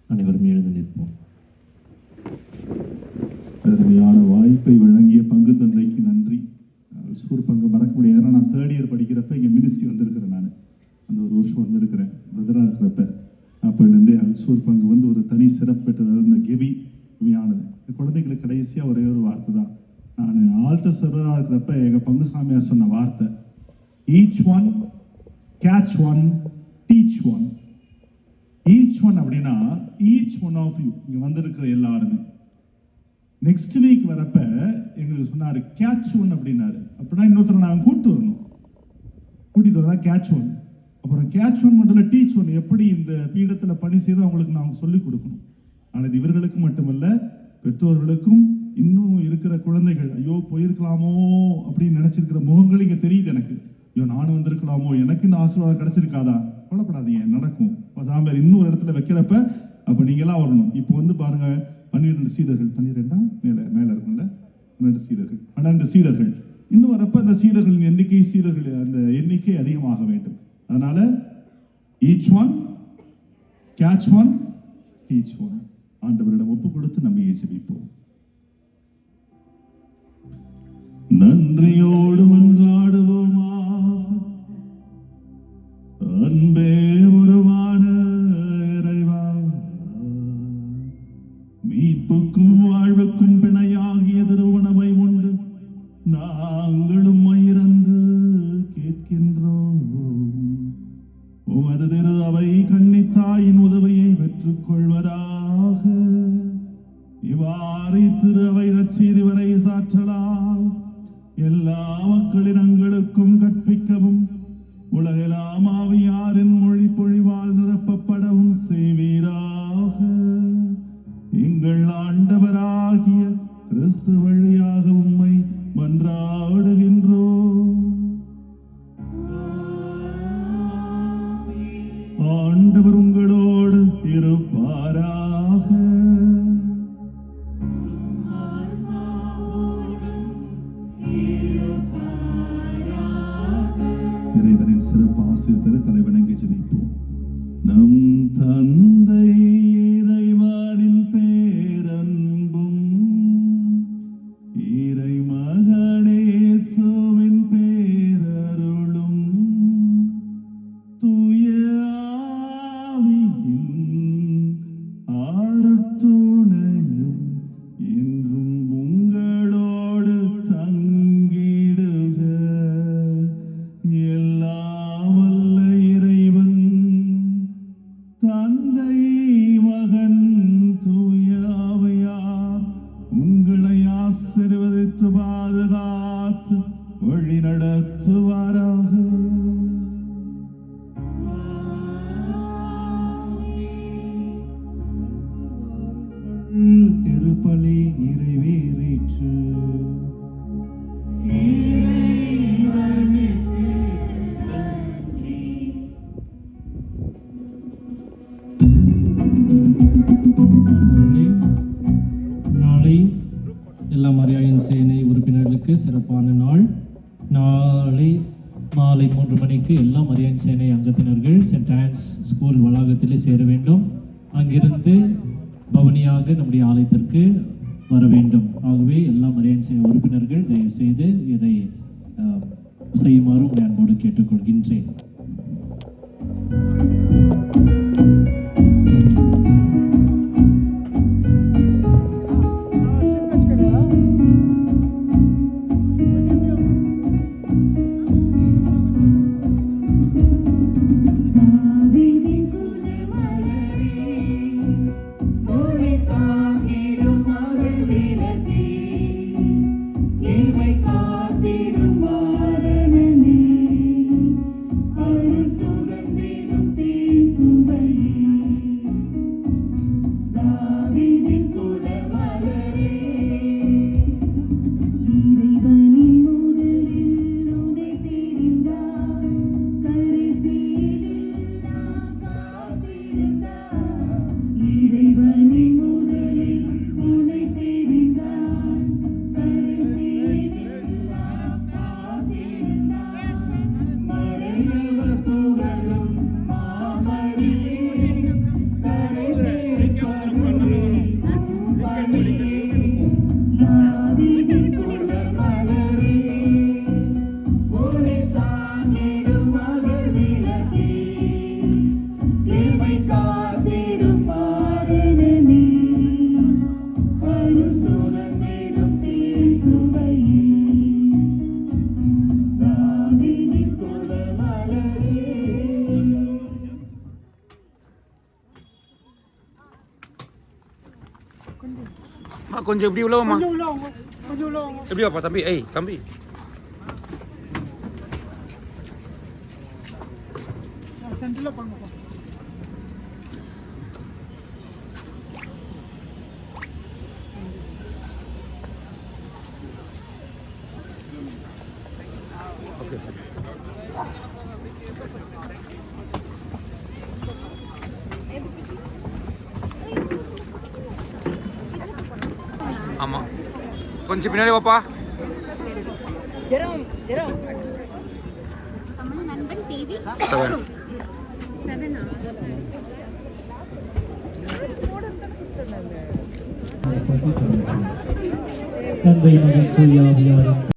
அனைவரும் எழுந்து நிற்போம். அருமையான வாய்ப்பை வழங்கிய பங்கு தந்தைக்கு நன்றி. சூர் பங்கு மறக்க முடியாது. ஏன்னா நான் 3rd இயர் படிக்கிறப்ப இங்கே மினிஸ்ட்ரி வந்திருக்கிறேன். நான் அந்த ஒரு வருஷம் வந்திருக்கிறேன் பிரதராக இருக்கிறப்ப. அப்போலேருந்தே அல்சூர் பங்கு வந்து ஒரு தனி சிறப்பு பெற்றது. அந்த கெவி உண்மையானது. குழந்தைங்களுக்கு கடைசியாக ஒரே ஒரு வார்த்தை தான். நான் ஆல்டர் சர்வராக இருக்கிறப்ப எங்கள் பங்கு சாமியார் சொன்ன வார்த்தை, each one catch one teach one. Each one அப்படின்னா ஈச் ஒன் ஆஃப் யூ, இங்கே வந்திருக்கிற எல்லாருமே. நெக்ஸ்ட் வீக் வரப்ப எங்களுக்கு சொன்னார் கேட்ச் ஒன் அப்படின்னாரு. அப்படின்னா இன்னொருத்தர் நாங்கள் கூட்டிட்டு வரதா கேட்ச் ஒன். அப்புறம் கேட்ச் ஒன் மட்டும் இல்லை, டீச் ஒன். எப்படி இந்த பீடத்தில் பணி செய்து அவங்களுக்கு நாங்கள் சொல்லிக் கொடுக்கணும். ஆனால் இது இவர்களுக்கு மட்டுமல்ல, பெற்றோர்களுக்கும் இன்னும் இருக்கிற குழந்தைகள் ஐயோ போயிருக்கலாமோ அப்படின்னு நினைச்சிருக்கிற முகங்கள் இங்கே தெரியுது எனக்கு. ஐயோ நானும் வந்திருக்கலாமோ, எனக்கு இந்த ஆசீர்வாதம் கிடைச்சிருக்காதா? கவலைப்படாதீங்க, நடக்கும். அதான் பேர் இன்னொரு இடத்துல வைக்கிறப்ப அப்போ நீங்களாம் வரணும். இப்போ வந்து பாருங்க, 12 சீடர்கள், 12 மேலே இருக்குல்ல, 12 சீடர்கள், 12 சீடர்கள். இன்னும் வரப்ப அந்த சீடர்களின் எண்ணிக்கை, சீடர்கள் அந்த எண்ணிக்கை அதிகமாக வேண்டும். அதனால each one catch one teach one. ஆண்டவரிடம் ஒப்பு கொடுத்து நம்ம ஜெபிப்போம். நன்றியோடு மன்றாடுவோமா. அன்பே உருவான இறைவா, மீட்புக்கும் வாழ்வுக்கும் பிணையாகிய திருவுணவை உண்டு நாங்களும் மயிரந்து கேட்கின்றோம். உமது திரு அவை கன்னித்தாயின் உதவியை பெற்றுக் கொள்வதாக. இவ்வாறு திரு அவை நற்செய்தி வரை சாற்றலால் எல்லா மக்களினங்களுக்கும் கற்பிக்கவும் உலகெல்லாம் ஆவியாரின் மொழி பொழிவால் நிரப்பப்படவும் செய்வீராக. எங்கள் ஆண்டவராகிய கிறிஸ்து வழியாக உம்மை மன்றாடுகின்றோம். ஆண்டவர் உங்களோடு இருப்பாராக. இறைவனின் சிறப்பு ஆசீர் பெற தலைவணங்கி ஜெபிப்போம். நம் தந்தை இறைவனின் பேரன்பும் இறைமகனேசுவின் பேரருளும் தூய ஆவியின் அருட்துணையும் என்றும் உங்களோடு தங்கிடுக. எல்லாம் வல்ல இறைவன் தந்தை மகன் தூய ஆவியார் உங்களை ஆசீர்வதித்து பாதுகாத்து வழி நடத்துவாராக. திருப்பலி நிறைவேறிற்று. நாளை எல்லா மரியாயின் சேனை உறுப்பினர்களுக்கு சிறப்பான நாள். நாளை மாலை 3 மணிக்கு எல்லா மரியாயின் சேனை அங்கத்தினர்கள் சென்ட் ஆன்ஸ் ஸ்கூல் வளாகத்திலே சேர வேண்டும். அங்கிருந்து பவனியாக நம்முடைய ஆலயத்திற்கு வர வேண்டும். ஆகவே எல்லா மரியாயின் சேனை உறுப்பினர்கள் தயவு செய்து இதை செய்யுமாறு உங்களை அன்போடு கேட்டுக்கொள்கின்றேன். தாவிதின் குலமலரே, ஒளி தாங்கிடும் மகனே, கொஞ்சம் இப்படி உள்ளவாமா, எப்படி வாப்பா தம்பி, ஏய் தம்பி. ஆமாம், கொஞ்சம் பின்னாடி வாப்பா. தந்தை மகன் தூய ஆவியாரின்